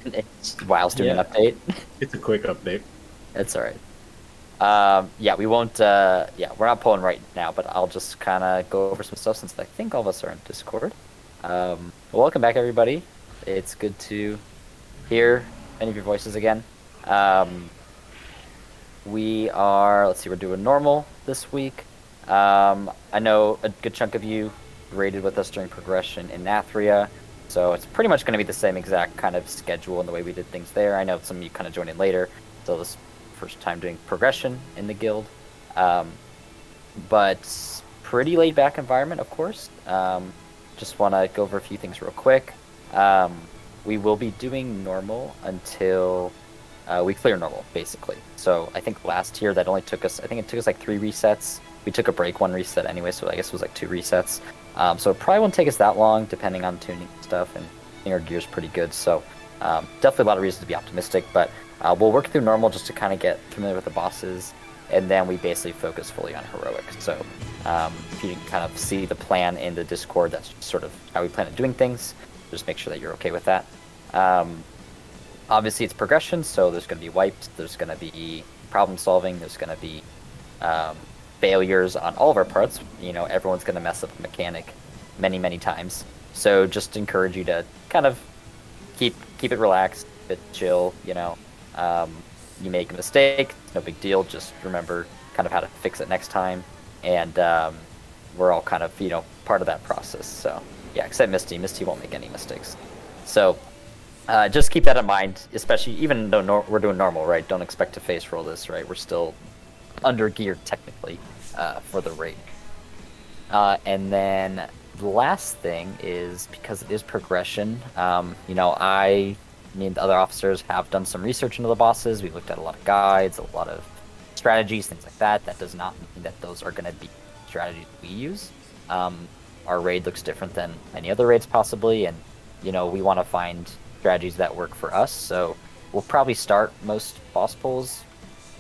It's whilst doing an update. It's a quick update. It's all right. Yeah, we won't. Yeah, we're not pulling right now, but I'll just kind of go over some stuff since I think all of us are in Discord. Welcome back, everybody. It's good to hear many of your voices again. We are. Let's see. We're doing normal this week. I know a good chunk of you raided with us during progression in Nathria, so it's pretty much going to be the same exact kind of schedule and the way we did things there. I know some of you kind of joined in later, so this first time doing progression in the guild, but pretty laid back environment, of course. Just want to go over a few things real quick. We will be doing normal until we clear normal, basically. So I think last year that only took us, I think it took us like 3 resets. We took a break 1 reset anyway, so I guess it was like 2 resets. So it probably won't take us that long, depending on tuning and stuff, and I think our gear's pretty good. So definitely a lot of reasons to be optimistic, but we'll work through normal just to kind of get familiar with the bosses, and then we basically focus fully on heroic. So if you can kind of see the plan in the Discord, that's sort of how we plan on doing things. Just make sure that you're okay with that. Obviously, it's progression, so there's going to be wipes, there's going to be problem solving, there's going to be failures on all of our parts. You know, everyone's going to mess up a mechanic many times. So just encourage you to kind of keep it relaxed, a bit chill. You know, you make a mistake, no big deal. Just remember kind of how to fix it next time, and we're all kind of part of that process. So yeah, except Misty. Misty won't make any mistakes. So just keep that in mind, especially even though we're doing normal, right? Don't expect to face roll this, right? We're still under geared technically for the raid. And then the last thing is, because it is progression, I and the other officers have done some research into the bosses. We looked at a lot of guides, a lot of strategies, things like that. That does not mean that those are going to be strategies we use. Our raid looks different than any other raids possibly, and we want to find strategies that work for us. So we'll probably start most boss pulls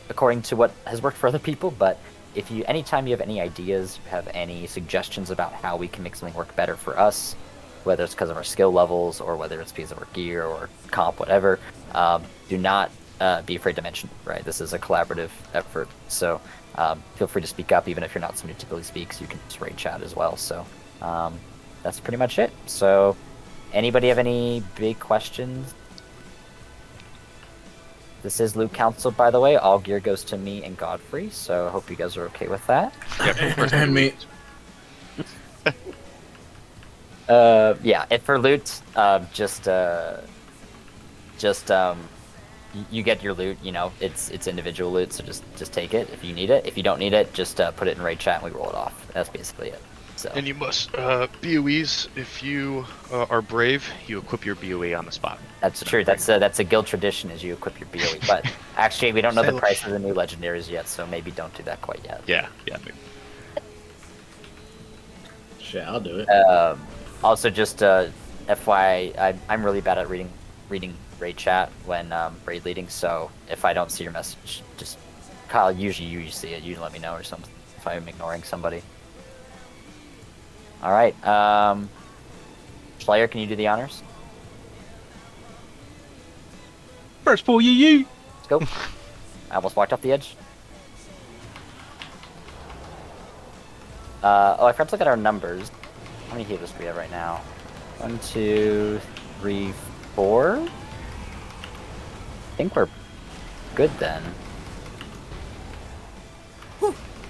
according to what has worked for other people, but if anytime you have any ideas, you have any suggestions about how we can make something work better for us, whether it's because of our skill levels or whether it's because of our gear or comp, whatever, do not be afraid to mention, right? This is a collaborative effort, so feel free to speak up. Even if you're not somebody who typically speaks, you can just raid chat as well. So that's pretty much it. So anybody have any big questions? This is Loot Council, by the way. All gear goes to me and Godfrey, so I hope you guys are okay with that. And me. Yeah, and for loot, you get your loot. It's individual loot, so just take it if you need it. If you don't need it, just put it in raid chat and we roll it off. That's basically it. So. And you must BOEs. If you are brave, you equip your BOE on the spot. That's true. That's a guild tradition, is you equip your BOE. But actually, we don't know the price of the new legendaries yet, so maybe don't do that quite yet. Yeah. Maybe. Shit, I'll do it. Also, just FYI, I'm really bad at reading raid chat when raid leading. So if I don't see your message, just Kyle. Usually you see it. You let me know or something if I'm ignoring somebody. All right. Slayer, can you do the honors? First pull, you. Let's go. I almost walked off the edge. I forgot to look at our numbers. How many healers do we have right now? 1, 2, 3, 4. I think we're good then.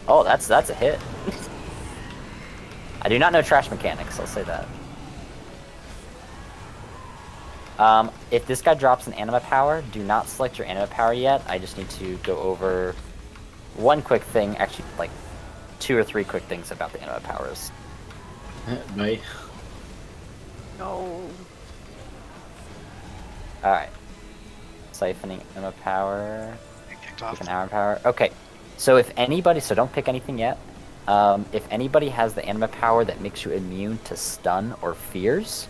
Oh, that's a hit. I do not know trash mechanics, I'll say that. If this guy drops an anima power, do not select your anima power yet. I just need to go over one quick thing, actually like 2 or 3 quick things about the anima powers. Bye. No. Alright. Siphoning anima power. Kicked off. An hour power. Okay. So if anybody, so don't pick anything yet. If anybody has the anima power that makes you immune to stun or fears,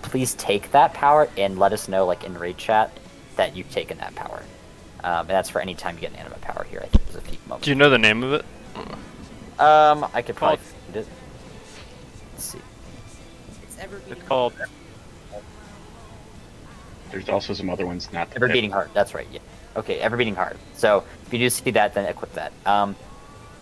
please take that power and let us know, like in raid chat, that you've taken that power. And that's for any time you get an anima power here. I think there's a few moments. Do you know the name of it? I could probably find it. Let's see. It's called There's also some other ones not the Ever pit. beating heart. That's right. Yeah. Okay. Ever beating heart. So if you do see that, then equip that.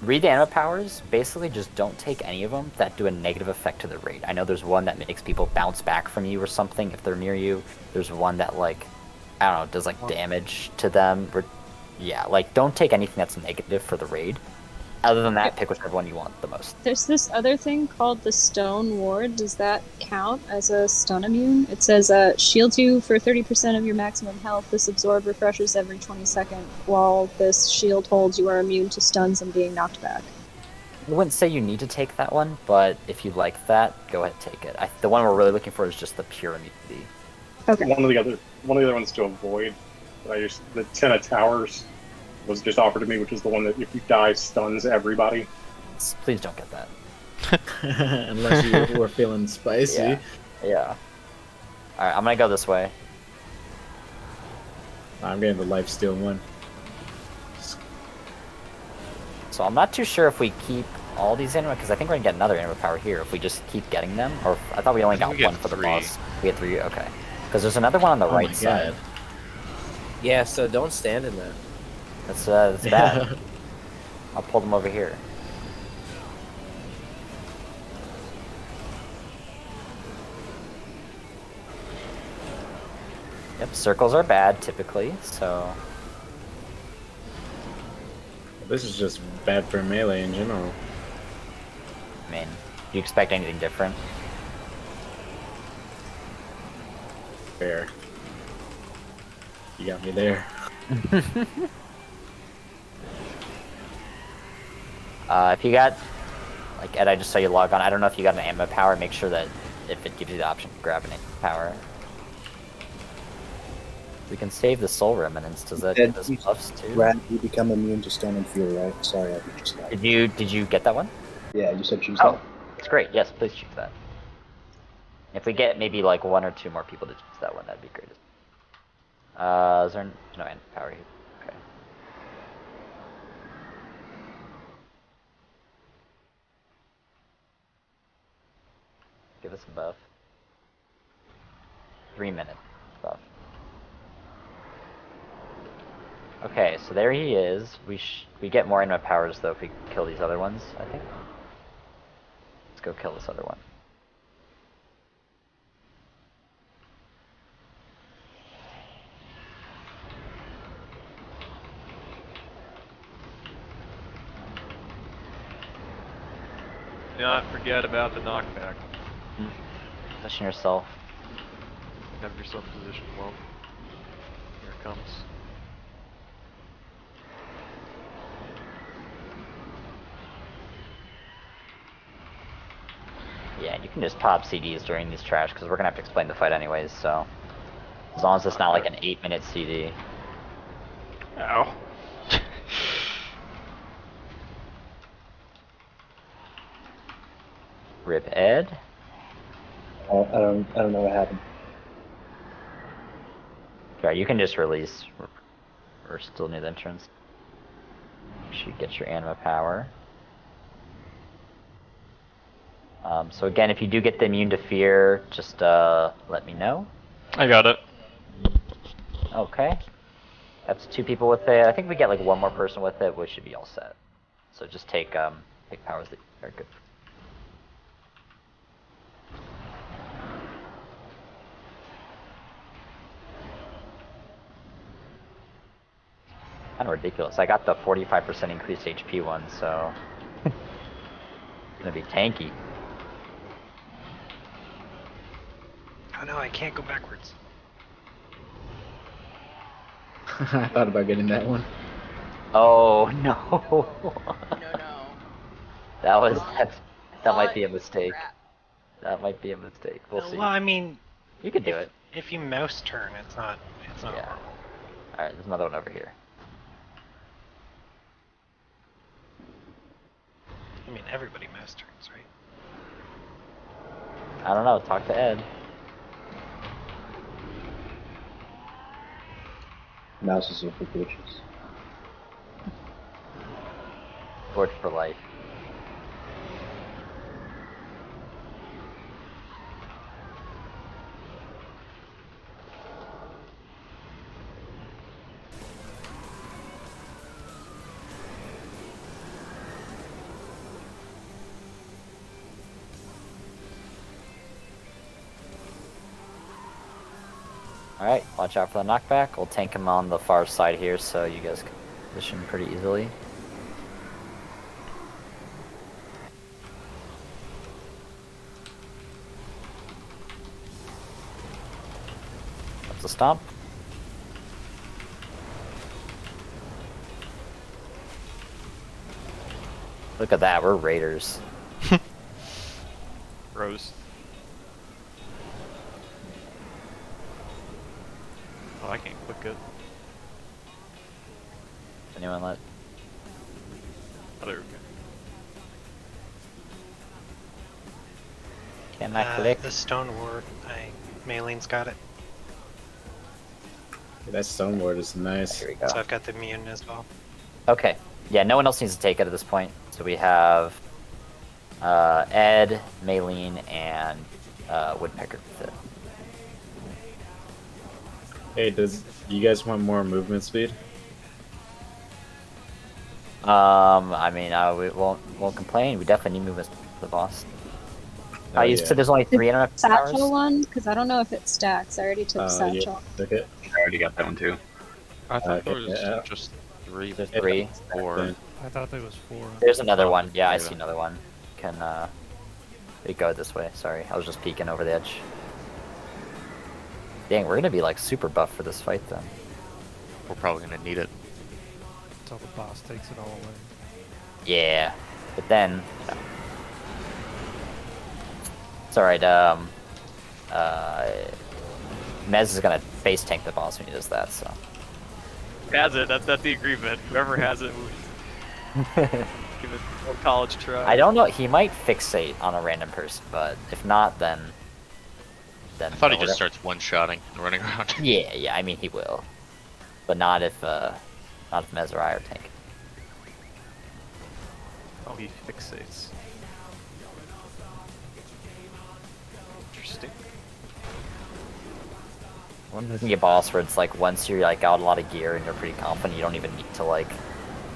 Read the anima powers. Basically, just don't take any of them that do a negative effect to the raid. I know there's one that makes people bounce back from you or something if they're near you. There's one that like, I don't know, does like damage to them. Yeah, like don't take anything that's negative for the raid. Other than that, pick whichever one you want the most. There's this other thing called the Stone Ward. Does that count as a stun immune? It says shields you for 30% of your maximum health. This absorb refreshes every 20 seconds. While this shield holds, you are immune to stuns and being knocked back. I wouldn't say you need to take that one, but if you like that, go ahead and take it. The one we're really looking for is just the pure immunity. Okay. One of the other ones to avoid, the Ten of Towers was just offered to me, which is the one that if you die stuns everybody. Please don't get that. Unless you were feeling spicy. Yeah. Alright, I'm gonna go this way. I'm getting the life steal one. So I'm not too sure if we keep all these anima, because I think we're gonna get another anima power here if we just keep getting them. Or I thought we only got we one get for the 3. boss. We had 3, okay. Because there's another one on the right my side. God. Yeah, so don't stand in that. That's bad. I'll pull them over here. Yep, circles are bad typically, so This is just bad for melee in general. I mean, do you expect anything different? Fair. You got me there. If you got, like Ed, I just saw you log on. I don't know if you got an ammo power. Make sure that if it gives you the option to grab an ammo power. We can save the soul remnants. Does that give us buffs too? Rat, you become immune to stun and fear, right? Sorry, I just got Did you get that one? Yeah, you said choose Oh, that's great. Yes, please choose that. If we get maybe like 1 or 2 more people to choose that one, that'd be great. Is there no ammo power here? Okay. Give us a buff. 3 minute buff. Okay, so there he is. We get more anima powers though if we kill these other ones, I think. Let's go kill this other one. Do not forget about the knockback. Position yourself. Have yourself positioned well. Here it comes. Yeah, you can just pop CDs during these trash because we're gonna have to explain the fight anyways, so as long as it's not like an 8-minute CD. Ow. Rip Ed. I don't know what happened. Right, you can just release. We're still near the entrance. You should get your anima power. So again, if you do get the immune to fear, just let me know. I got it. Okay. That's 2 people with it. I think we get like 1 more person with it, we should be all set. So just take powers that are good. Kind of ridiculous. I got the 45% increased HP one, so it's gonna be tanky. Oh no, I can't go backwards. I thought about getting that one. Oh no! No. That might be a mistake. That might be a mistake. We'll see. Well, I mean, You can do it. if you mouse turn, it's not Yeah. horrible. All right, there's another one over here. I mean, everybody mouse turns, right? I don't know. Talk to Ed. Mouses are for bitches. Forge for life. Alright, watch out for the knockback. We'll tank him on the far side here so you guys can position pretty easily. That's the stomp. Look at that, we're raiders. Rose. Oh, I can't click it. Anyone let? Oh, there we go. Can I click? The stone ward. Maleen's got it. That stone ward is nice. Here we go. So I've got the immune as well. Okay. Yeah, no one else needs to take it at this point. So we have Ed, Maylene, and Woodpecker with it. Hey, do you guys want more movement speed? I mean, we won't complain. We definitely need movement for the boss. Oh, You said there's only 3 interrupt Satchel powers? one? Because I don't know if it stacks. I already took satchel. Yeah, okay. I already got that one too. I thought there Okay, was yeah. just 3. There's 3. Or I thought there was 4. There's another one. Yeah, I Yeah. see another one. Can we go this way? Sorry, I was just peeking over the edge. Dang, we're gonna be like super buff for this fight then. we're probably gonna need it. Until the boss takes it all away. Yeah, but then it's all right. Mez is gonna base tank the boss when he does that. So Has it. That's the agreement. Whoever has it, give it a college try. I don't know. He might fixate on a random person, but if not, then I thought he whatever. just starts one-shotting and running around. Yeah. I mean, he will, but not if Mez or I are tanking. Oh, he fixates. Interesting. One can be a boss where it's like once you're like out a lot of gear and you're pretty confident, you don't even need to like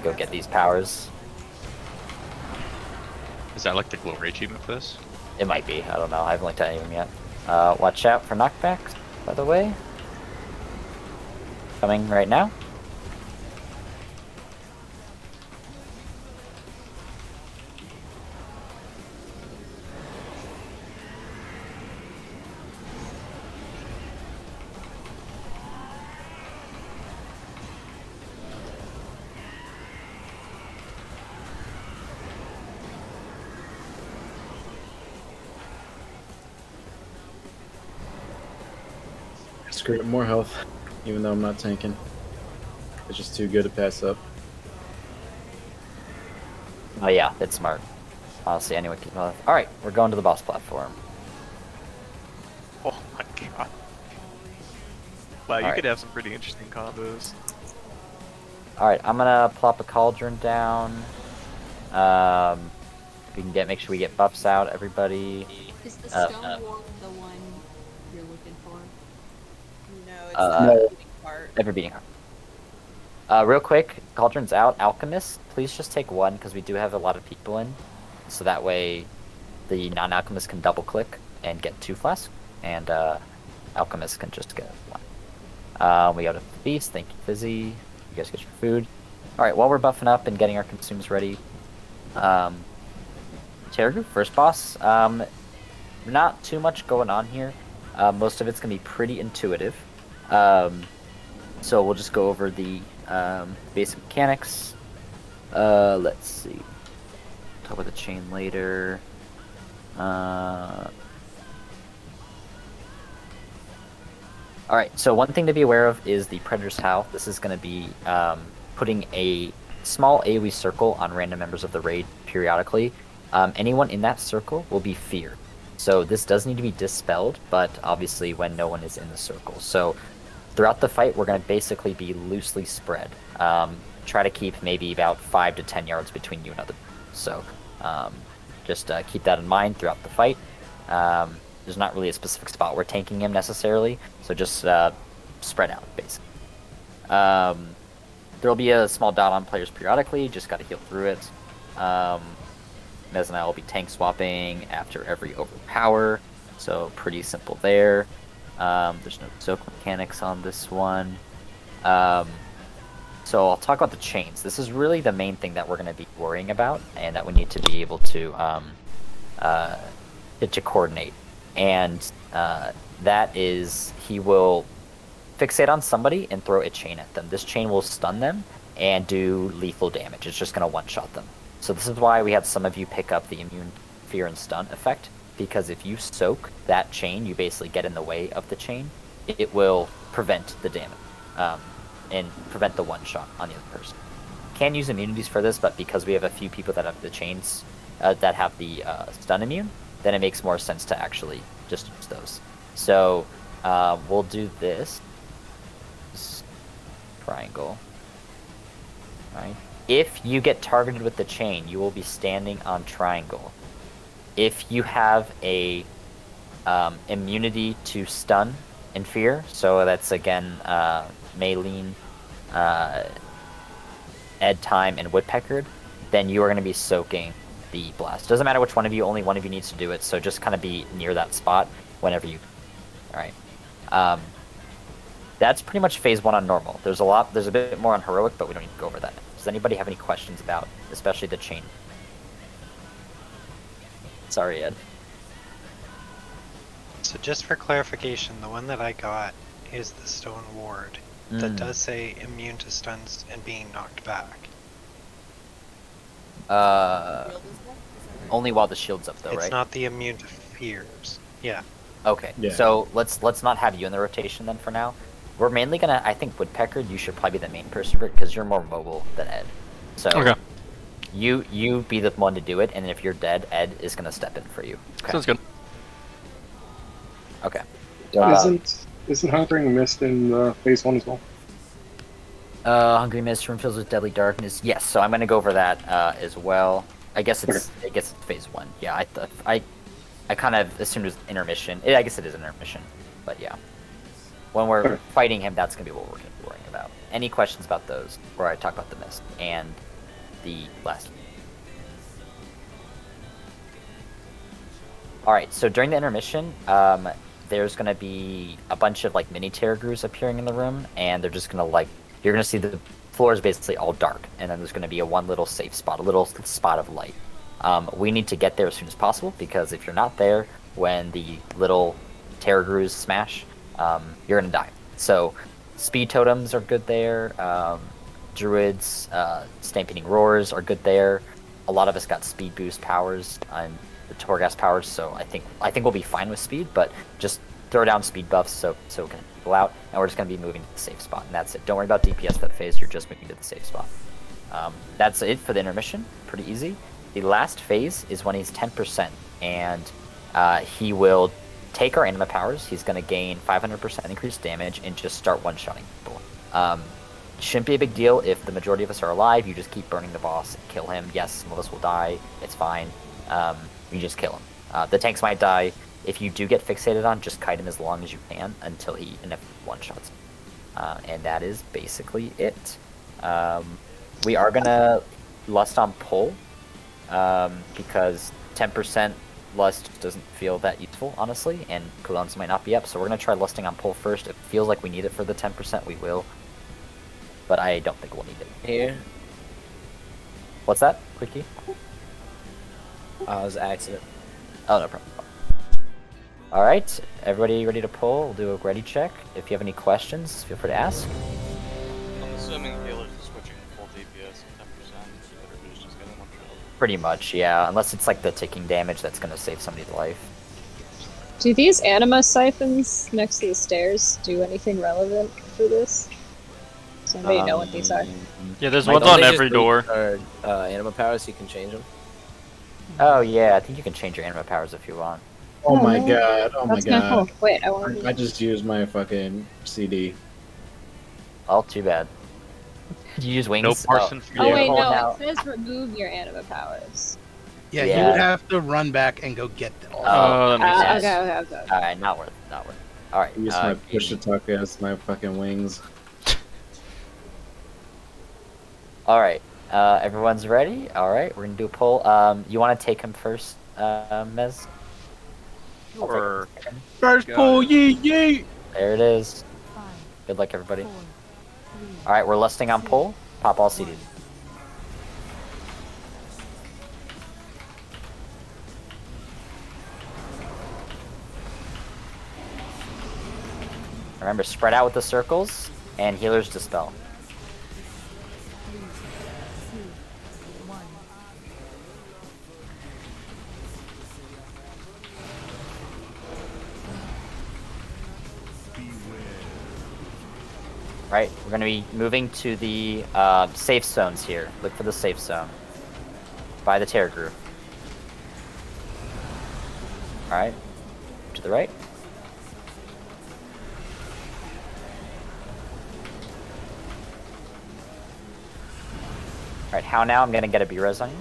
go get these powers. Is that like the glory achievement for this? It might be. I don't know. I haven't looked at any of them yet. Watch out for knockbacks, by the way. Coming right now. Screw it, more health, even though I'm not tanking. It's just too good to pass up. Oh yeah, it's smart. Honestly, anyone can. All right, we're going to the boss platform. Oh my god. Wow, you Alright. could have some pretty interesting combos. All right, I'm gonna plop a cauldron down. We can make sure we get buffs out, everybody. Is the Uh, stone ward the one you're looking for? No, it's Uh, the part. Never beating her. Real quick, cauldron's out. Alchemist, please just take one because we do have a lot of people in, so that way the non-alchemist can double click and get 2 flasks, and alchemist can just get 1. We got a feast. Thank you, Fizzy. You guys get your food. All right, while we're buffing up and getting our consumes ready, Terugu, first boss. Not too much going on here. Most of it's gonna be pretty intuitive. So we'll just go over the basic mechanics. Let's see. Talk about the chain later. Alright, so one thing to be aware of is the Predator's Howl. This is going to be putting a small AoE circle on random members of the raid periodically. Anyone in that circle will be feared. So this does need to be dispelled, but obviously when no one is in the circle. So throughout the fight, we're going to basically be loosely spread. Try to keep maybe about 5 to 10 yards between you and other people. So just keep that in mind throughout the fight. There's not really a specific spot we're tanking him necessarily, so just spread out, basically. There'll be a small dot on players periodically, just gotta heal through it. Mez and I will be tank swapping after every overpower, so pretty simple there. There's no soak mechanics on this one. So I'll talk about the chains. This is really the main thing that we're going to be worrying about, and that we need to be able to coordinate. And that is, he will fixate on somebody and throw a chain at them. This chain will stun them and do lethal damage. It's just going to one-shot them. So this is why we had some of you pick up the immune, fear, and stun effect, because if you soak that chain, you basically get in the way of the chain. It will prevent the damage. And prevent the one shot on the other person. Can use immunities for this, but because we have a few people that have the chains, that have the stun immune, then it makes more sense to actually just use those. So we'll do this. Triangle. Right. If you get targeted with the chain, you will be standing on triangle. If you have a immunity to stun and fear, so that's again Maylene, Ed Time, and Woodpecker, then you are going to be soaking the blast. Doesn't matter which one of you, only one of you needs to do it, so just kind of be near that spot whenever you... Alright. That's pretty much phase 1 on normal. There's a bit more on heroic, but we don't need to go over that. Does anybody have any questions about, especially the chain? Sorry, Ed. So just for clarification, the one that I got is the Stone Ward. That does say immune to stuns and being knocked back. Only while the shield's up, though, right? It's not the immune to fears. Yeah. Okay, Yeah. so let's not have you in the rotation then for now. We're mainly gonna, I think Woodpecker, you should probably be the main person for it, because you're more mobile than Ed. So Okay. you be the one to do it, and if you're dead, Ed is gonna step in for you. Okay. Sounds good. Okay. Isn't Hungering Mist in phase 1 as well? Hungry Mist, room fills with deadly darkness. Yes, so I'm gonna go over that as well. I guess it's phase 1. Yeah, I kind of assumed it was intermission. I guess it is intermission, but yeah. When we're fighting him, that's gonna be what we're gonna be worrying about. Any questions about those? Where I talk about the mist and the last. All right. So during the intermission, there's gonna be a bunch of like mini Terragrues appearing in the room, and they're just gonna you're gonna see the floor is basically all dark, and then there's gonna be one little safe spot, a little spot of light. We need to get there as soon as possible, because if you're not there when the little Terragrues smash, you're gonna die. So speed totems are good there. Druids, stampeding roars are good there. A lot of us got speed boost powers on the Torghast powers, so I think we'll be fine with speed, but just throw down speed buffs so it can people out, and we're just gonna be moving to the safe spot, and that's it. Don't worry about DPS that phase, you're just moving to the safe spot. That's it for the intermission, pretty easy. The last phase is when he's 10%, and he will take our anima powers. He's going to gain 500% increased damage and just start one-shotting people. Shouldn't be a big deal if the majority of us are alive. You just keep burning the boss, kill him. Yes, some of us will die. It's fine. You just kill him. The tanks might die. If you do get fixated on, just kite him as long as you can until he one-shots. And that is basically it. We are going to lust on pull, because 10% lust doesn't feel that useful, honestly, and cooldowns might not be up, so we're going to try lusting on pull first. If it feels like we need it for the 10%, we will, but I don't think we'll need it. Here. What's that, Quickie? It was an accident. Oh, no problem. Alright, everybody ready to pull? We'll do a ready check. If you have any questions, feel free to ask. I'm assuming healers are switching full DPS at 10%, so everybody's just getting one shot. Pretty much, yeah, unless it's like the ticking damage that's going to save somebody's life. Do these anima siphons next to the stairs do anything relevant for this? Does anybody know what these are? Yeah, there's ones on every door. Anima powers, you can change them. Oh yeah, I think you can change your anima powers if you want. Oh my god, oh my That's kinda god. cool. Wait, I want I just used my fucking CD. Oh, too bad. Did you use wings? No parson for Oh you. wait, no, now. it says remove your anima powers. Yeah, Yeah. you would have to run back and go get them. Oh, that makes sense. Okay. Alright, not worth it. Alright, I used my push attack as my fucking wings. Alright, everyone's ready? Alright, we're gonna do a poll. You wanna take him first, Mez? Sure. First Got pull, it. yeet yeet. There it is. Good luck, everybody. Alright, we're lusting on pull. Pop all CDs. Remember, spread out with the circles, and healers dispel. Right, we're going to be moving to the safe zones here. Look for the safe zone. By the terror group. Alright, to the right. Alright, how now? I'm going to get a B-res on you.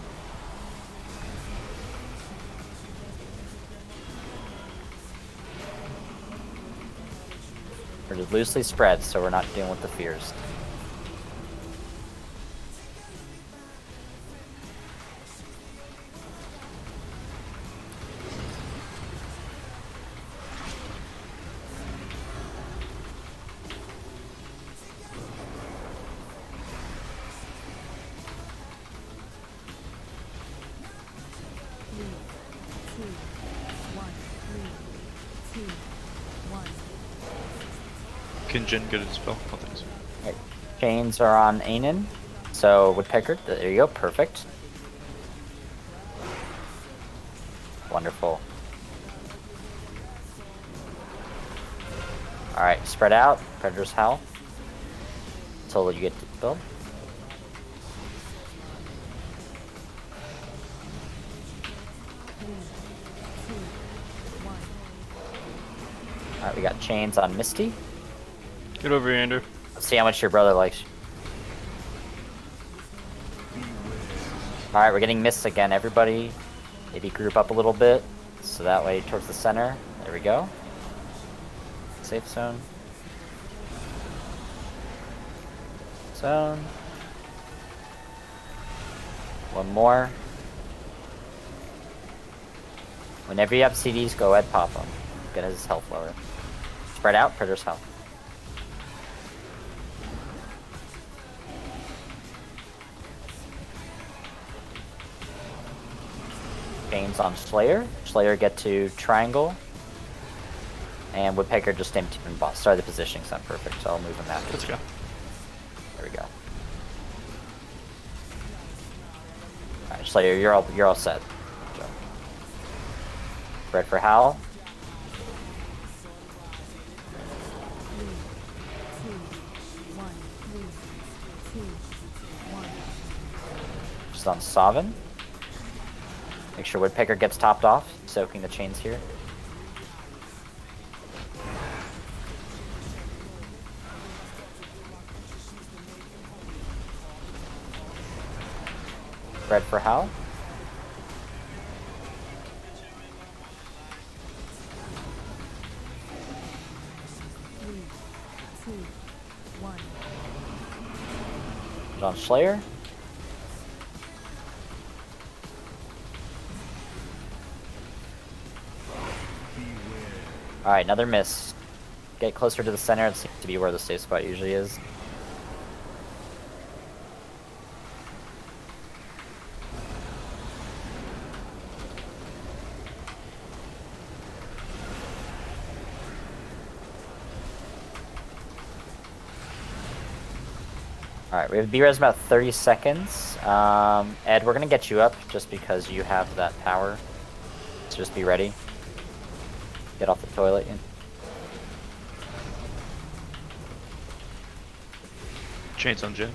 We're just loosely spread, so we're not dealing with the fears. Can Jin get a dispel? Oh, thanks. Right. Chains are on Anin, so Woodpecker, there you go, perfect. Wonderful. Alright, spread out, Predator's Howl. Until you get dispelled. Alright, we got chains on Misty. Get over here, Andrew. Let's see how much your brother likes you. Alright, we're getting mists again, everybody. Maybe group up a little bit, so that way towards the center. There we go. Safe zone. Zone. One more. Whenever you have CDs, go ahead, pop them. Get his health lower. Spread out, Predator's health. Chains on Slayer. Slayer get to triangle. And Woodpecker just aimed to boss. Sorry, the positioning's not perfect, so I'll move him after. Let's go. There we go. Alright, Slayer, you're all set. So. Red for Howl. Just on Sovereign. Make sure Woodpecker gets topped off, soaking the chains here. Red for Howl. On Slayer. Alright, another miss. Get closer to the center. It seems to be where the safe spot usually is. Alright, we have B-res about 30 seconds. Ed, we're gonna get you up just because you have that power. So just be ready. Get off the toilet. Chains on Jin.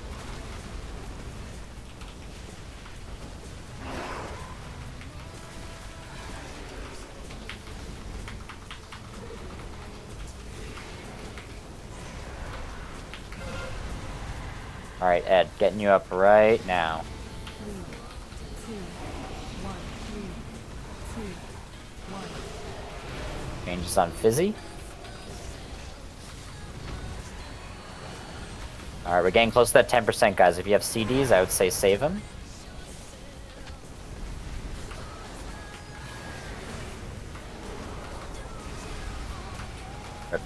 Alright, Ed, getting you up right now. Changes on Fizzy. Alright, we're getting close to that 10%, guys. If you have CDs, I would say save them.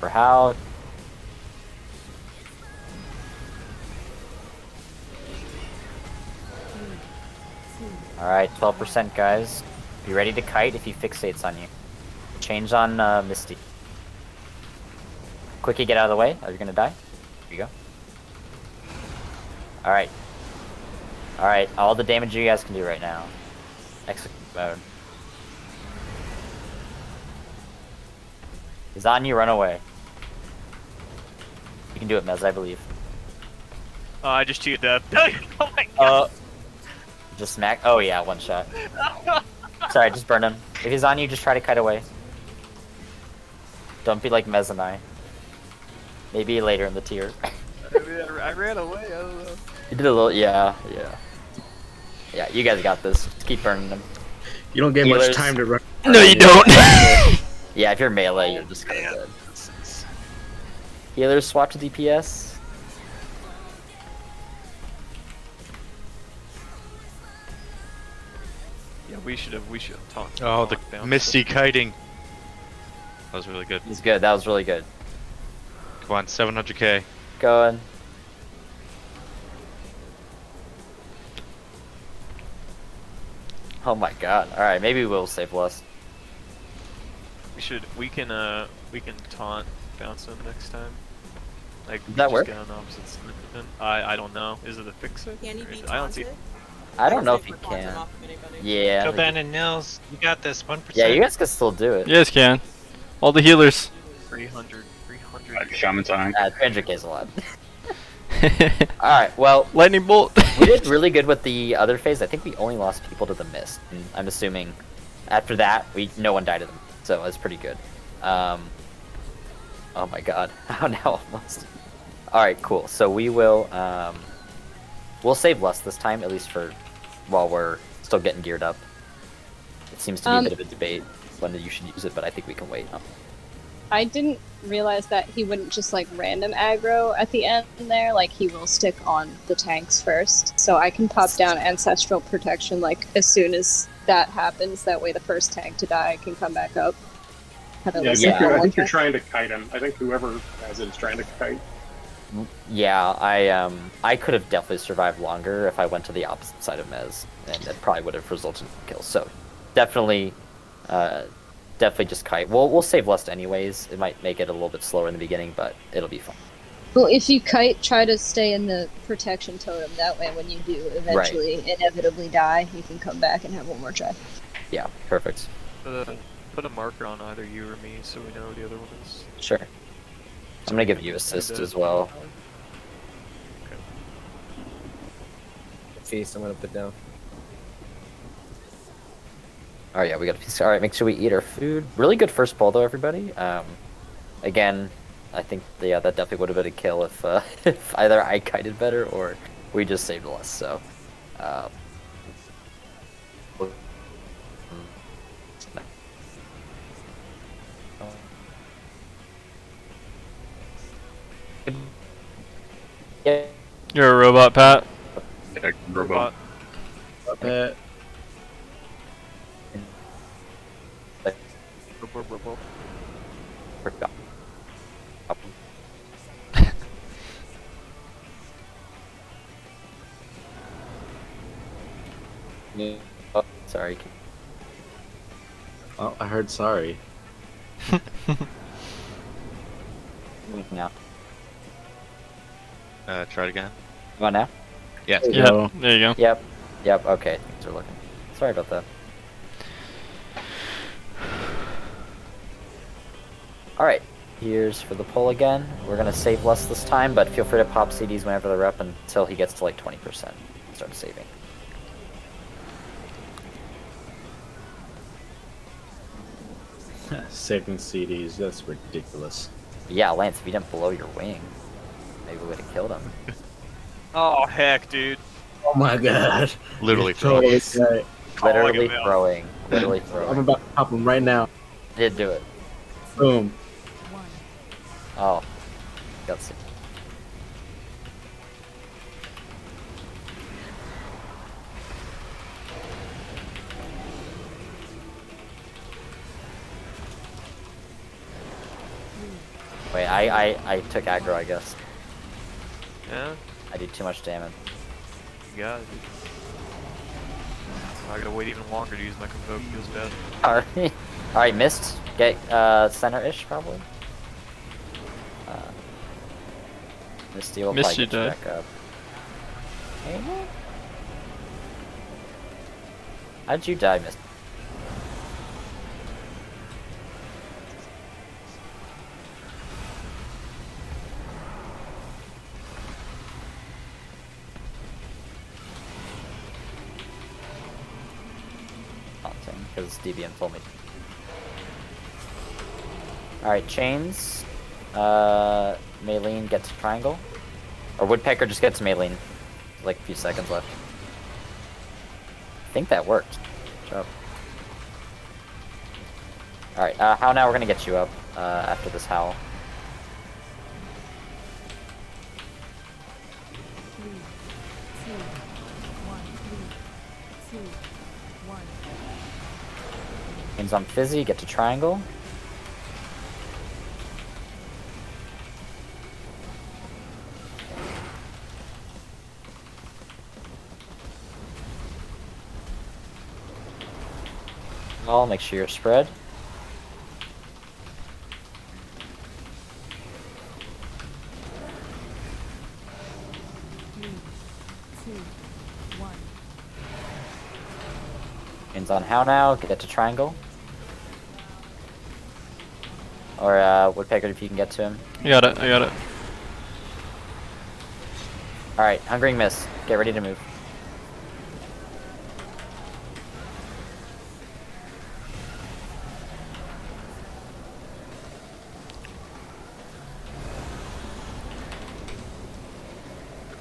for how. Alright, 12% guys. Be ready to kite if he fixates on you. Change on Misty. Quickly get out of the way. Are you gonna die? Here you go. Alright. Alright, all the damage you guys can do right now. Execute mode. He's on you, run away. You can do it, Mez, I believe. I just cheated death. Oh my god. Just smack. Oh yeah, one shot. Sorry, just burn him. If he's on you, just try to kite away. Don't be like Mez and I. Maybe later in the tier. I ran away, I don't know. You did a little, yeah. Yeah, you guys got this. Just keep burning them. You don't get Healers. much time to run. No, you don't. Yeah, if you're melee, you're just kind of dead. Healers swap to DPS. Yeah, we should have talked. Oh, the Misty kiting. That was really good. He's good. That was really good. Come on, 700k. Going. Oh my god. Alright, maybe we'll save less. We can taunt bounce him next time. Like Does that just work? Get on opposite side of him. I don't know. Is it a fix it? Can he Or be is it- I don't see. taunted? I don't know if he Take my taunts can. off of anybody. Yeah. So Ben and Nils, you got this 1%. Yeah, you guys can still do it. You guys can. All the healers. 300. Shaman time. 300k is a lot. Alright, well, Lightning bolt. we did really good with the other phase. I think we only lost people to the mist. And I'm assuming after that, no one died to them. So it's pretty good. Oh my god. How now almost. Alright, cool. So we will, we'll save less this time, at least for while we're still getting geared up. It seems to be a bit of a debate when you should use it, but I think we can wait. I didn't realize that he wouldn't just like random aggro at the end there, like he will stick on the tanks first. So I can pop down Ancestral Protection like as soon as that happens, that way the first tank to die can come back up. Have at Yeah, I least think, one I more think you're tank. trying to kite him. I think whoever has it is trying to kite. Yeah, I could have definitely survived longer if I went to the opposite side of Mez, and it probably would have resulted in kills. So definitely just kite. We'll save lust anyways. It might make it a little bit slower in the beginning, but it'll be fun. Well, if you kite, try to stay in the protection totem. That way, when you do eventually inevitably die, you can come back and have one more try. Yeah, perfect. Put a marker on either you or me so we know who the other one is. Sure. I'm gonna give you assist as well. Feast, I'm gonna put down. Oh yeah, we got a piece. All right, make sure we eat our food. Really good first pull though, everybody. Again, I think that definitely would have been a kill if if either I kited better or we just saved less. So. Yeah. You're a robot, Pat. Yeah, robot. Oh, sorry. Oh, I heard sorry. Now. Try it again. You want now? Yes. There you Yep. go. There you go. Yep. Okay. Things are looking. Sorry about that. Alright, here's for the poll again. We're gonna save less this time, but feel free to pop CDs whenever they're up until he gets to like 20%. Start saving. Saving CDs, that's ridiculous. Yeah, Lance, if you didn't blow your wing, maybe we would have killed him. Oh heck, dude. Oh my god. Literally Totally throwing. right. Literally him out. throwing. Literally I'm throwing. about to pop him right now. Did do it. Boom. Oh. Got sick. Okay, I took aggro, I guess. Yeah, I did too much damage. you got it. I gotta wait even longer to use my convoke. Feels bad. Alright, alright, missed. Get center-ish probably. Misty will Missed probably you, get you Dad. back up. Hey, how'd you die, Misty? Because DBM told me. Alright, chains. Maylene gets triangle. Or Woodpecker just gets Maylene. Like a few seconds left. I think that worked. Good job. Alright, how now we're gonna get you up after this howl. Chains on Fizzy, get to triangle. Well, make sure you're spread. Chains on how now, get to triangle. Or Woodpecker if you can get to him. I got it, I got it. Alright, Hungering Miss, get ready to move.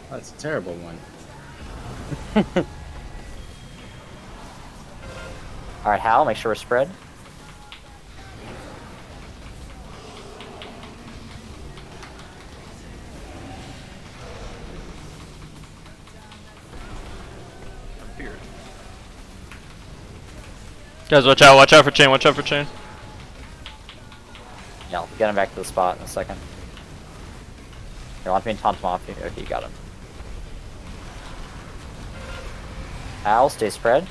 That's a terrible one. Alright, Hal, make sure we're spread. I'm feared. Guys, watch out for chain, watch out for chain. Yeah, I'll get him back to the spot in a second. Here, want me to taunt him off you? Okay, you got him. Al, stay spread.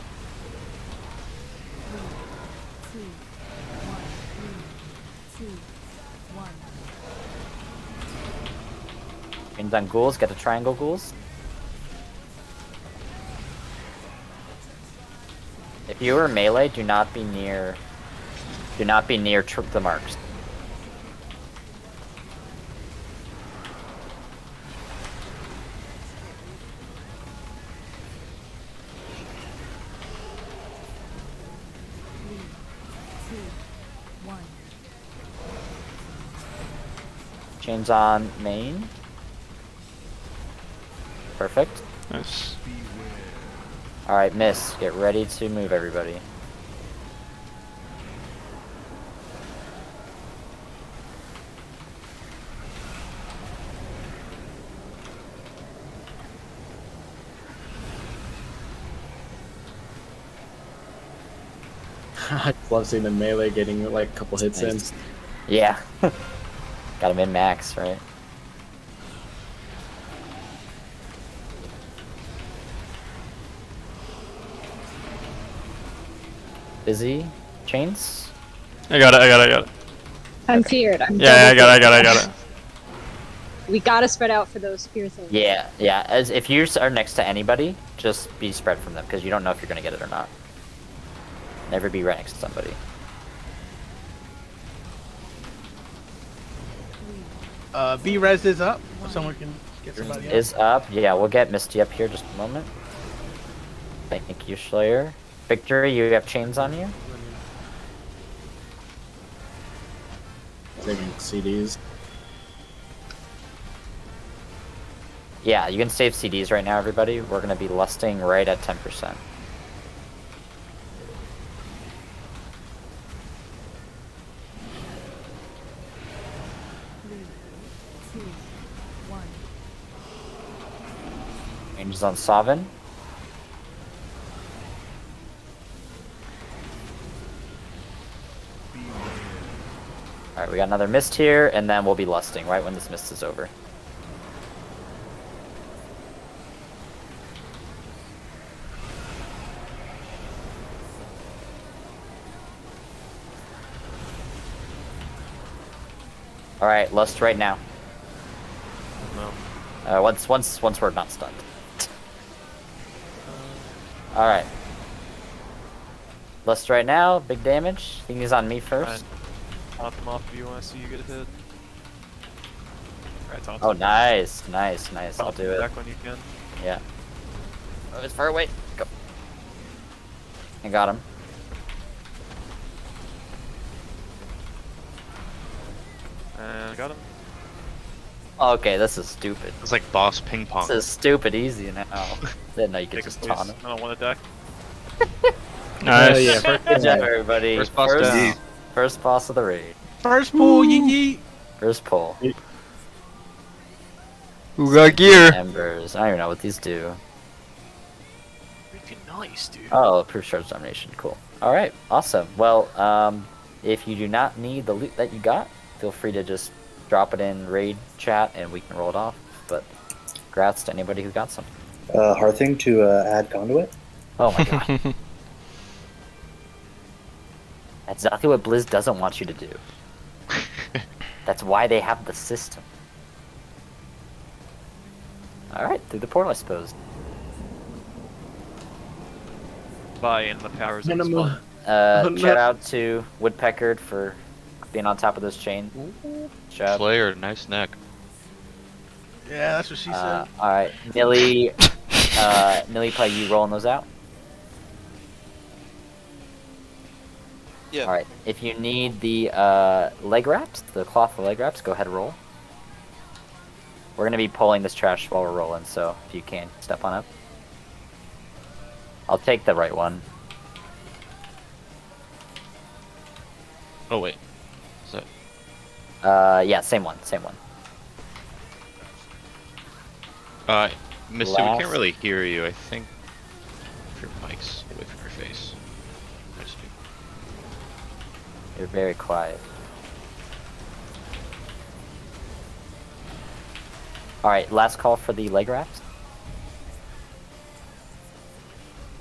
Chains on ghouls, get to triangle ghouls. If you are melee, do not be near the marks. Chains on main. Perfect. Nice. Alright, Miss, get ready to move, everybody. I love seeing the melee getting like a couple hits Nice. in. Yeah. Got him in max, right? Busy. Chains? I got it. I'm feared. I'm Yeah, I double got it. We gotta spread out for those fear things. Yeah, yeah. As if you are next to anybody, just be spread from them, because you don't know if you're gonna get it or not. Never be right next to somebody. B-res is up. Someone can get somebody else. Is up. Yeah, we'll get Misty up here just a moment. Thank you, Slayer. Victory, you have chains on you? Taking CDs. Yeah, you can save CDs right now, everybody. We're gonna be lusting right at 10%. Ranges on Sovereign. Alright, we got another mist here, and then we'll be lusting right when this mist is over. All right, lust right now. No. Once we're not stunned. All right. Lust right now, big damage. I think he's on me first. Taunt them off if you want to see you get a hit. Alright, taunt Oh, them. nice. I'll Taunt do them it. back when you can. Yeah. Oh, it's far away. Go. I got him. And I got him. Okay, this is stupid. It's like boss ping pong. This is stupid easy now. Didn't know you could Take just a taunt place. him. I don't want to die. Nice. yeah, Good job, everybody. First boss down. First boss of the raid. First pull, yeet. First pull. Who got gear? Embers. I don't even know what these do. Freaking nice, dude. Oh, approved charge domination. Cool. Alright, awesome. Well, if you do not need the loot that you got, feel free to just drop it in raid chat and we can roll it off. But congrats to anybody who got some. Hearthing to add conduit. Oh my god. That's exactly what Blizz doesn't want you to do. That's why they have the system. Alright, through the portal, I suppose. Buy in the powers of Minimum. fun. Shout out to Woodpecker for being on top of this chain. Shout out. Slayer, nice neck. Yeah, that's what she said. Alright, Millie, probably you rolling those out? Yeah. Alright, if you need the leg wraps, the cloth leg wraps, go ahead and roll. We're gonna be pulling this trash while we're rolling, so if you can, step on up. I'll take the right one. Oh wait. Is that... Yeah, same one. Misty, we Last- can't really hear you. I think your mic's away from your face. Misty. You're very quiet. Alright, last call for the leg wraps.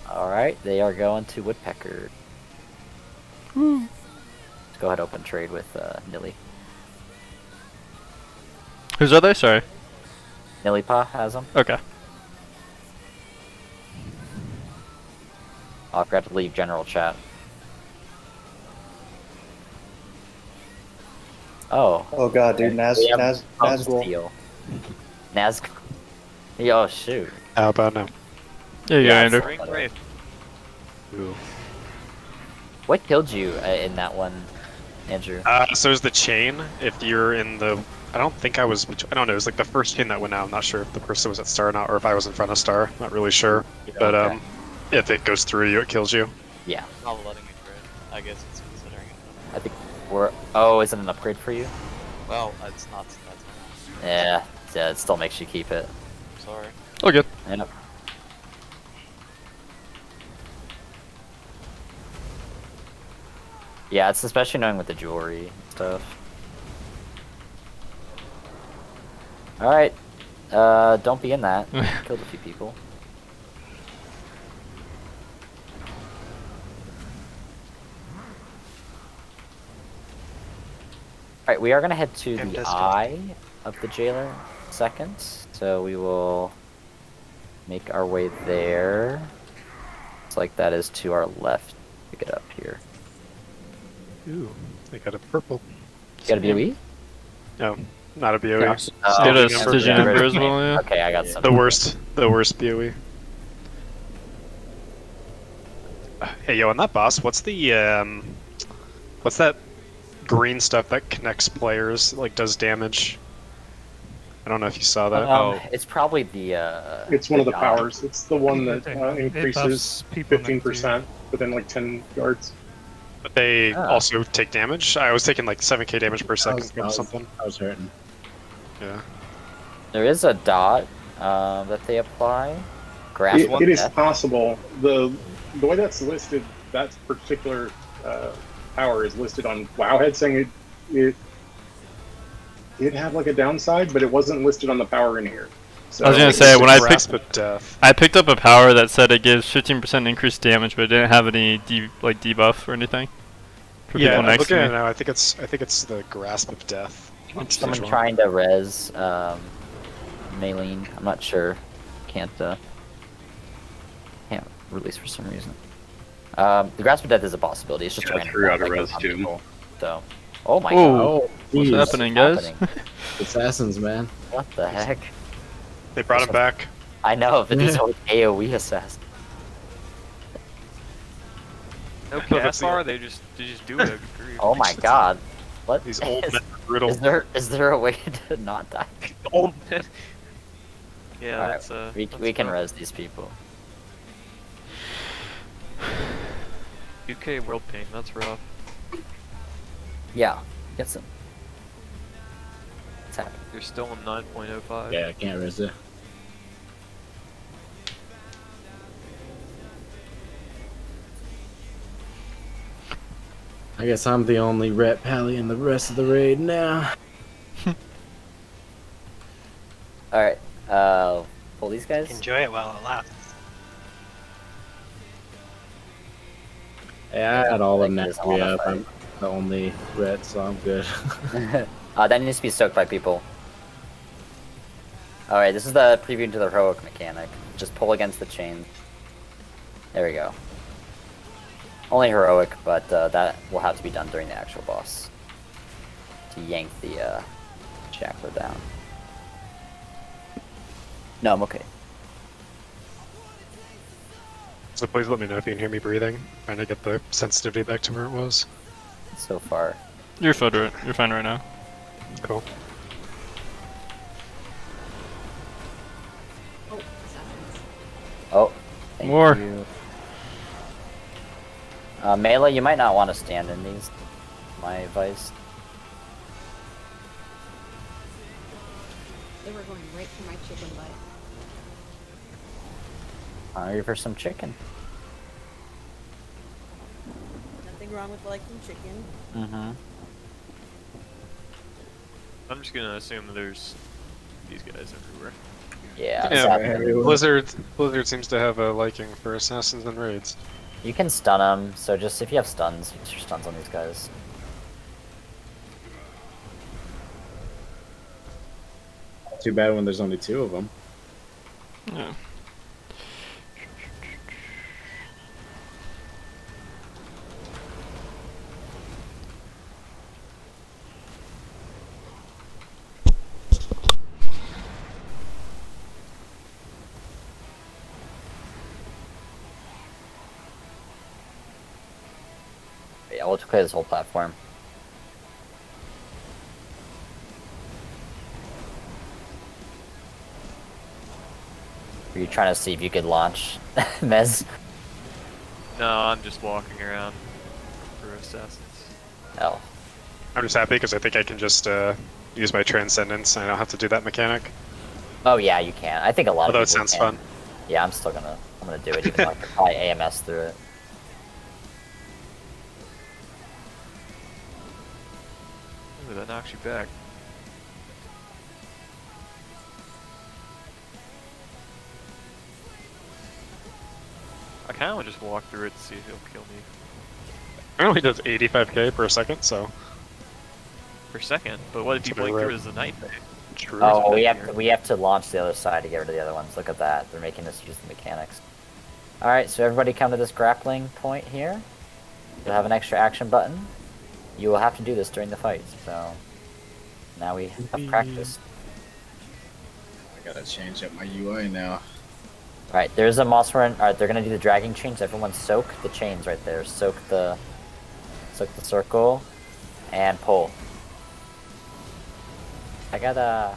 Alright, they are going to Woodpecker. Let's go ahead and open trade with Nilly. Whose are they? Sorry. Nillypa has them. Okay. I'll forgot to leave general chat. Oh. Oh god, dude, Nazgul. Steel. Nazgul. Oh shoot. How about now? There you go, Andrew. Ring Wraith. Ooh. What killed you in that one, Andrew? So there's the chain. If you're in the, I don't think I was. I don't know. It was like the first chain that went out. I'm not sure if the person was at Star or not, or if I was in front of Star. Not really sure. But Okay. if it goes through you, it kills you. Yeah. Not letting me trade. I guess it's considering it. I think we're. Oh, is it an upgrade for you? Well, it's not. That's Yeah, it still makes you keep it. sorry. Oh, good. Yep. Yeah, it's especially annoying with the jewelry and stuff. Alright. Don't be in that. Killed a few people. Alright, we are gonna head to And the disco. eye of the jailer second. So we will make our way there. Looks like that is to our left. Pick it up here. Ooh, they got a purple. You got a BOE? No, not a BOE. Get a Stygian Ember as well, yeah. Okay, I got some. The worst BOE. Hey, yo, on that boss, what's the what's that green stuff that connects players, like does damage? I don't know if you saw that. It's probably the. It's one of the dot. powers. It's the one that increases buffs people next to you. 15% within like 10 yards. But they also take damage. I was taking like 7k damage per second from something. I was hurting. Yeah. There is a dot that they apply. Grasp It is death. possible. The way that's listed, that particular power is listed on Wowhead, saying it did have like a downside, but it wasn't listed on the power in here. So I was gonna say when I picked Grasp of Death. I picked up a power that said it gives 15% increased damage, but it didn't have any debuff or anything. For Yeah, people I'm next looking to at me. it now. I think it's the Grasp of Death. on stage Someone one. trying to res Maylene. I'm not sure. Can't release for some reason. The Grasp of Death is a possibility. It's just Yeah, a random true, round out of that res goes on too. people. So, oh my Ooh. god, Oh, What's jeez. happening, guys? happening? Assassins, man. What the heck? They brought him back. I know, but these are like AOE assassins. No I love cast the- bar, they just do it. Oh my god. What? These old is, men are brutal. is there a way to not die? Old man. Yeah, Alright, that's we can rough. res these people. UK World Pain, that's rough. Yeah, get some. What's happening? You're still on 9.05. Yeah, I can't res it. I guess I'm the only ret pally in the rest of the raid now. Alright, pull these guys. Enjoy it while it lasts. Yeah, I had all of them Like, next there's a lot of up. I'm the only ret, so I'm good. That needs to be soaked by people. Alright, this is the preview to the heroic mechanic. Just pull against the chain. There we go. Only heroic, but that will have to be done during the actual boss. To yank the shackler down. No, I'm okay. So please let me know if you can hear me breathing. Trying to get the sensitivity back to where it was. So far. You're fine right now. Cool. Oh, assassins. Oh, thank More. you. Melee, you might not want to stand in these. My advice. They were going right for my chicken butt. Hungry for some chicken. Nothing wrong with liking chicken. Mm-hmm. I'm just gonna assume there's these guys everywhere. Yeah. Yeah, assassin. Blizzard seems to have a liking for assassins and raids. You can stun them, so just if you have stuns, use your stuns on these guys. Too bad when there's only two of them. Yeah. Yeah, we'll clear this whole platform. Were you trying to see if you could launch Mez? No, I'm just walking around for assassins. Oh. I'm just happy because I think I can just use my Transcendence and I don't have to do that mechanic. Oh yeah, you can. I think a lot Although of it people sounds can. fun. Yeah, I'm gonna do it even though I could probably AMS through it. Ooh, that knocks you back. I kinda wanna just walk through it to see if he'll kill me. It only does 85k per second, so. Per second, but what if you Super blink rare. through as a night thing? True. Oh, we have to launch the other side to get rid of the other ones. Look at that. They're making us use the mechanics. Alright, so everybody come to this grappling point here. You'll have an extra action button. You will have to do this during the fight, so now we have practice. I gotta change up my UI now. Alright, there's a monster. Alright, they're gonna do the dragging chains. Everyone soak the chains right there. Soak the circle and pull. I gotta.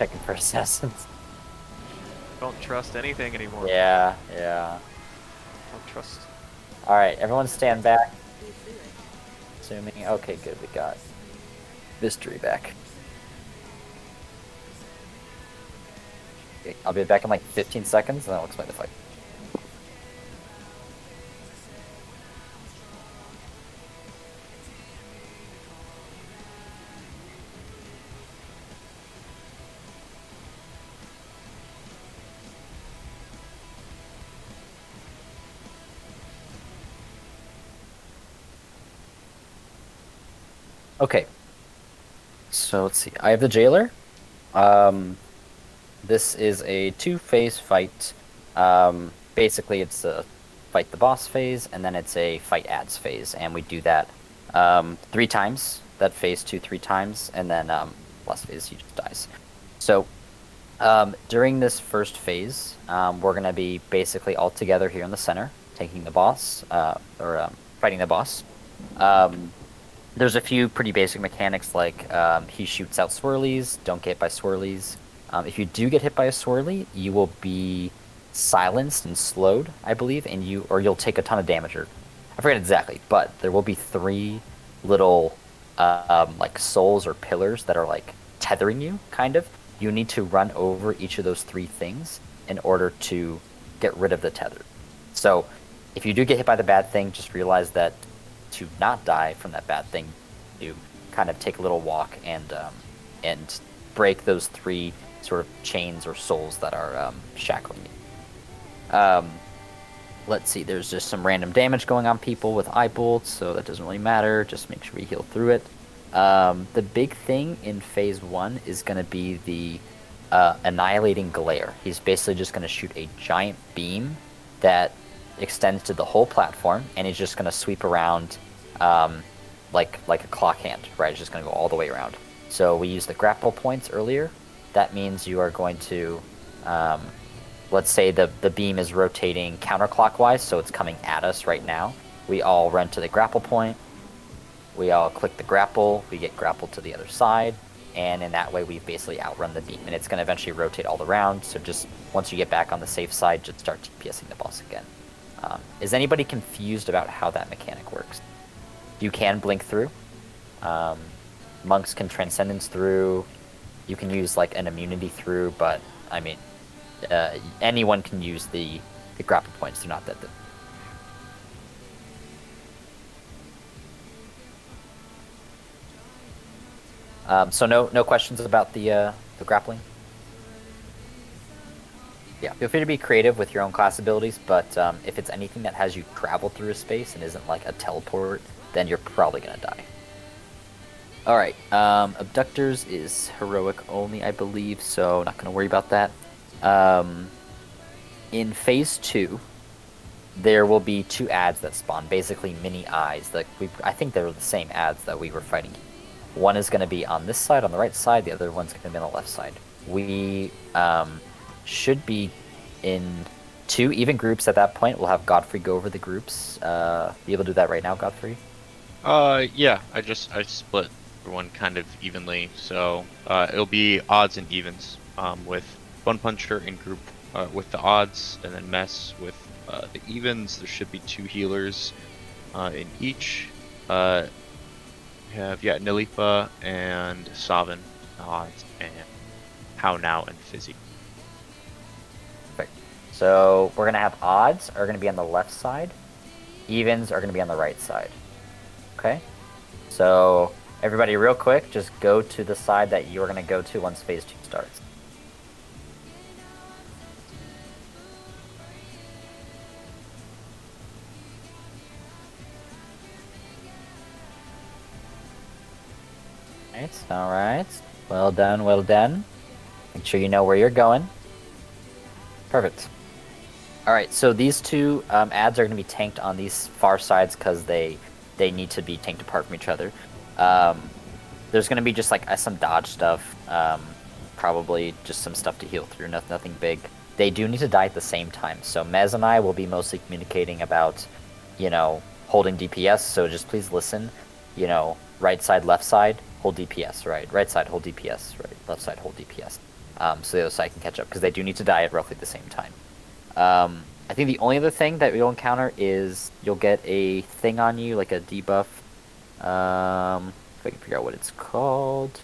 checking for assassins. Don't trust anything anymore. Yeah, yeah. Don't trust. Alright, everyone stand back. Assuming. Okay, good. We got Mystery back. Okay, I'll be back in like 15 seconds and then I'll explain the fight. Okay. So let's see. I have the jailer. This is a two-phase fight. Basically, it's a fight the boss phase, and then it's a fight ads phase, and we do that 3 times. That phase 2 3 times, and then last phase he just dies. So during this first phase, we're gonna be basically all together here in the center, taking the boss or fighting the boss. There's a few pretty basic mechanics like he shoots out swirlies, don't get hit by swirlies. If you do get hit by a swirly, you will be silenced and slowed, I believe, and you'll take a ton of damage. Or I forget exactly, but there will be 3 little like souls or pillars that are like tethering you, kind of. You need to run over each of those 3 things in order to get rid of the tether. So if you do get hit by the bad thing, just realize that to not die from that bad thing, you kind of take a little walk and break those 3 sort of chains or souls that are shackling you. Let's see, there's just some random damage going on people with eye bolts, so that doesn't really matter. Just make sure we heal through it. The big thing in phase 1 is going to be the annihilating glare. He's basically just going to shoot a giant beam that extends to the whole platform, and he's just going to sweep around like a clock hand, right? It's just going to go all the way around. So we used the grapple points earlier. That means you are going to, let's say the beam is rotating counterclockwise, so it's coming at us right now. We all run to the grapple point. We all click the grapple. We get grappled to the other side, and in that way we basically outrun the beam. And it's going to eventually rotate all around. So just once you get back on the safe side, just start TPSing the boss again. Is anybody confused about how that mechanic works? You can blink through. Monks can transcendence through. You can use like an immunity through, but I mean, anyone can use the grapple points. They're not that. So no questions about the grappling. Yeah, feel free to be creative with your own class abilities, but if it's anything that has you travel through a space and isn't like a teleport, then you're probably gonna die. Alright, Abductors is heroic only, I believe, so not gonna worry about that. In phase 2, there will be 2 ads that spawn, basically mini eyes. I think they were the same ads that we were fighting. One is gonna be on this side, on the right side, the other one's gonna be on the left side. We should be in 2 even groups at that point. We'll have Godfrey go over the groups. Be able to do that right now, Godfrey? Yeah, I split everyone kind of evenly, so it'll be odds and evens, with Bone Puncher in group with the odds, and then Mess with the evens. There should be 2 healers in each. We have Nilipa and Savin odds, and How Now and Fizzy. Perfect. So we're gonna have odds are gonna be on the left side, evens are gonna be on the right side. Okay? So everybody real quick, just go to the side that you're gonna go to once phase 2 starts. Alright. Well done, well done. Make sure you know where you're going. Perfect. Alright, so these 2 ads are going to be tanked on these far sides because they need to be tanked apart from each other. There's going to be just like some dodge stuff, probably just some stuff to heal through, nothing big. They do need to die at the same time, so Mez and I will be mostly communicating about, holding DPS, so just please listen, right side, left side, hold DPS, right? Right side, hold DPS, right? Left side, hold DPS. so the other side can catch up because they do need to die at roughly the same time. I think the only other thing that you'll encounter is you'll get a thing on you, like a debuff. If I can figure out what it's called.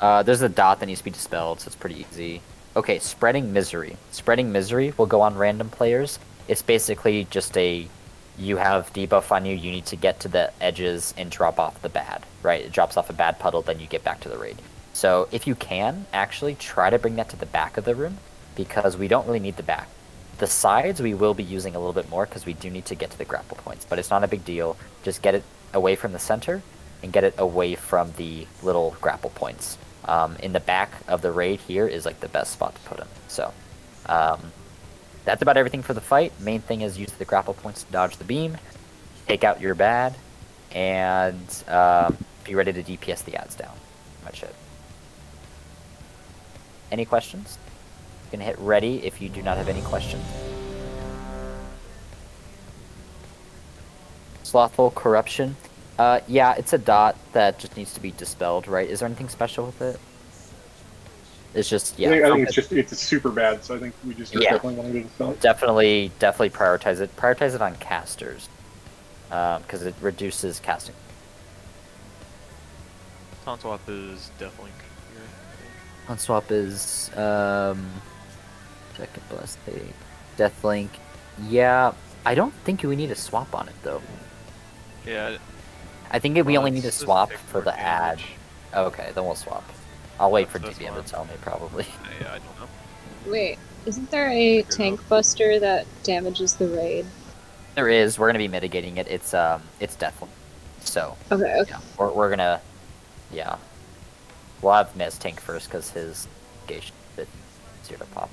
There's a dot that needs to be dispelled, so it's pretty easy. Okay, Spreading Misery. Spreading Misery will go on random players. It's basically just you have debuff on you, you need to get to the edges and drop off the bad, right? It drops off a bad puddle, then you get back to the raid. So if you can, actually try to bring that to the back of the room, because we don't really need the back. The sides we will be using a little bit more, because we do need to get to the grapple points, but it's not a big deal. Just get it away from the center, and get it away from the little grapple points. In the back of the raid here is like the best spot to put him. So that's about everything for the fight. Main thing is use the grapple points to dodge the beam, take out your bad, and be ready to DPS the ads down. Much it. Any questions? You can hit ready if you do not have any questions. Slothful Corruption. Yeah, it's a dot that just needs to be dispelled, right? Is there anything special with it? It's just, yeah. I think it's super bad, so I think we just definitely want to dispel it. Definitely prioritize it. Prioritize it on casters, because it reduces casting. Taunt swap is Deathlink here. Taunt swap is second blast Deathlink. Yeah, I don't think we need a swap on it though. Yeah. I think we only need to swap for the ad. Okay, then we'll swap. I'll wait for DBM to tell me, probably. Yeah, I don't know. Wait, isn't there a tank buster that damages the raid? There is. We're gonna be mitigating it. It's Deathlink. So. Okay. Yeah, we're gonna. Yeah. We'll have Mez tank first because his gauge is a bit easier to pop.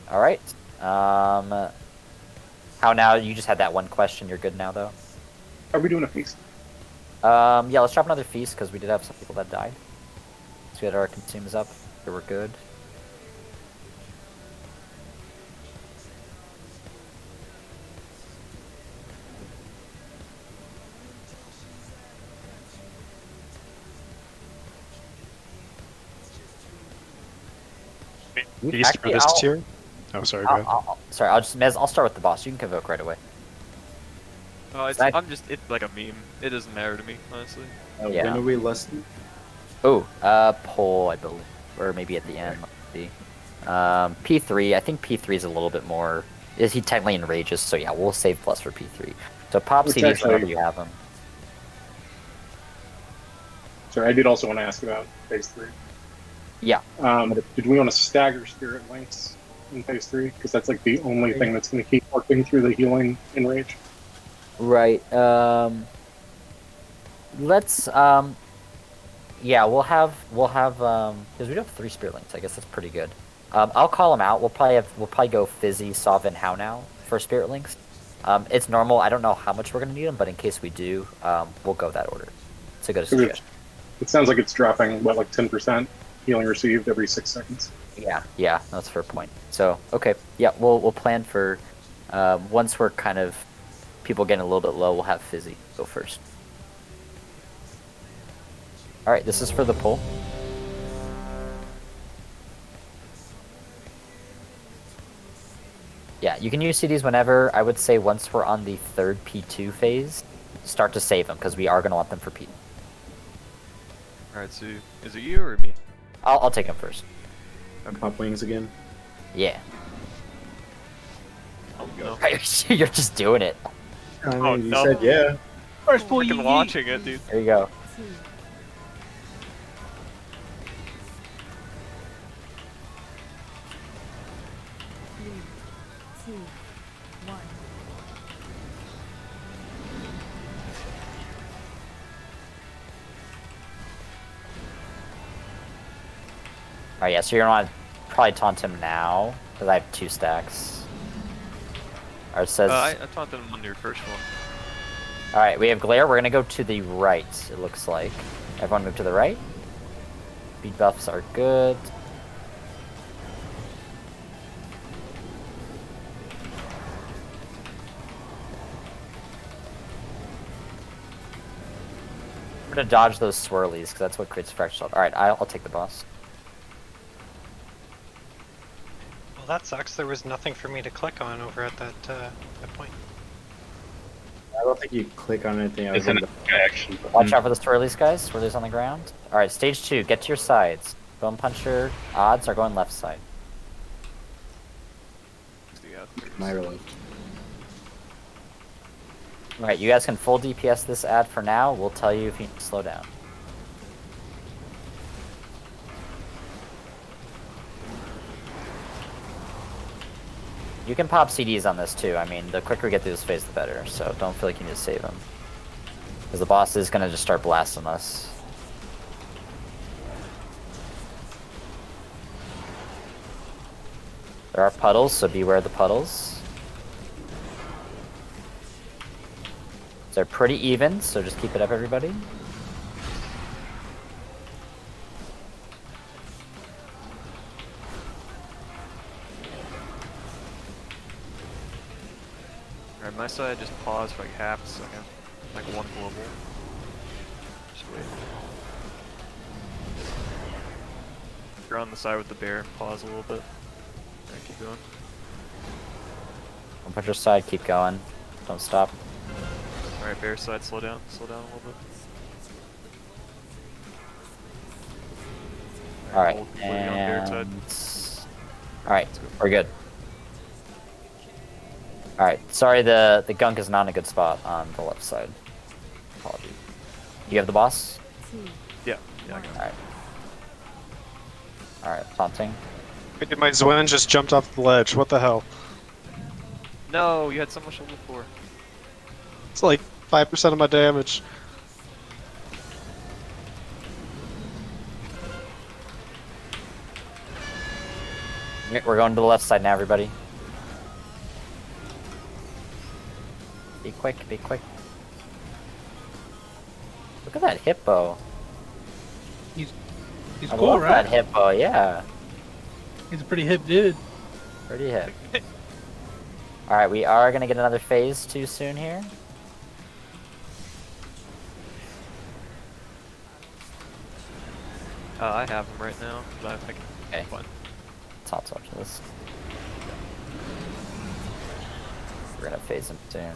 All right. How now? You just had that one question. You're good now, though. Are we doing a feast? Yeah. Let's drop another feast because we did have some people that died. Let's get our consumes up. So we're good. Feast for this tier? Oh, sorry, go ahead. I'll start with the boss. You can convoke right away. Oh, it's like a meme. It doesn't matter to me, honestly. When are we listing? Oh, poll, I believe, or maybe at the end. Let's see. P3. I think P3 is a little bit more. Is he technically enrages? So yeah, we'll save plus for P3. So pop CDs whenever you have them. Sorry, I did also want to ask about phase 3. Yeah. Did we want to stagger Spirit Links in phase 3? Because that's like the only thing that's going to keep working through the healing in Rage. Right. Let's. Yeah, we'll have because we do have 3 Spirit Links. I guess that's pretty good. I'll call them out. We'll probably go Fizzy, Sov, and How now for Spirit Links. It's normal. I don't know how much we're gonna need them, but in case we do, we'll go that order. It's a good suggestion. It sounds like it's dropping like 10% healing received every 6 seconds. Yeah, that's a fair point. So okay, yeah, we'll plan for once we're kind of people getting a little bit low, we'll have Fizzy go first. All right, this is for the poll. Yeah, you can use CDs whenever. I would say once we're on the 3rd P2 phase, start to save them because we are gonna want them for P. Alright, so is it you or me? I'll take them first. Okay. Pop wings again. Yeah. Oh, no. You're just doing it. I mean, you said yeah. First pull, you launching it, dude. There you go. Alright, yeah, so you're gonna want to probably taunt him now, because I have 2 stacks. Or it says... I taunted him on your first one. Alright, we have Glare. We're gonna go to the right, it looks like. Everyone move to the right. Speed buffs are good. to dodge those swirlies, because that's what creates fracture. Alright, I'll take the boss. Well, that sucks. There was nothing for me to click on over at that point. I don't think you click on anything. It's an action. Watch out for the swirlies, guys. Swirlies on the ground. Alright, stage 2. Get to your sides. Bone Puncher odds are going left side. My relief. Alright, you guys can full DPS this ad for now. We'll tell you if you need to slow down. You can pop CDs on this too. I mean, the quicker we get through this phase, the better. So don't feel like you need to save them. Because the boss is going to just start blasting us. There are puddles, so beware the puddles. They're pretty even, so just keep it up, everybody. Alright, my side just pause for like half a second. Like one global. Just wait. If you're on the side with the bear, pause a little bit. Alright, keep going. Don't push your side, keep going. Don't stop. Alright, bear side, slow down a little bit. Alright, hold where you're on bear side. Alright, we're good. Alright, sorry the gunk is not in a good spot on the left side. Apologies. You have the boss? Yeah, I got it. Alright. Alright, taunting. Wait, did my Zwen just jumped off the ledge? What the hell? No, you had so much to look for. It's like 5% of my damage. We're going to the left side now, everybody. Be quick, be quick. Look at that hippo. He's I cool, love right? that hippo, yeah. He's a pretty hip dude. Pretty hip. Alright, we are gonna get another phase too soon here. I have him right now, but I can. Okay. Fine. Let's talk to this. We're gonna phase him soon.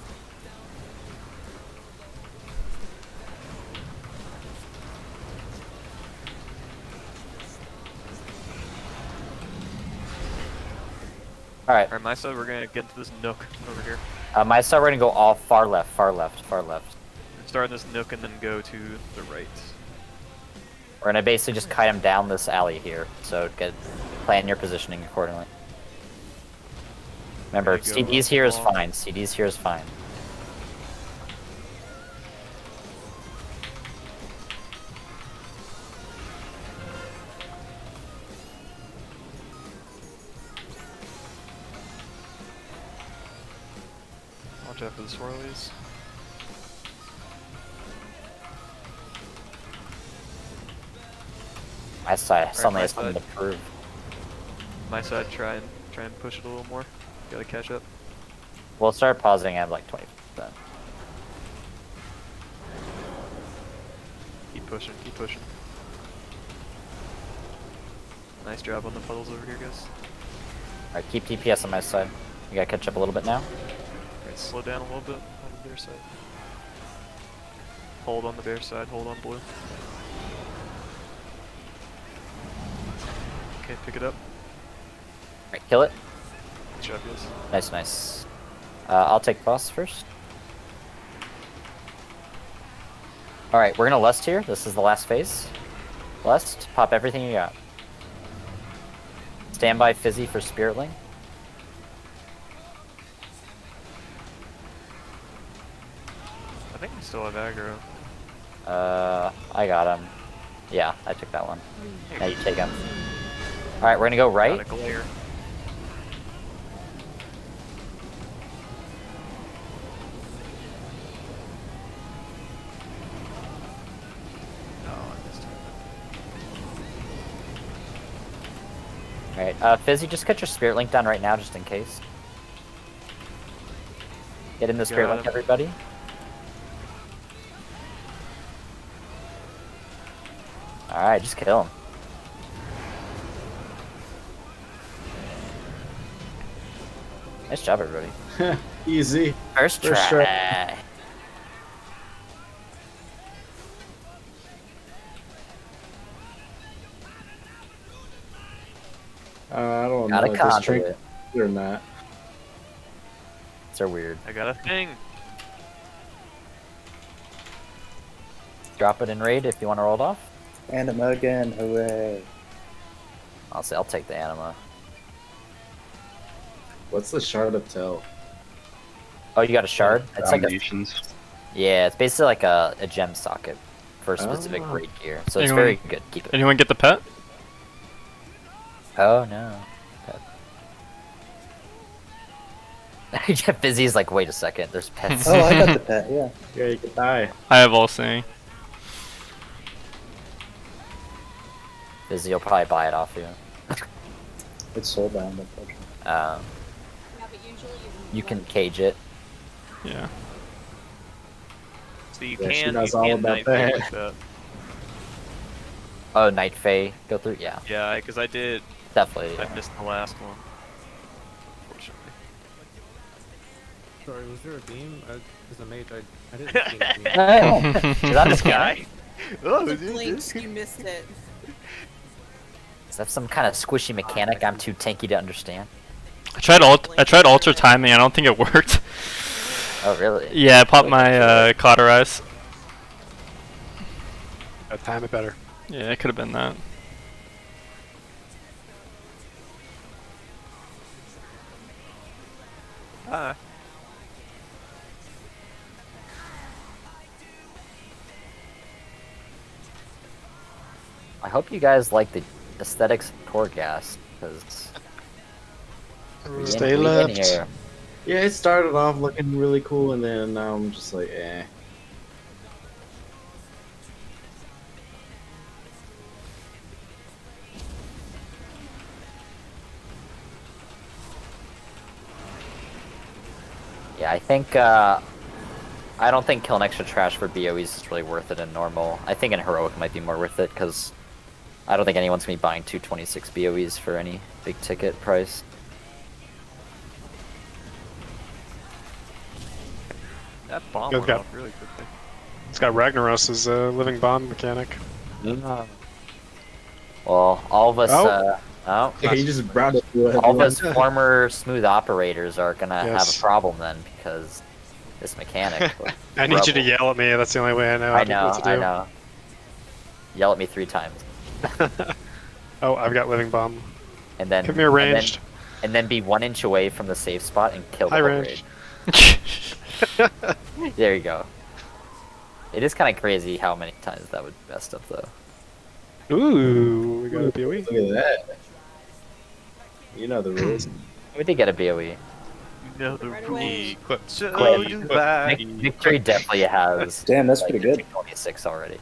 Alright. Alright, my side, we're gonna get into this nook over here. My side, we're gonna go all far left, far left, far left. Start in this nook and then go to the right. We're gonna basically just kite him down this alley here, so plan your positioning accordingly. Remember, CDs here is fine. CDs here is fine. Watch out for the swirlies. My side suddenly my has something to side. prove. My side, try and push it a little more. Gotta catch up. We'll start pausing at like 20%. Keep pushing, keep pushing. Nice job on the puddles over here, guys. Alright, keep DPS on my side. You gotta catch up a little bit now. Alright, slow down a little bit on the bear side. Hold on the bear side, hold on blue. Okay, pick it up. Alright, kill it. Good job, guys. Nice, nice. I'll take boss first. Alright, we're gonna lust here. This is the last phase. Lust, pop everything you got. Stand by Fizzy for Spiritling. I think we still have aggro. I got him. Yeah, I took that one. Now you take him. Alright, we're gonna go right. Got a glare. Alright, Fizzy, just cut your Spirit Link down right now, just in case. Get in the Spirit Got Link, him. everybody. Alright, just kill him. Nice job, everybody. Easy. First try. I don't Gotta know if this conjure drink it. or not. They're weird. I got a thing. Drop it in raid if you want to roll it off. Anima again, hooray. I'll take the anima. What's the shard of Tell? Oh, you got a shard? It's like a, Dominations. yeah, it's basically like a gem socket for specific Oh. raid gear. So it's Anyone- very good. Keep it. Anyone get the pet? Oh no. Jeff Busy's like, wait a second, there's pets. Oh, I got the pet, yeah. Yeah, you could die. I have all seeing. Busy will probably buy it off you. It's soulbound, unfortunately. Um, you can cage it. Yeah. So you Yeah, she can. knows you all can about knife it that. with the- Oh, Night Fae go through? Yeah, Yeah, because I did. definitely. I missed the last one. Unfortunately. Sorry, was there a beam? As a mage, I didn't see a beam. Is that this guy? Oh, The blink, you missed it. Is that some kind of squishy mechanic I'm too tanky to understand? I tried alter timing. I don't think it worked. Oh, really? Yeah, I popped my cauterize. Time it better. Yeah, it could have been that. I hope you guys like the aesthetics of Torghast, because Stay left. Yeah, it started off looking really cool, and then now I'm just like, eh. Yeah, I think, I don't think killing extra trash for BOEs is really worth it in normal. I think in Heroic it might be more worth it, because I don't think anyone's going to be buying 226 BOEs for any big ticket price. That bomb Good went job. off really quickly. It's got Ragnaros' living bomb mechanic. Well, all of us, Oh. Yeah, he just brought it to all of everyone. us former smooth operators are gonna have Yes. a problem then, because this mechanic. I need you to Rebel. yell at me. That's the only way I know. I what know, to do. I know. Yell at me 3 times, Oh, I've got living bomb. and then Come here, ranged. and then be 1 inch away from the safe spot and kill the Hi, whole ranged. raid. There you go. It is kind of crazy how many times that would messed up though. Ooh, we got a PoE. Look at that. You know the rules. We did get a BOE. You know the Right away. Equip. Show you back. Victory definitely has. Damn, that's like, pretty good. 26 already.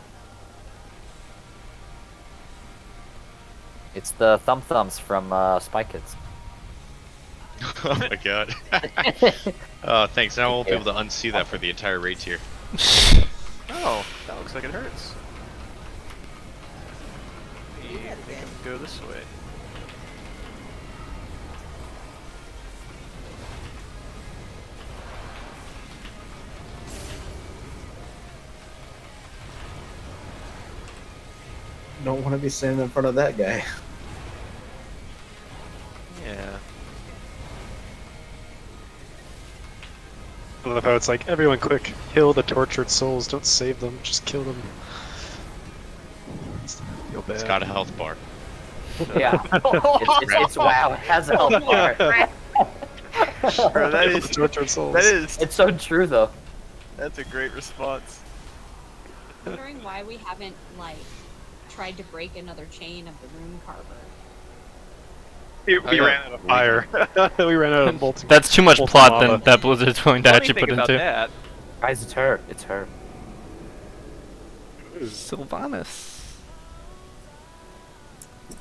It's the thumbs from Spy Kids. Oh my god. Oh, thanks. Now I won't be able to unsee that for the entire raid tier. Oh, that looks like it hurts. Maybe make him go this way. Don't want to be standing in front of that guy. Yeah. I love how it's like, everyone quick, kill the tortured souls, don't save them, just kill them. Feel bad. It's got a health bar. Yeah. It's wow. It has a health bar. Bro, that Kill is the tortured souls. that is It's so true though. that's a great response. Wondering why we haven't like tried to break another chain of the rune carver. We yeah. ran out of fire. We ran out of bolting. That's too much Molten plot lava. than that Blizzard's willing to Funny actually thing put about into. that, Guys, it's her. It's her. Sylvanas.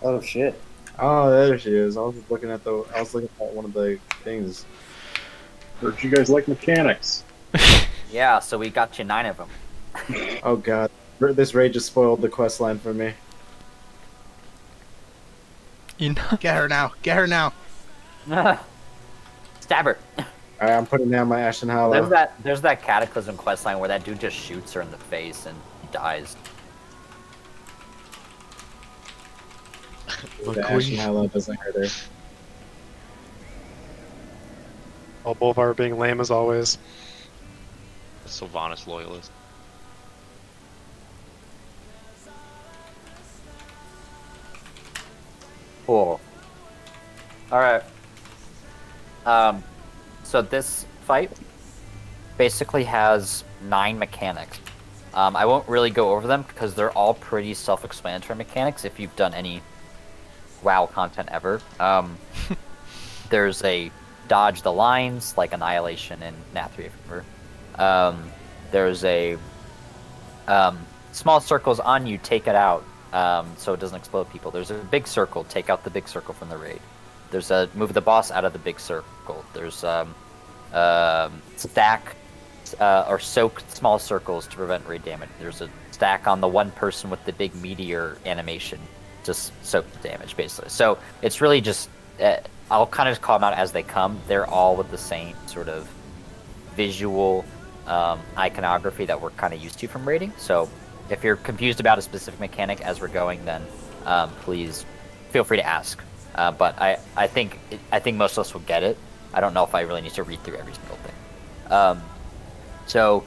Oh shit. Oh, there she is. I was looking at one of the things. Heard you guys like mechanics. Yeah, so we got you 9 of them. Oh god, this raid just spoiled the quest line for me. Get her now. Get her now. Stab her. Alright, I'm putting down my Ashen Hollow. There's that Cataclysm questline where that dude just shoots her in the face and dies. The Ashen Hollow doesn't hurt her. Well, Bolvar being lame as always. Sylvanas loyalist. Cool. Alright. So this fight basically has 9 mechanics. I won't really go over them because they're all pretty self-explanatory mechanics if you've done any WoW content ever. There's a dodge the lines, like Annihilation and Nathria Fever. There's a small circles on you, take it out, so it doesn't explode people. There's a big circle, take out the big circle from the raid. There's a move the boss out of the big circle. There's stack or soak small circles to prevent raid damage. There's a stack on the one person with the big meteor animation, just soak the damage basically. So it's really just I'll kind of just call them out as they come. They're all with the same sort of visual iconography that we're kind of used to from raiding. So if you're confused about a specific mechanic as we're going, then please feel free to ask. But I think most of us will get it. I don't know if I really need to read through every single thing. So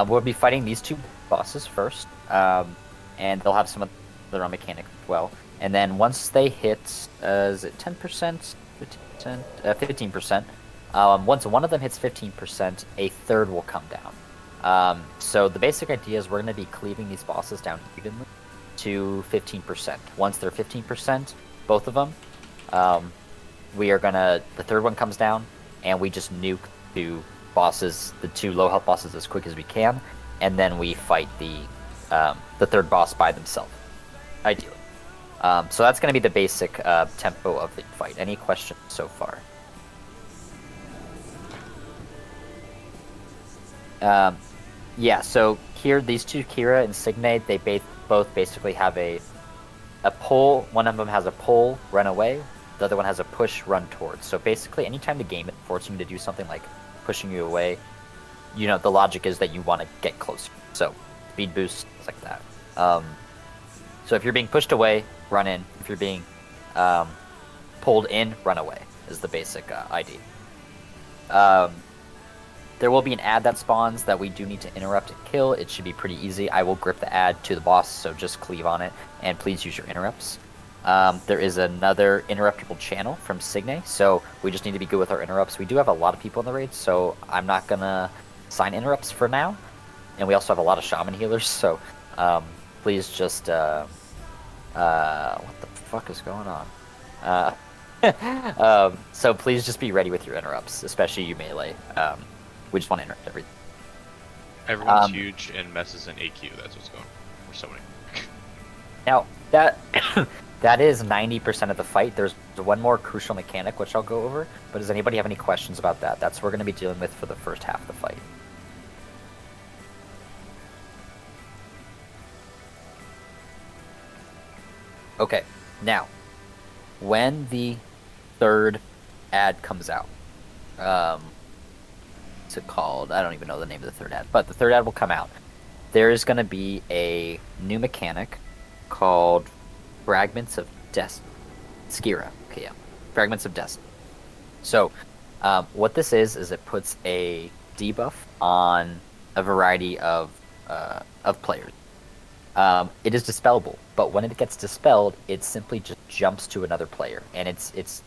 we'll be fighting these 2 bosses first, and they'll have some of their own mechanics as well. And then once they hit, is it 10%, 15%, 15%? Once one of them hits 15%, a third will come down. So the basic idea is we're going to be cleaving these bosses down evenly to 15%. Once they're 15%, both of them, the third one comes down, and we just nuke the 2 low health bosses as quick as we can, and then we fight the third boss by themselves, ideally. So that's going to be the basic tempo of the fight. Any questions so far? Yeah, so here, these 2, Kira and Signe, they both basically have a pull. One of them has a pull, run away. The other one has a push, run towards. So basically, anytime the game is forcing you to do something like pushing you away, the logic is that you want to get closer. So speed boost, things like that. So if you're being pushed away, run in. If you're being pulled in, run away is the basic idea. There will be an ad that spawns that we do need to interrupt and kill. It should be pretty easy. I will grip the ad to the boss, so just cleave on it, and please use your interrupts. There is another interruptible channel from Signe, so we just need to be good with our interrupts. We do have a lot of people in the raid, so I'm not going to assign interrupts for now. And we also have a lot of shaman healers, so please just... what the fuck is going on? So please just be ready with your interrupts, especially you melee. We just want to interrupt everything. Everyone's huge and messes in AQ. That's what's going on. We're so many. Now, that is 90% of the fight. There's one more crucial mechanic, which I'll go over. But does anybody have any questions about that? That's what we're going to be dealing with for the first half of the fight. Okay, now, when the third ad comes out, what's it called? I don't even know the name of the third ad, but the third ad will come out. There is going to be a new mechanic called Fragments of Destiny. Skira, okay, yeah. Fragments of Destiny. So, what this is it puts a debuff on a variety of players. It is dispellable, but when it gets dispelled, it simply just jumps to another player, and it's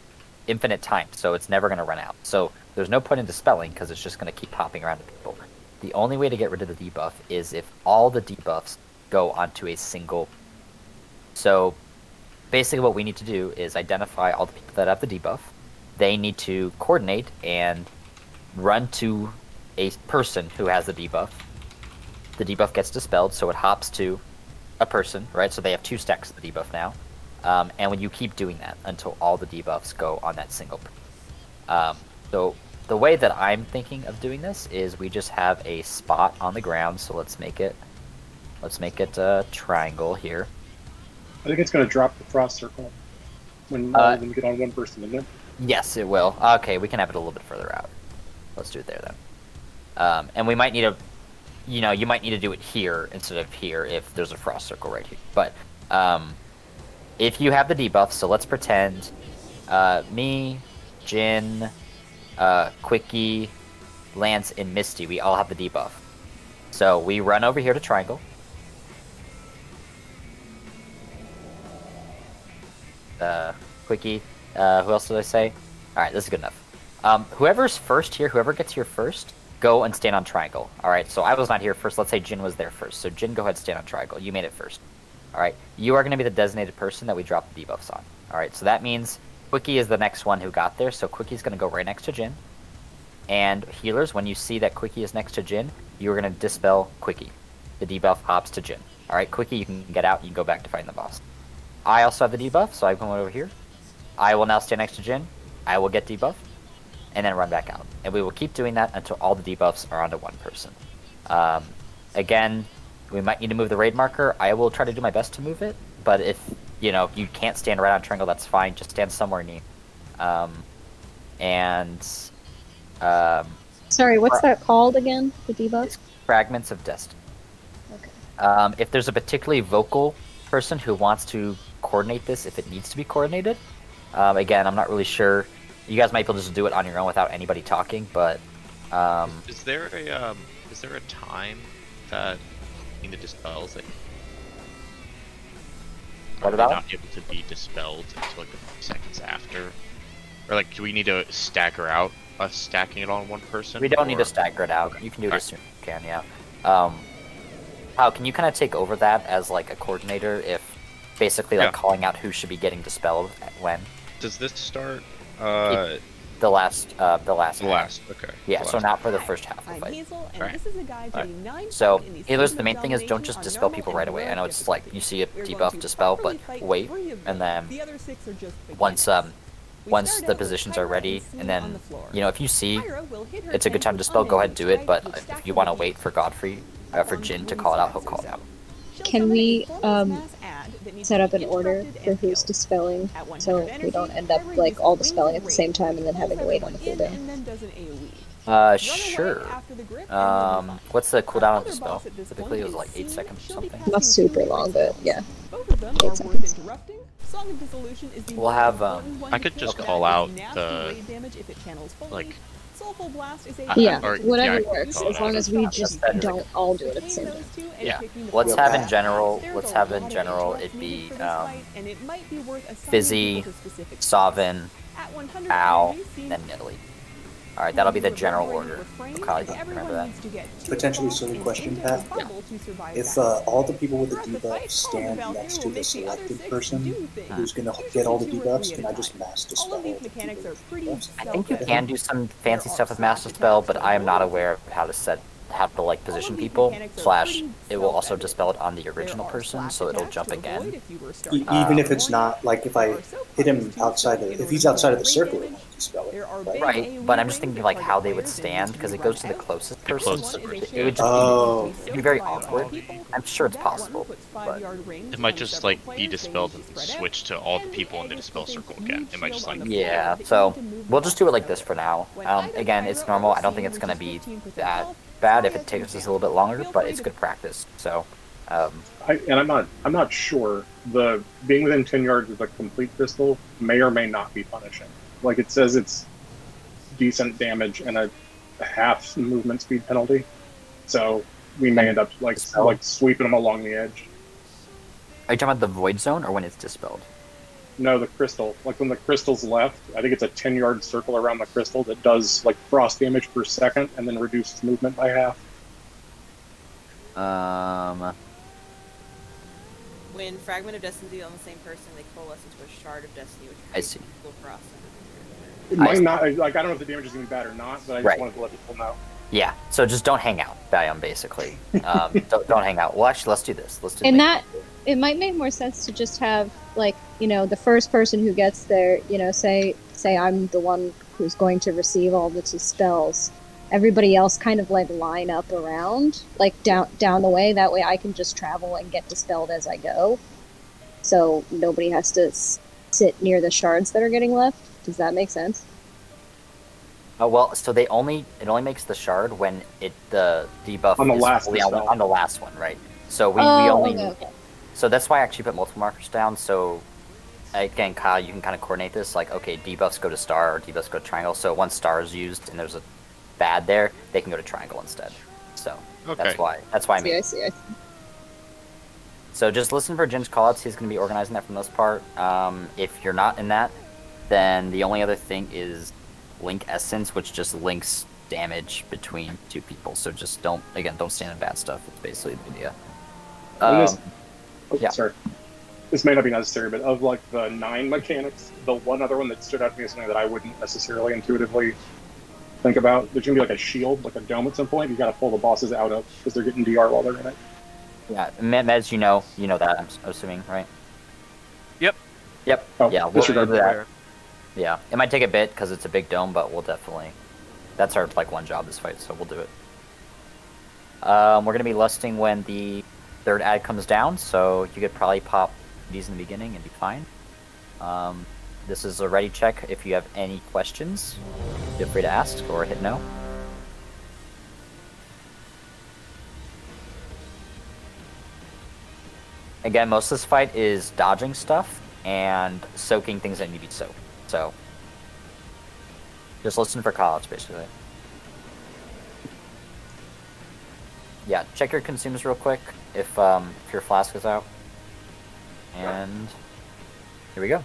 infinite time, so it's never going to run out. So there's no point in dispelling because it's just going to keep popping around to people. The only way to get rid of the debuff is if all the debuffs go onto a single. So basically what we need to do is identify all the people that have the debuff. They need to coordinate and run to a person who has the debuff. The debuff gets dispelled, so it hops to a person, right? So they have 2 stacks of the debuff now. And when you keep doing that until all the debuffs go on that single person. So the way that I'm thinking of doing this is we just have a spot on the ground. So let's make it a triangle here. I think it's going to drop the frost circle. when all of them get on one person, isn't it? Yes, it will. Okay, we can have it a little bit further out. Let's do it there then. And we might need to, you know, you might need to do it here instead of here if there's a frost circle right here. But if you have the debuff, so let's pretend me, Jin, Quickie, Lance, and Misty, we all have the debuff. So we run over here to triangle. Quickie, who else did I say? Alright, this is good enough. Whoever's first here, whoever gets here first, go and stand on triangle. Alright, so I was not here first. Let's say Jin was there first. So Jin, go ahead and stand on triangle. You made it first. Alright, you are going to be the designated person that we drop the debuffs on. Alright, so that means Quickie is the next one who got there, so Quickie's going to go right next to Jin. And healers, when you see that Quickie is next to Jin, you are going to dispel Quickie. The debuff hops to Jin. Alright, Quickie, you can get out, you can go back to fighting the boss. I also have the debuff, so I'm going over here. I will now stand next to Jin. I will get debuff, and then run back out. And we will keep doing that until all the debuffs are onto one person. Again, we might need to move the raid marker. I will try to do my best to move it, but if you can't stand right on triangle, that's fine. Just stand somewhere near. Sorry, what's that called again? The debuff? Fragments of Destiny. Okay. If there's a particularly vocal person who wants to coordinate this, if it needs to be coordinated, again, I'm not really sure. You guys might be able to just do it on your own without anybody talking, but Is there a time that in the dispels that What are about? not able to be dispelled until like a few seconds after, or like do we need to stagger out us stacking it on one person? We don't need or- to stagger it out. Okay. You can do it All as soon as you can, yeah. How can you kind of take over that as like a coordinator if basically like Yeah. calling out who should be getting dispelled when? Does this start? The last. The last. Okay. Yeah, The so last. not for the first half of the I'm fight. Hazel, and Alright. this is a guide to the 9 So, fight in the healers, the Sanctum main thing is don't Domination just on dispel normal people and right away. I know heroic it's like you see a difficulty. We're debuff going to dispel, but properly fight wait, three of and them. then The other 6 are just once beginners. We once start the out with positions are Pyra ready, Sleep and then on the floor. if you see Pyra will hit her it's a good 10 time to dispel, with go ahead and do it. But unending if you want to wait for Godfrey, for Jin to call it out, he'll call it out. Can we set up an order for who's dispelling so we don't end up like all dispelling at the same time and then having to wait on the cooldown? Sure. What's the cooldown of the spell? Typically it was like 8 seconds or something. Not super long, but yeah. Both of them 8 are worth seconds. interrupting. Song of Dissolution is the We'll most have, important one I to could kill. just That call is out nasty the raid damage if it channels fully. like Soulful Blast is a Yeah, or- whatever yeah, I works, call it as long out. as we just don't all do it at the same time. Yeah. Let's have in general it be Fizzy, Sovin, Owl, and then Nidalee. Alright, that'll be the general order. Okay, remember that. Potentially silly question, Pat. If all the people with the debuffs stand next to the selected person who's going to get all the debuffs, can I just mass dispel all the debuffs? I think you can do some fancy stuff with Master Spell, but I am not aware of how to like position people. Slash, it will also dispel it on the original person, so it'll jump again. Even if it's not, like if I hit him outside if he's outside of the circle, it won't dispel it. Right, but I'm just thinking like how they would stand, because it goes to the closest person. closest So person. it would just Oh. it'd be very awkward. I'm sure it's possible, but It might just like be dispelled and switch to all the people in the dispel circle again. It might just like yeah. So we'll just do it like this for now. Again, it's normal. I don't think it's gonna be that bad if it takes us a little bit longer, but it's good practice. So, I'm not sure. The being within 10 yards of a complete pistol may or may not be punishing. Like it says, it's decent damage and a half movement speed penalty. So we may end up like sweeping them along the edge. are you talking about the void zone or when it's dispelled? No, the crystal. Like when the crystal's left, I think it's a 10-yard circle around the crystal that does like frost damage per second and then reduces movement by half. When Fragment of Destiny on the same person, they coalesce into a Shard of Destiny, which I see. equal frost. It might not, like, I don't know if the damage is going to be bad or not, but I just Right. wanted to let people know. Yeah. So just don't hang out, Biome, basically. Don't hang out. Well, actually, let's do this. Let's do. And that it might make more sense to just have like the first person who gets there, say I'm the one who's going to receive all the spells. Everybody else kind of like line up around, like down the way. That way I can just travel and get dispelled as I go. So nobody has to sit near the shards that are getting left. Does that make sense? Oh well, so it only makes the shard when the debuff On the is last fully dispel. on the last one, right? So we Oh, only okay. so that's why I actually put multiple markers down. So again, Kyle, you can kind of coordinate this. Like, okay, debuffs go to star or debuffs go to triangle. So once star is used and there's a bad there, they can go to triangle instead. So that's why I made. I see. So just listen for Jin's callouts. He's going to be organizing that for the most part. If you're not in that, then the only other thing is link essence, which just links damage between two people. So just don't stand in bad stuff. It's basically the idea. Sorry. This may not be necessary, but of like the 9 mechanics, the one other one that stood out to me is something that I wouldn't necessarily intuitively think about. There's gonna be like a shield, like a dome at some point. You gotta pull the bosses out of because they're getting DR while they're in it. Yeah, Mez, you know that. I'm assuming, right? Yep. Oh, Yeah, we'll disregard do that. Yeah, it might take a bit because it's a big dome, but we'll definitely. That's our one job this fight, so we'll do it. We're gonna be lusting when the third ad comes down, so you could probably pop these in the beginning and be fine. This is a ready check. If you have any questions, feel free to ask or hit no. Again, most of this fight is dodging stuff and soaking things that need to be soaked. So just listen for callouts, basically. Yeah, check your consumes real quick if your flask is out. And here we go.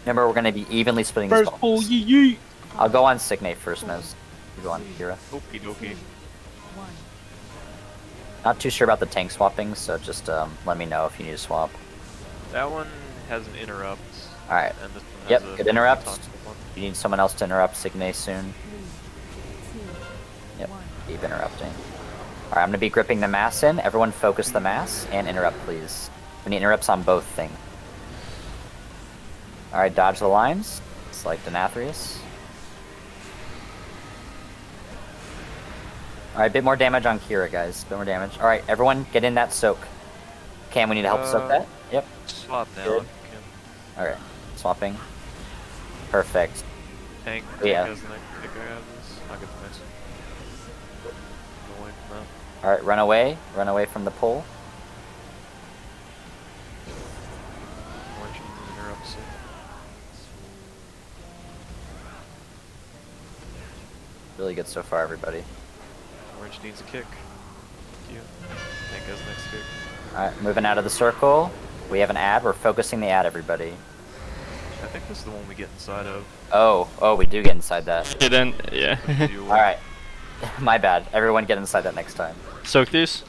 Remember, we're going to be evenly splitting these First balls. pull, yeet. I'll go on Signate first, Mez. You go on Kira. Okie dokie. Not too sure about the tank swapping, so just let me know if you need to swap. That one has an interrupt. Alright. And this one has Yep, a good interrupt. toxic one. You need someone else to interrupt Signate soon. Yep, keep interrupting. Alright, I'm going to be gripping the mass in. Everyone focus the mass and interrupt, please. We need interrupts on both things. Alright, dodge the lines. Select Denathrius. Alright, bit more damage on Kira, guys. Bit more damage. Alright, everyone get in that soak. Cam, we need to help soak that? Yep. Swap now. Good. Alright, swapping. Perfect. Tank. Yeah. Has the next pick I have this. I'll get the next one. Go away from that. Alright, run away. Run away from the pole. Orange interrupts it. Really good so far, everybody. Orange needs a kick. Thank you. Tank has the next kick. Alright, moving out of the circle. We have an ad. We're focusing the ad, everybody. I think this is the one we get inside of. Oh, we do get inside that. Get in, yeah. Alright. My bad. Everyone get inside that next time. Soak these.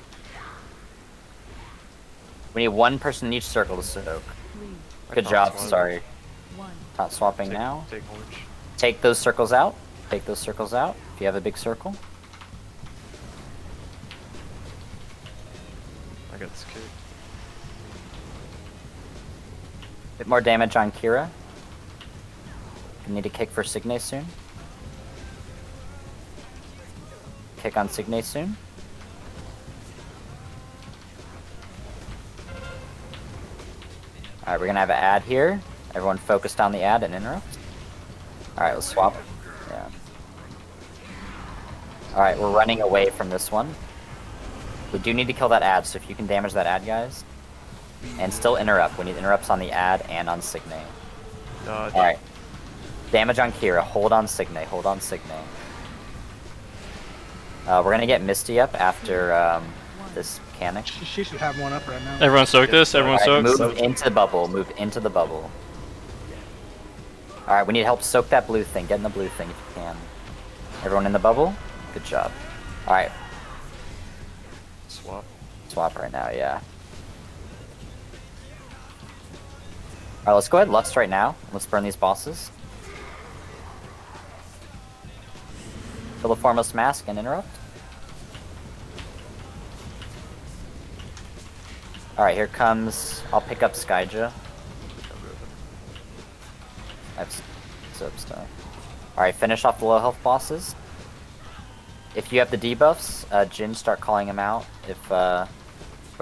We need one person in each circle to soak. Good top job, swap. sorry. Top swapping Take- now. Take orange. Take those circles out. Take those circles out if you have a big circle. I got this kick. Bit more damage on Kira. We need a kick for Signe soon. Kick on Signe soon. Alright, we're gonna have an ad here. Everyone focused on the ad and interrupt. Alright, let's swap. Yeah. Alright, we're running away from this one. We do need to kill that ad, so if you can damage that ad, guys. And still interrupt. We need interrupts on the ad and on Signe. Dodge. Alright. Damage on Kira. Hold on Signe. Hold on Signe. We're gonna get Misty up after this mechanic. She should have one up right now. Everyone soak this. Everyone Alright, soak. move into the bubble. Move into the bubble. Alright, we need help soak that blue thing. Get in the blue thing if you can. Everyone in the bubble? Good job. Alright. Swap. Swap right now, yeah. Alright, let's go ahead and lust right now. Let's burn these bosses. Kill the Foremost Mask and interrupt. Alright, here comes... I'll pick up Skyja. That's stuff. Alright, finish off the low health bosses. If you have the debuffs, Jin, start calling them out if where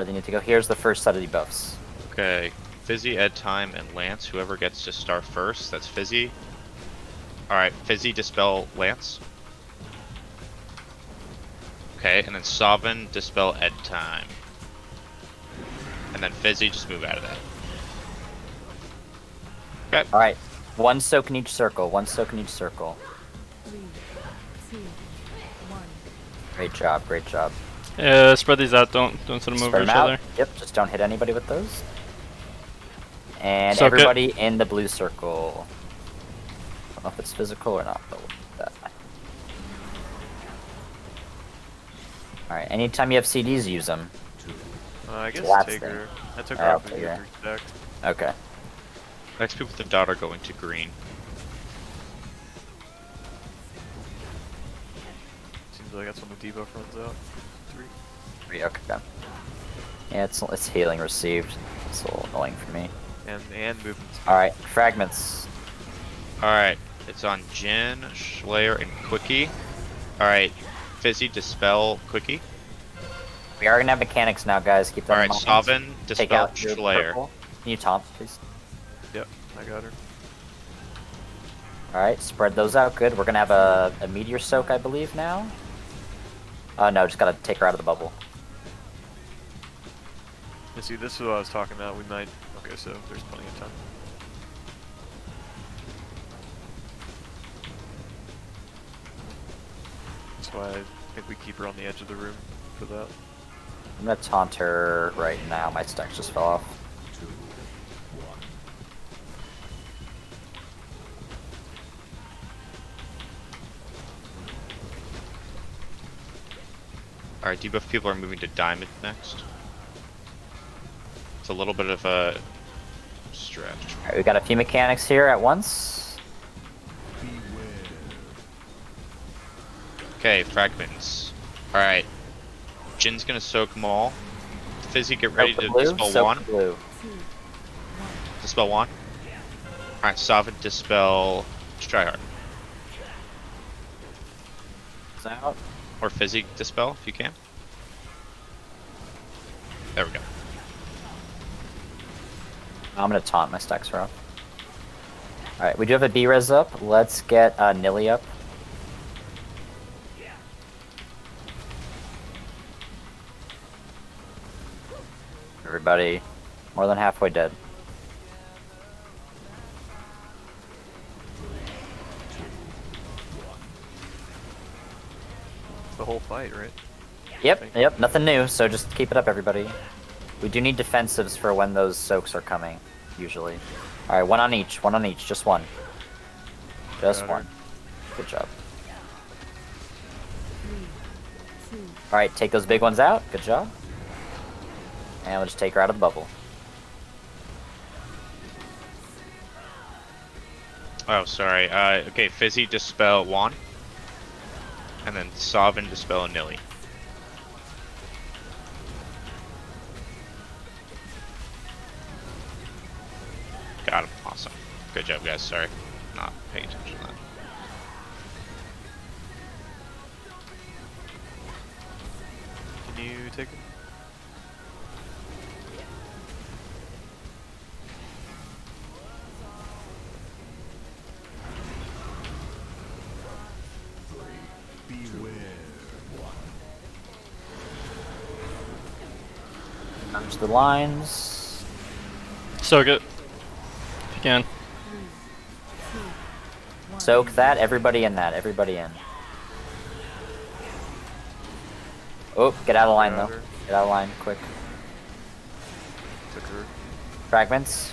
they need to go. Here's the first set of debuffs. Okay, Fizzy, Ed Time, and Lance. Whoever gets to star first, that's Fizzy. Alright, Fizzy, Dispel Lance. Okay, and then Sovereign, Dispel Ed Time. And then Fizzy, just move out of that. Okay. Alright, one soak in each circle, one soak in each circle. 3, 2, 1. Great job, great job. Yeah, spread these out, don't sort of move Spread each them out. other. Yep, just don't hit anybody with those. And Soak it. everybody in the blue circle. I don't know if it's physical or not, but we'll do that. Alright, anytime you have CDs, use them. I guess That's Tigger. I took Oh, her off the Tigger. deck. Okay. Next people with the dot are going to green. Seems like that's when the debuff runs out. 3. Okay. Yeah, it's healing received. It's a little annoying for me. And movement speed. Alright, fragments. Alright, it's on Jin, Schlayer, and Quickie. Alright, Fizzy, Dispel, Quickie. We are gonna have mechanics now, guys. Keep that in Alright, mind. Sovereign, Take Dispel, out your Schlayer. purple. Can you taunt, please? Yep, I got her. Alright, spread those out. Good. We're gonna have a meteor soak, I believe, now. Oh no, just gotta take her out of the bubble. You see, this is what I was talking about. We might. Okay, so there's plenty of time. That's why I think we keep her on the edge of the room for that. I'm gonna taunt her right now. My stacks just fell off. Alright, debuff people are moving to Diamond next. It's a little bit of a stretch. Alright, we got a few mechanics here at once. Okay, fragments. Alright. Jin's gonna soak them all. Fizzy, get ready to dispel soak one. the blue. Dispel one. Alright, Sovereign, dispel Strihard. Is out. Or Fizzy, dispel if you can. There we go. I'm gonna taunt. My stacks are up. Alright, we do have a B-res up. Let's get Nilly up. Everybody more than halfway dead. The whole fight, right? Yep, nothing new, so just keep it up, everybody. We do need defensives for when those soaks are coming, usually. Alright, one on each, just one. Just one. Good job. Alright, take those big ones out, good job. And we'll just take her out of the bubble. Oh, sorry. Okay, Fizzy, dispel one. And then Sovereign, dispel Nilly. Got him. Awesome. Good job, guys. Sorry. Not paying attention to that. Can you take it? Manage the lines. Soak it. If you can. Soak that, everybody in that, everybody in. Oh, get out of line though. Get out of line, quick. Fragments.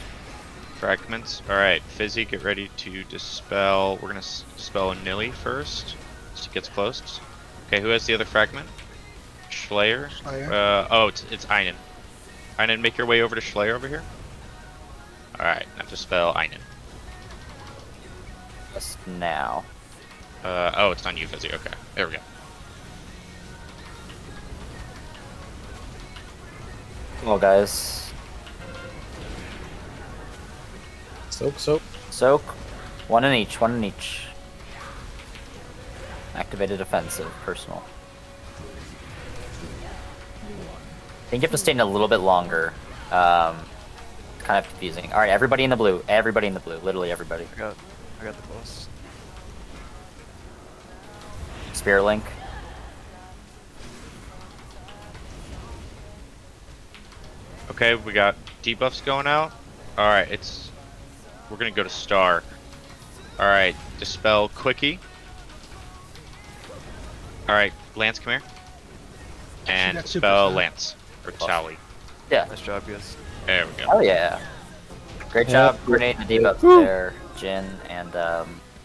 Fragments. Alright, Fizzy, get ready to dispel. We're gonna dispel Nilly first. She gets close. Okay, who has the other fragment? Schlayer? Oh, it's Einen. Einen, make your way over to Schlayer over here. Alright, now dispel Einen. Just now. Oh, it's on you, Fizzy. Okay, there we go. Come on, guys. Soak. Soak. One in each, one in each. Activated offensive, personal. I think you have to stay in a little bit longer. kind of confusing. All right, everybody in the blue. Everybody in the blue. Literally everybody. I got the boss. Spirit Link. Okay, we got debuffs going out. Alright, we're gonna go to Star. Alright, Dispel Quickie. Alright, Lance, come here. And got super Dispel fast. Lance. Or Chowie. Yeah. Nice job, guys. There we go. Oh yeah. Great job coordinating the debuffs there, Jin, and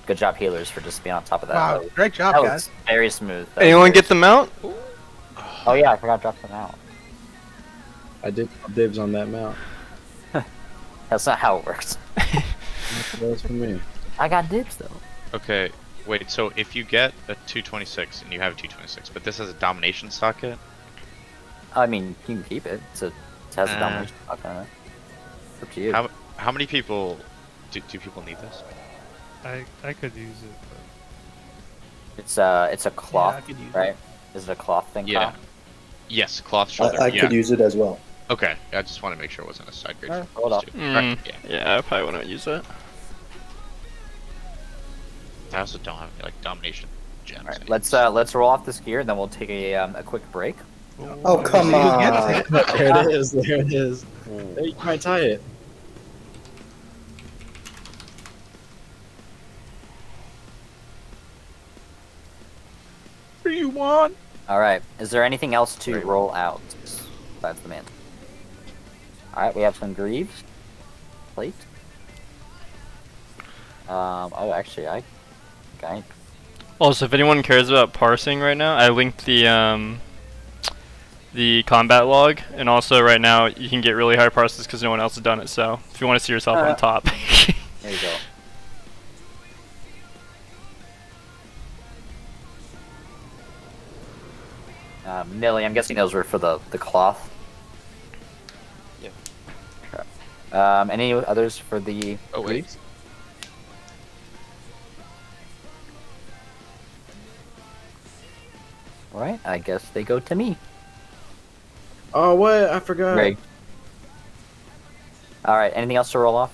good job healers for just being on top of that. Wow, great job, that guys. was very smooth. That was Anyone very get them out? Oh yeah, I forgot to drop them out. I did dibs on that mount. That's not how it works. That was for me. I got dibs though. Okay, wait, so if you get a 226, and you have a 226, but this has a Domination socket? I mean, you can keep it. It has a domination stock on it. It's up to you. How many people, do people need this? I could use it. But... It's a cloth, I could use right? Is it a cloth thing? Yeah. Kyle? Yes, cloth shoulder. I yeah. could use it as well. Okay, I just want to make sure it wasn't a side grade. Alright, hold on. Right, yeah. Yeah, I probably wouldn't use it. I also don't have any, like, Domination gems. Alright, let's roll off this gear, and then we'll take a quick break. Oh, come on. There it is. There it is. Hey, you might tie it. What do you want? All right. Is there anything else to roll out besides the mantle? All right, we have some greaves. Plate. Oh, actually, I. Also, if anyone cares about parsing right now, I linked the combat log, and also right now you can get really high parses because no one else has done it. So if you want to see yourself on top, There you go. Nilly, I'm guessing those were for the cloth. Yeah. Okay. Any others for the greaves? Alright, I guess they go to me. Oh, what? I forgot. Greg. Alright, anything else to roll off?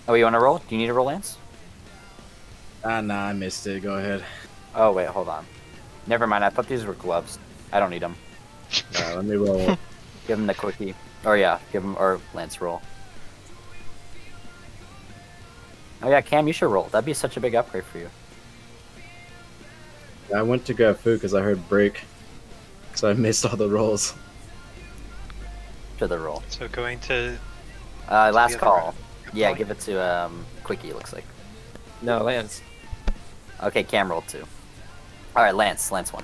Oh, you want to roll? Do you need to roll, Lance? Nah, I missed it. Go ahead. Oh, wait, hold on. Never mind, I thought these were gloves. I don't need them. Alright, let me roll. Give him the quickie. Or yeah, give him, or Lance roll. Oh yeah, Cam, you should roll. That'd be such a big upgrade for you. I went to grab food because I heard break, so I missed all the rolls. To the roll. So going to last the call. other Yeah, give it to Quickie. Looks like. No, Lance. Okay, Cam rolled 2. All right, Lance one.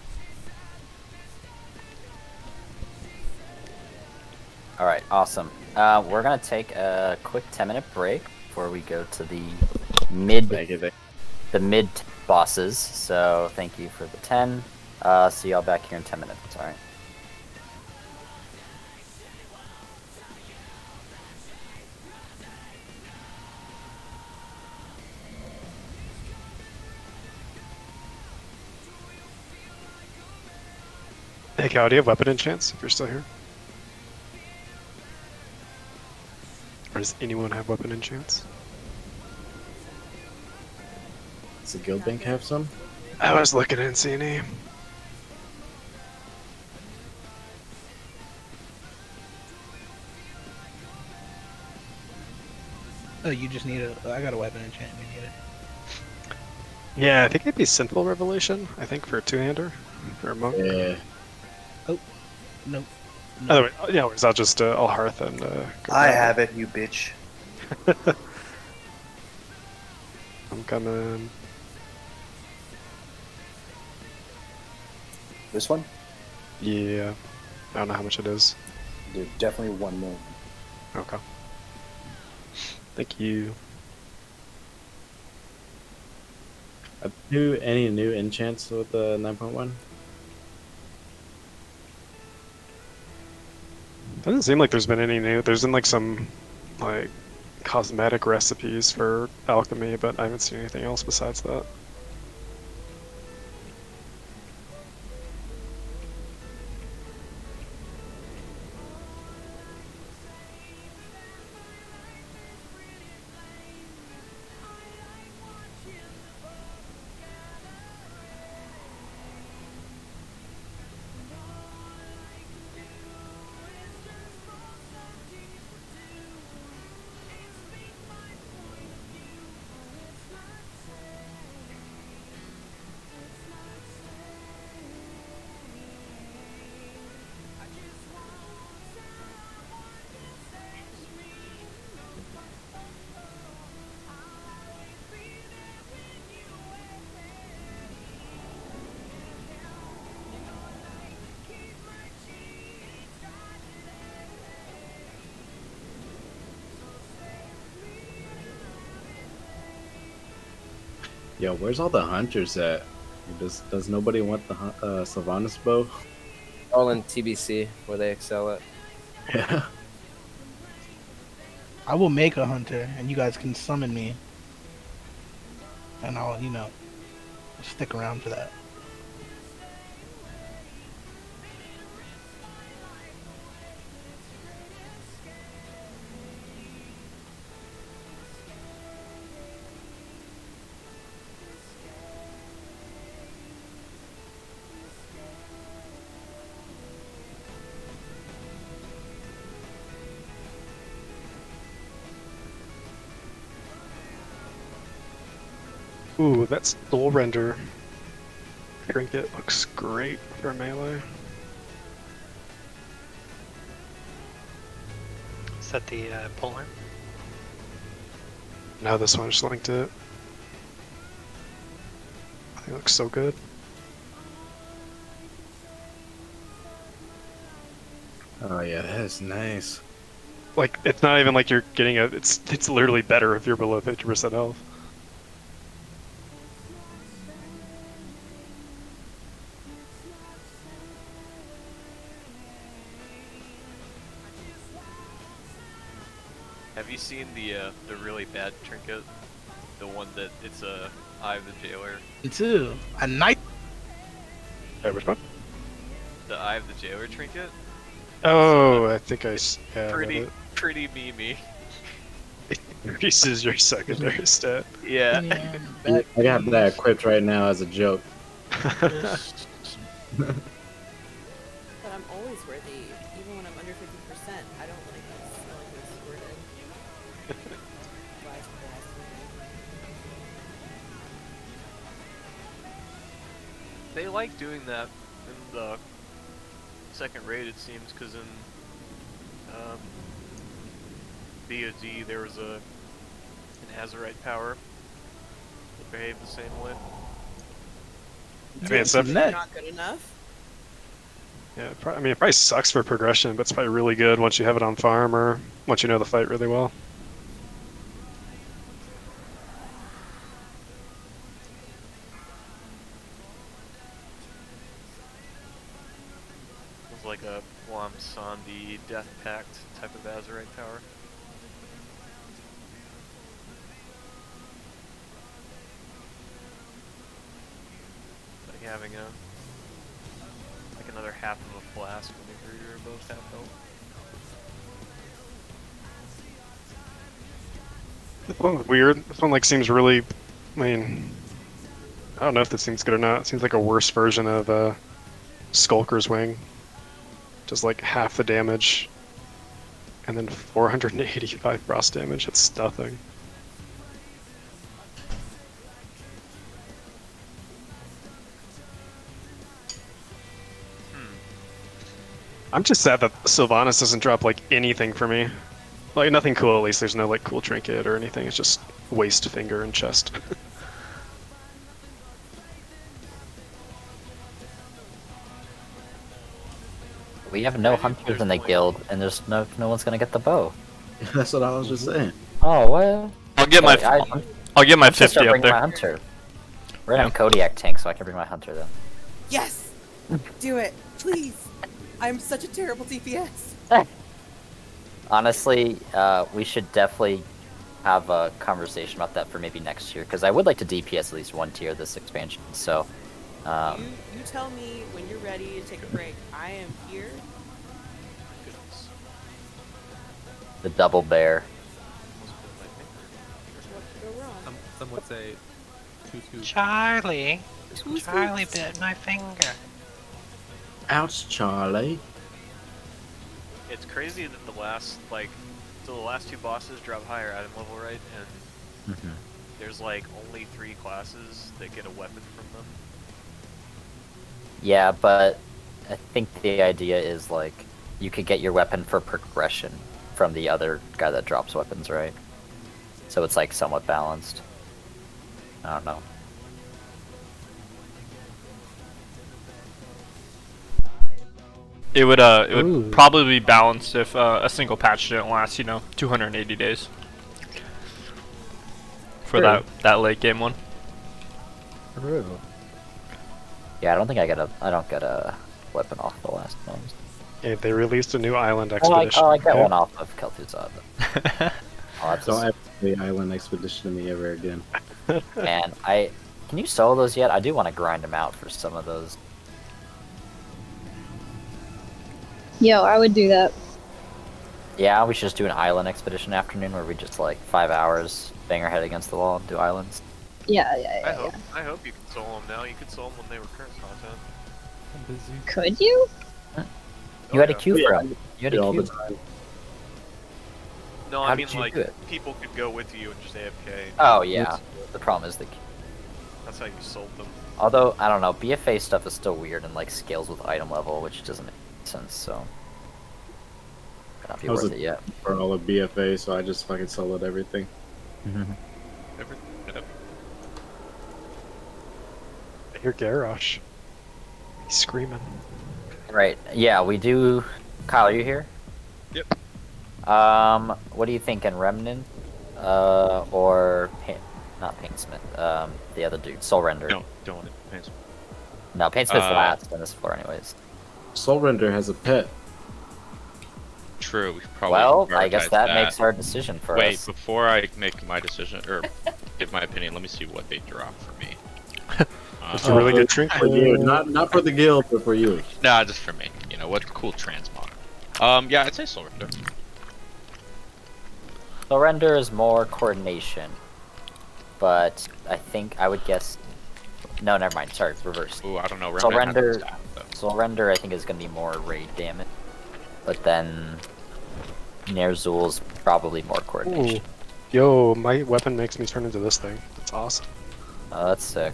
All right, awesome. We're gonna take a quick 10-minute break before we go to the mid bosses. So thank you for the 10. See y'all back here in 10 minutes. All right. Hey, Cal, do you have weapon enchants if you're still here? Or does anyone have weapon enchants? Does the guild bank have some? I was looking and seeing any. Oh, you just need I got a weapon enchantment. You need it. Yeah, I think it'd be Sinful Revelation. I think for a two-hander, for a monk. Yeah. Oh, nope. Otherwise, yeah, or is that just all hearth and? I have it, you bitch. I'm coming. This one? Yeah, I don't know how much it is. Dude, definitely 1 million. Okay. Thank you. Any new enchants with the 9.1? Doesn't seem like there's been any new. There's been like some like cosmetic recipes for alchemy, but I haven't seen anything else besides that. Yo, where's all the hunters at? Does nobody want the Sylvanas bow? All in TBC where they excel at. Yeah. I will make a hunter, and you guys can summon me, and I'll, stick around for that. Ooh, that soul render trinket looks great for melee. Is that the polearm? No, this one, I just linked it. I think it looks so good. Oh yeah, that's nice. Like, it's not even like you're getting a. It's literally better if you're below 50% health. Have you seen the really bad trinket? The one that it's a Eye of the Jailer. It's a night. Hey, which one? The Eye of the Jailer trinket. Oh, I think I. Yeah, Pretty memey. It increases your secondary stat. Yeah. I got that equipped right now as a joke. But I'm always worthy, even when I'm under 50%. I don't like smelling this worded. They like doing that in the second raid, it seems, because in BOD there was an Azerite power that behaved the same way. I mean, it's Not good enough. Yeah, it probably sucks for progression, but it's probably really good once you have it on farm or once you know the fight really well. It was like a Wam Sandi Death Pact type of Azerite power. Like having another half of a flask whenever you're above half health. This one's weird. This one seems really. I mean, I don't know if this seems good or not. It seems like a worse version of Skulker's Wing. Just like half the damage, and then 485 frost damage. It's nothing. I'm just sad that Sylvanas doesn't drop anything for me. Nothing cool, at least there's no cool trinket or anything, it's just waist, finger, and chest. We have no hunters in the guild, and there's no one's gonna get the bow. That's what I was just saying. Oh well. I'll get my 50 up there. My hunter. We're gonna have Kodiak tank, so I can bring my hunter then. Yes! Do it, please! I'm such a terrible DPS. Honestly, we should definitely have a conversation about that for maybe next year, because I would like to DPS at least one tier this expansion. So, You tell me when you're ready to take a break. I am here. the double bear. What could go wrong? Some would say two. Charlie bit my finger. Ouch, Charlie. It's crazy that the last two bosses drop higher item level, right? And there's only 3 classes that get a weapon from them. Yeah, but I think the idea is you could get your weapon for progression from the other guy that drops weapons, right? So it's somewhat balanced. I don't know. It would probably be balanced if a single patch didn't last 280 days for that late game one. Yeah, I don't think I don't get a weapon off the last one. Yeah, they released a new island Oh, expedition. I got okay? one off of Kel'Thuzad. Don't ever play Island Expedition to me ever again. And can you solo those yet? I do want to grind them out for some of those. Yo, I would do that. Yeah, we should just do an island expedition afternoon where we just like 5 hours bang our head against the wall, do islands. Yeah. I hope you can solo them now. You could solo them when they were current content. I'm busy. Could you? You had a yeah. queue for them. You had a all the queue. time. No, How I mean did you like do it? people could go with you and just AFK. Oh yeah. The problem is the queue. That's how you sold them. Although I don't know, BFA stuff is still weird and like scales with item level, which doesn't make sense. So might not be I was worth a it yet. for all of BFA, so I just fucking soloed everything. I hear Garrosh. He's screaming. Right. Yeah, we do. Kyle, are you here? Yep. What do you think in Remnant? Or not Paintsmith? The other dude, Soul Render. No, don't want it. Paintsmith. No, Paintsmith's last on this floor, anyways. Soul Render has a pet. True. We should probably. Well, I guess prioritize that makes our decision for Wait, us. before I make my decision or give my opinion, let me see what they drop for me. It's a really good drink for you, not for the guild, but for you. Nah, just for me. You know what? Cool transmog. Yeah, I'd say Soul Render. Soul Render is more coordination, but I think I would guess. No, never mind. Sorry, reverse. Ooh, I don't know. Soul Remnant has Render. staff, though. Soul Render, I think, is going to be more raid damage, but then Nerzul's probably more coordination. Ooh. Yo, my weapon makes me turn into this thing. That's awesome. Oh, that's sick.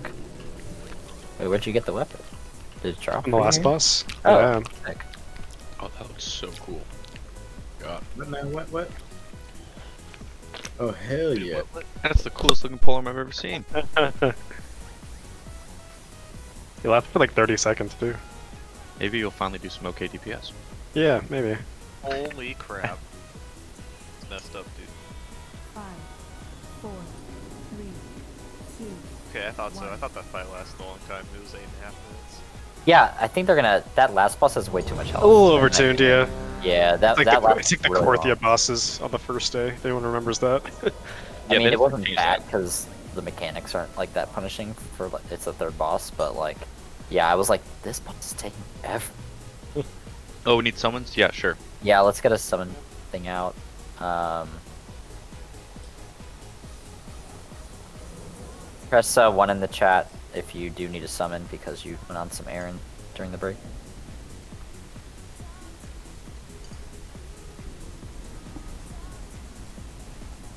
Wait, where'd you get the weapon? Did it drop? On the for last you? boss? Oh, Yeah. sick. Oh, that looks so cool. God. What? Oh, hell yeah. That's the coolest looking polearm I've ever seen. He lasts for like 30 seconds, too. Maybe you'll finally do some OK DPS. Yeah, maybe. Holy crap. It's messed up, dude. 5, 4, 3, 2. Okay, I thought so. I thought that fight lasted a long time. It was 8.5 minutes. Yeah, I think they're gonna. That last boss has way too much health. A little overtuned, yeah. Yeah, that It's like that the, last it's like the really Korthia long. bosses on the first day. If anyone remembers that. I mean, they it wasn't changed bad that. because the mechanics aren't like that punishing for like, it's the third boss, but like, yeah, I was like, this boss is taking ever. Oh, we need summons? Yeah, sure. Yeah, let's get a summon thing out. Press 1 in the chat if you do need a summon because you went on some errand during the break.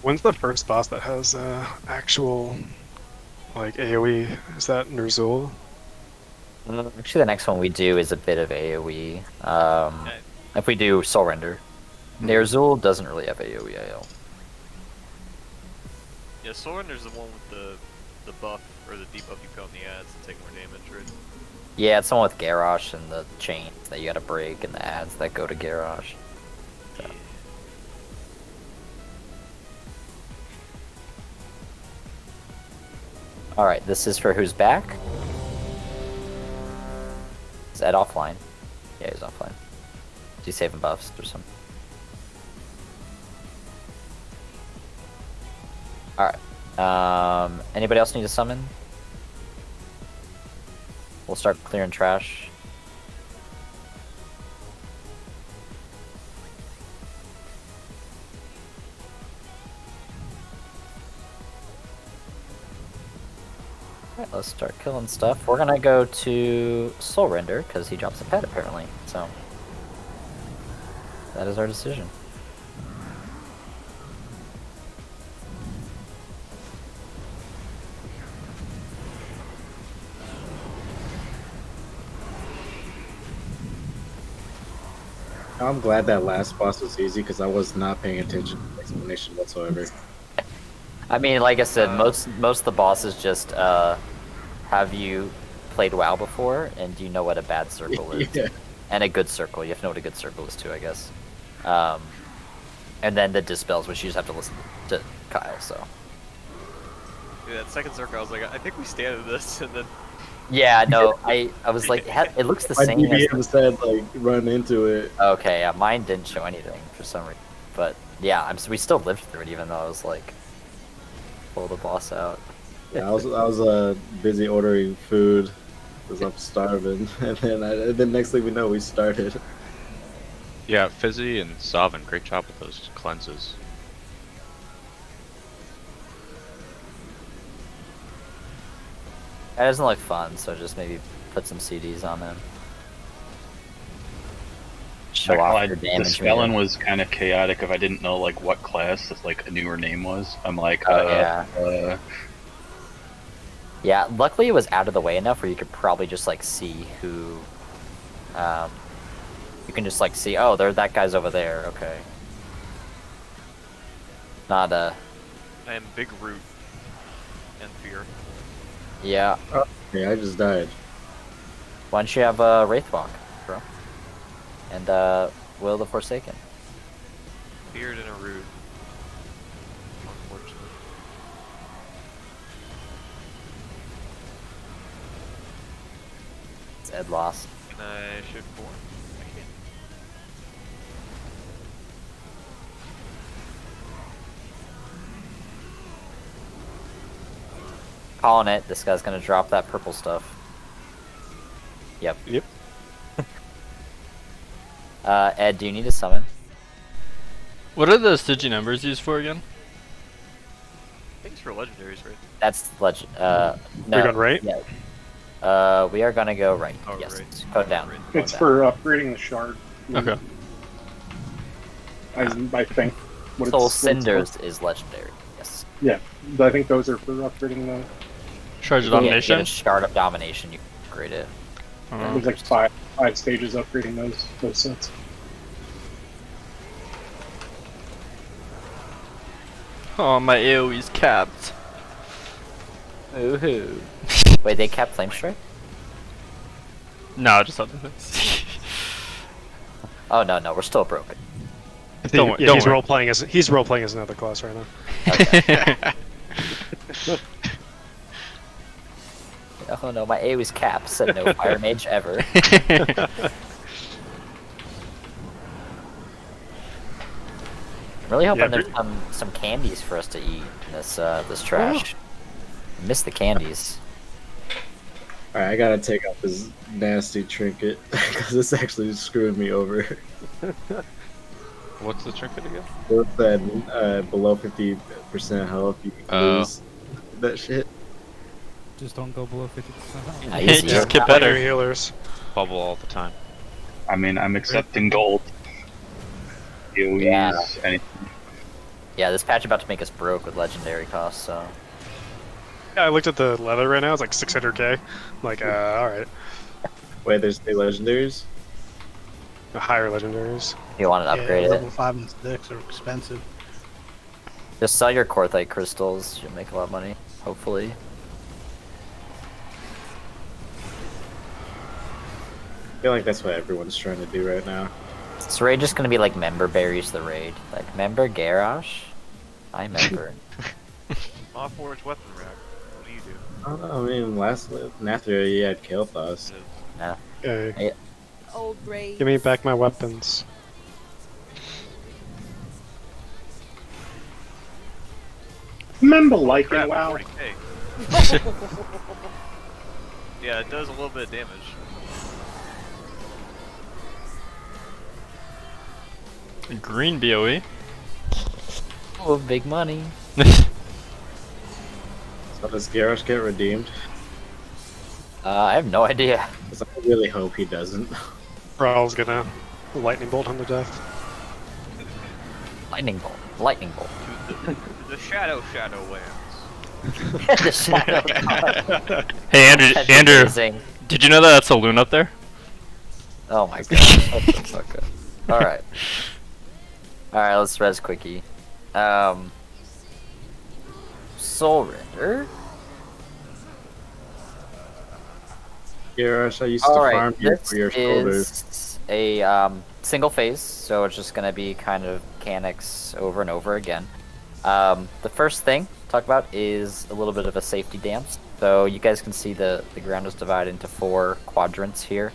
When's the first boss that has actual like AoE? Is that Nerzul? Actually, the next one we do is a bit of AoE. If we do Soul Render, Nerzul doesn't really have AoE AL. Yeah, Soul Render's the one with the buff or the debuff you put on the ads to take more damage, right? Yeah, it's the one with Garrosh and the chains that you gotta break and the ads that go to Garrosh. So. Alright, this is for who's back. Is Ed offline? Yeah, he's offline. Is he saving buffs or something? Alright. Anybody else need a summon? We'll start clearing trash. Alright, let's start killing stuff. We're gonna go to Soul Render, because he drops a pet apparently, so that is our decision. I'm glad that last boss was easy because I was not paying attention to the explanation whatsoever. I mean, like I said, most of the bosses just have you played WoW before, and you know what a bad circle is, Yeah. and a good circle. You have to know what a good circle is too, I guess. And then the dispels, which you just have to listen to Kyle. So Dude, that second circle, I was like, I think we stand in this, and then Yeah, no, I was like, it looks the My same as. DBM said like run into it. Okay, yeah, mine didn't show anything for some reason, but yeah, we still lived through it, even though I was like, pull the boss out. Yeah, I was busy ordering food because I'm starving, and then next thing we know, we started. Yeah, Fizzy and Sovereign, great job with those cleanses. That doesn't look fun, so just maybe put some CDs on them. Show off your The damage. spelling meter. was kind of chaotic if I didn't know like what class like a newer name was. I'm like, yeah. Yeah, luckily it was out of the way enough where you could probably just like see who. You can just like see, oh, that guy's over there. Okay. Not I am Big Root and Fear. Yeah. Okay, I just died. Why don't you have a Wraithwalk, bro? And Will the Forsaken. Feared and a Root. Unfortunately. It's Ed lost. Can I shoot 4? I can't. Calling it. This guy's gonna drop that purple stuff. Yep. Yep. Ed, do you need to summon? What are the Stigi numbers used for again? I think it's for legendaries, right? That's legend. No. We're going right? Yeah. We are gonna go right. Oh, yes. right. Go down. Go It's down. for upgrading the shard. Okay. I think. What Soul it's Cinders is legendary. Yes. Yeah, but I think those are for upgrading the. Charge of Yeah, Domination? get a Shard of Domination. You upgrade it. There's like five stages upgrading those sets. Oh, my AoE's capped. Woohoo! Wait, they kept Flame Strike? No, just other things. Oh no, we're still broken. Don't worry. Yeah, he's role playing as another class right now. Oh no, my AoE's capped. Said no Fire Mage ever. I'm really hoping there's some candies for us to eat in this trash. I miss the candies. Alright, I gotta take off this nasty trinket because it's actually screwing me over. What's the trinket again? With that below 50% health, you can lose that shit. Just don't go below 50%. Yeah, easy. Just get better. Healers. Bubble all the time. I mean, I'm accepting gold. Yeah. Anything. Yeah, this patch about to make us broke with legendary costs, so. Yeah, I looked at the leather right now. It's like 600k. I'm like, alright. Wait, there's new legendaries? Higher legendaries. You want to upgrade level it? 5 and 6 are expensive. Just sell your Korthite crystals. You'll make a lot of money, hopefully. I feel like that's what everyone's trying to do right now. This raid just gonna be like member berries the raid. Like member Garrosh? I member. Mawforged weapon rack. What do you do? I don't know, I mean, last Nathria, you had Kael'thas. Yeah. Okay. Old grave. Give me back my weapons. Remember like Crap, it, wow. 40K. Yeah, it does a little bit of damage. Green BOE. Oh, big money. So does Garrosh get redeemed? I have no idea. Because I really hope he doesn't. Rawl's gonna lightning bolt him to death. Lightning bolt. Lightning bolt. The Shadow lands. The shadow god. Hey, That's Andrew. amazing. Did you know that that's a loon up there? Oh my god. That's the fuck up. Alright. Alright, let's res quickie. Soul Render. Garrosh, I used to farm you this for your shoulders. is a single phase, so it's just going to be kind of mechanics over and over again. The first thing talk about is a little bit of a safety dance. So you guys can see the ground is divided into 4 quadrants here.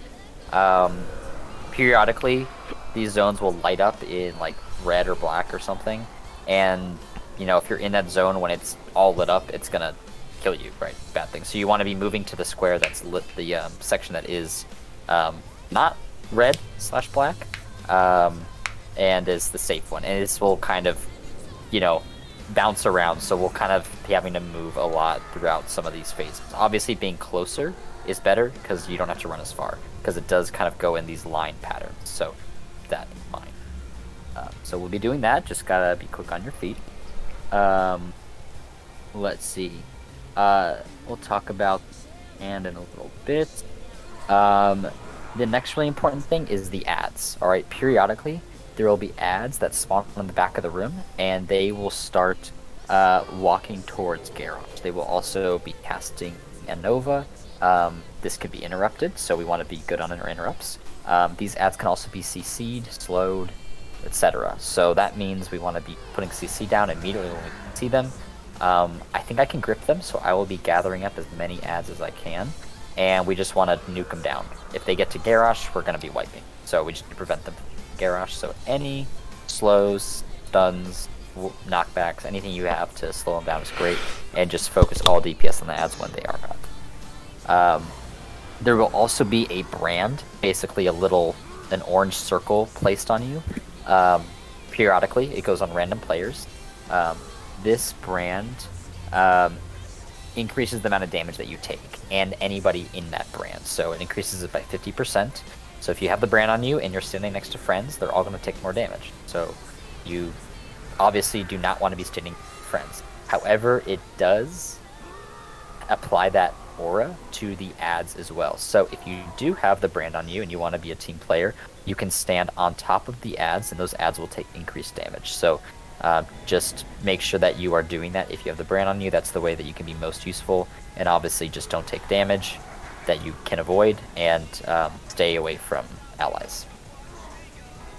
Periodically, these zones will light up in like red or black or something, and you know, if you're in that zone when it's all lit up, it's gonna kill you, right? Bad thing. So you want to be moving to the square that's lit, the section that is not red/black, and is the safe one. And this will kind of, you know, bounce around, so we'll kind of be having to move a lot throughout some of these phases. Obviously, being closer is better because you don't have to run as far, because it does kind of go in these line patterns. So keep that in mind. So we'll be doing that. Just gotta be quick on your feet. Let's see. We'll talk about and in a little bit. The next really important thing is the ads. All right, periodically there will be ads that spawn on the back of the room, and they will start walking towards Garrosh. They will also be casting a Nova. This could be interrupted, so we want to be good on our interrupts. These ads can also be CC'd, slowed, etc. So that means we want to be putting CC down immediately when we see them. I think I can grip them, so I will be gathering up as many ads as I can, and we just want to nuke them down. If they get to Garrosh, we're going to be wiping, so we just need to prevent them from Garrosh. So any slows, stuns, knockbacks, anything you have to slow them down is great, and just focus all DPS on the ads when they are up. There will also be a brand, basically an orange circle placed on you. Periodically, it goes on random players. This brand increases the amount of damage that you take, and anybody in that brand. So it increases it by 50%. So if you have the brand on you and you're standing next to friends, they're all going to take more damage. So you obviously do not want to be standing friends. However, it does apply that aura to the ads as well. So if you do have the brand on you and you want to be a team player, you can stand on top of the ads, and those ads will take increased damage. So just make sure that you are doing that. If you have the brand on you, that's the way that you can be most useful. And obviously just don't take damage that you can avoid, and stay away from allies.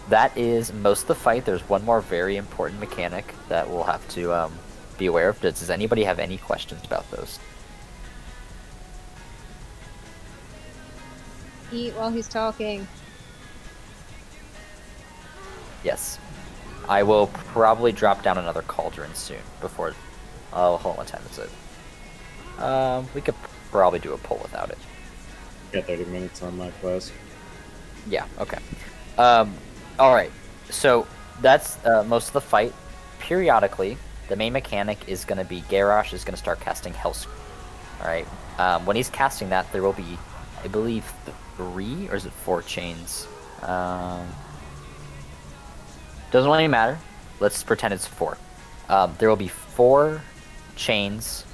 That is most of the fight. There's one more very important mechanic that we'll have to be aware of. Does anybody have any questions about those? Eat while he's talking. Yes. I will probably drop down another cauldron soon before... Oh, hold on, what time is it? We could probably do a pull without it. Got 30 minutes on my quest. Yeah, okay. Alright, so that's most of the fight. Periodically, the main mechanic is going to be Garrosh is going to start casting Hellscream. Alright, when he's casting that, there will be, I believe, 3 or is it 4 chains? Doesn't really matter. Let's pretend it's 4. There will be 4 chains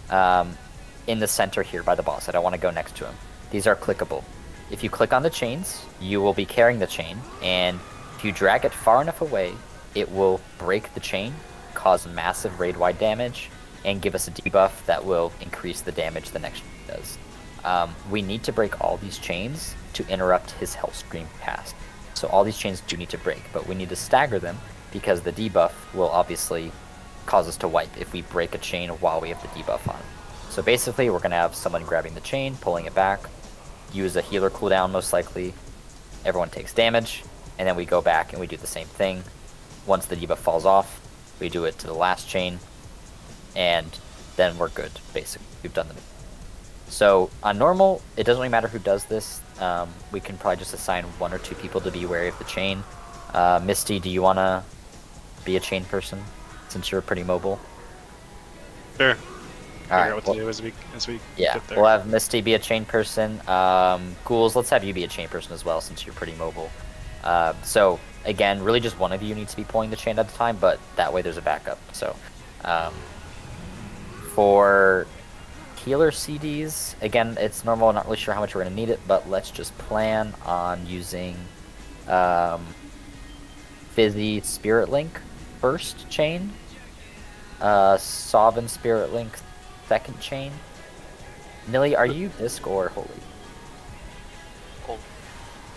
in the center here by the boss. I don't want to go next to him. These are clickable. If you click on the chains, you will be carrying the chain, and if you drag it far enough away, it will break the chain, cause massive raid-wide damage, and give us a debuff that will increase the damage the next chain does. We need to break all these chains to interrupt his Hellscream cast. So all these chains do need to break, but we need to stagger them because the debuff will obviously cause us to wipe if we break a chain while we have the debuff on. So basically, we're going to have someone grabbing the chain, pulling it back, use a healer cooldown most likely, everyone takes damage, and then we go back and we do the same thing. Once the debuff falls off, we do it to the last chain, and then we're good, basically. We've done the... So on normal, it doesn't really matter who does this. We can probably just assign 1 or 2 people to be wary of the chain. Misty, do you want to be a chain person, since you're pretty mobile? Sure. All right. Figure out what to do as we yeah, get there. we'll have Misty be a chain person. Ghouls, let's have you be a chain person as well, since you're pretty mobile. So again, really just one of you needs to be pulling the chain at a time, but that way there's a backup. So for healer CDs, again, it's normal. I'm not really sure how much we're going to need it, but let's just plan on using Fizzy Spirit Link first chain, Sovereign Spirit Link second chain. Millie, are you Disc or Holy?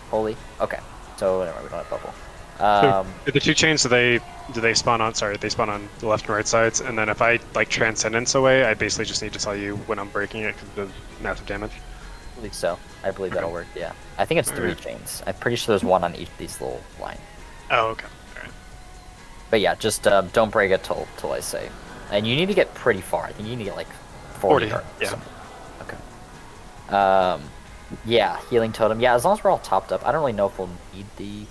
Holy? Okay. So, anyway, we don't have Bubble. The 2 chains, do they spawn on? Sorry, they spawn on the left and right sides, and then if I like transcendence away, I basically just need to tell you when I'm breaking it because of massive damage. I believe so. I believe that'll work. Yeah, I think it's 3 chains. I'm pretty sure there's one on each of these little lines. Oh, okay. All right. But yeah, just don't break it till I say. And you need to get pretty far. I think you need to get like 40 yards. Yeah. Okay. Yeah, healing totem. Yeah, as long as we're all topped up, I don't really know if we'll need the.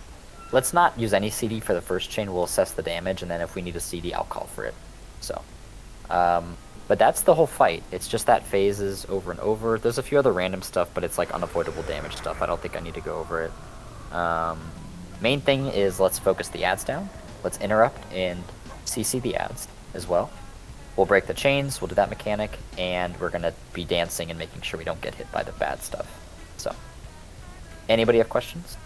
Let's not use any CD for the first chain. We'll assess the damage, and then if we need a CD, I'll call for it. So, but that's the whole fight. It's just that phases over and over. There's a few other random stuff, but it's like unavoidable damage stuff. I don't think I need to go over it. Main thing is let's focus the ads down. Let's interrupt and CC the ads as well. We'll break the chains, we'll do that mechanic, and we're gonna be dancing and making sure we don't get hit by the bad stuff. So, anybody have questions?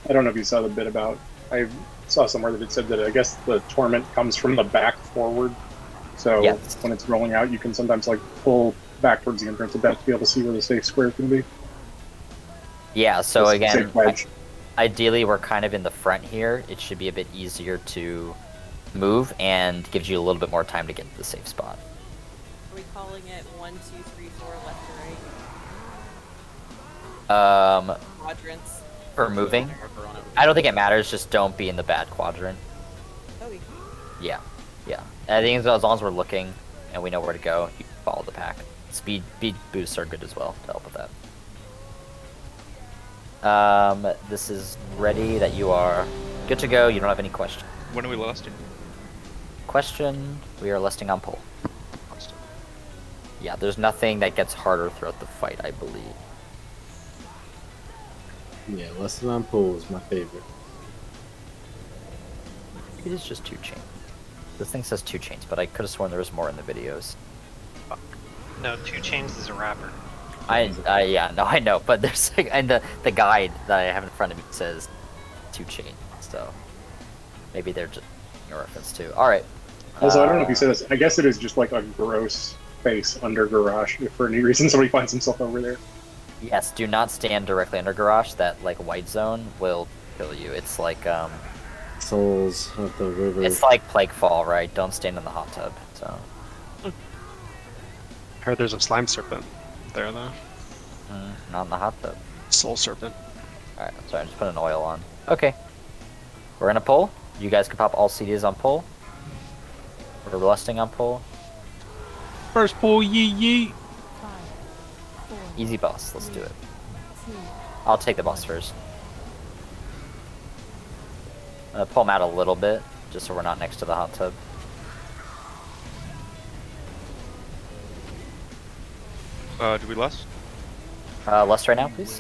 I don't know if you saw the bit about. I saw somewhere that it said that I guess the torment comes from the back forward. So yes. When it's rolling out, you can sometimes like pull back towards the entrance of that to be able to see where the safe square is going to be. Yeah. So Just again, safe wedge. ideally we're kind of in the front here. It should be a bit easier to move and gives you a little bit more time to get to the safe spot. Are we calling it 1, 2, 3, 4, left to right? Quadrants. For moving, I don't think it matters. Just don't be in the bad quadrant. Okay. Yeah. I think as long as we're looking and we know where to go, you can follow the pack. Speed boosts are good as well to help with that. This is ready. That you are good to go. You don't have any questions. When are we lusting? Question: we are lusting on pole. Yeah, there's nothing that gets harder throughout the fight, I believe. Yeah, lesson on pool is my favorite. It is just 2 chains. This thing says 2 chains, but I could have sworn there was more in the videos. No, 2 chains is a wrapper. Yeah, no, I know, but there's like, and the guide that I have in front of me says 2 chains, so maybe they're just a reference to. All right. Also, I don't know if you said this. I guess it is just like a gross face under garage. If for any reason somebody finds himself over there. Yes, do not stand directly under garage. That like white zone will kill you. It's like Souls of the river. it's like plague fall, right? Don't stand in the hot tub. So. I heard there's a slime serpent there though. Not in the hot tub. Soul serpent. All right, sorry, I just put an oil on. Okay, we're gonna pull. You guys can pop all CDs on pull. We're lusting on pull. First pull, yee. Easy boss. Let's do it. I'll take the boss first. I'm gonna pull him out a little bit, just so we're not next to the hot tub. Do we lust? Lust right now, please.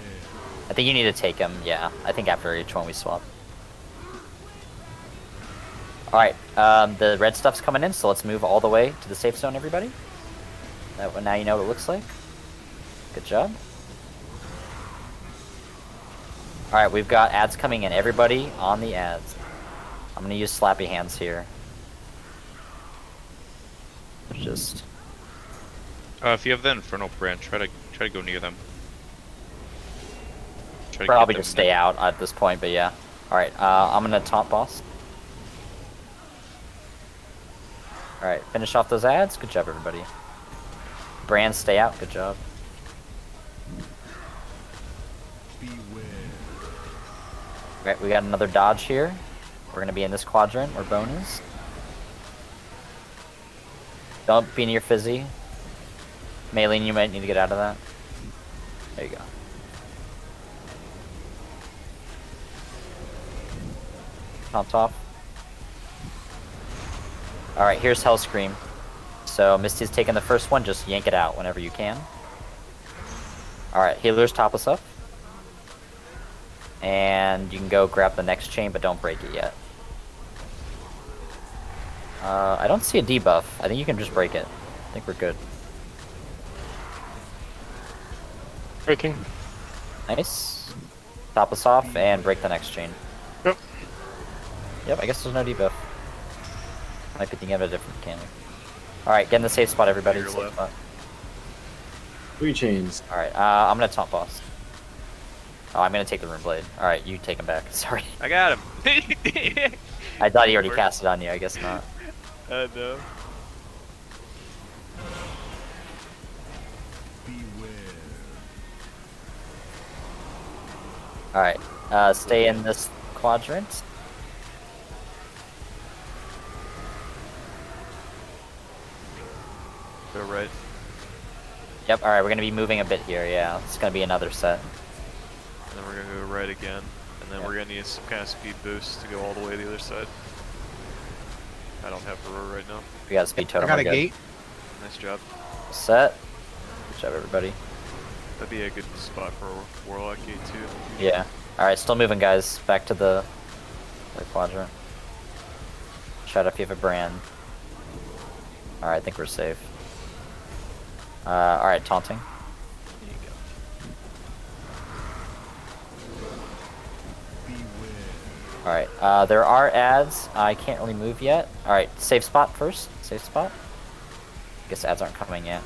I think you need to take him. Yeah, I think after each one we swap. All right, the red stuff's coming in, so let's move all the way to the safe zone, everybody. Now you know what it looks like. Good job. All right, we've got ads coming in. Everybody on the ads. I'm gonna use slappy hands here. Just. If you have the Infernal Branch, try to go near them. Try to Probably get them just stay out at this point, but yeah. All right, I'm gonna taunt boss. All right, finish off those ads. Good job, everybody. Brand, stay out. Good job. Right, we got another dodge here. We're gonna be in this quadrant where Bone is. Don't be near Fizzy. Maylene, you might need to get out of that. There you go. Taunt off. Alright, here's Hell Scream. So Misty's taking the first one, just yank it out whenever you can. Alright, healers top us up. And you can go grab the next chain, but don't break it yet. I don't see a debuff. I think you can just break it. I think we're good. Breaking. Nice. Top us off and break the next chain. Yep. Yep, I guess there's no debuff. Might be thinking of a different mechanic. Alright, get in the safe spot, everybody. Safe spot. 3 chains. Alright, I'm gonna taunt boss. Oh, I'm gonna take the Rune Blade. Alright, you take him back. Sorry. I got him. I thought he already cast it on you, I guess not. No. Alright, stay in this quadrant. Go right. Yep, alright, we're gonna be moving a bit here, yeah. It's gonna be another set. And then we're gonna go right again. And then we're gonna need some kind of speed boost to go all the way to the other side. I don't have Roar right now. We got a speed totem. I got a we're good. gate. Nice job. Set. Good job, everybody. That'd be a good spot for a Warlock gate too. Yeah. Alright, still moving, guys. Back to the quadrant. Shout out if you have a brand. Alright, I think we're safe. Alright, taunting. There you go. Alright, there are ads. I can't really move yet. Alright, safe spot first. Safe spot. Guess ads aren't coming yet.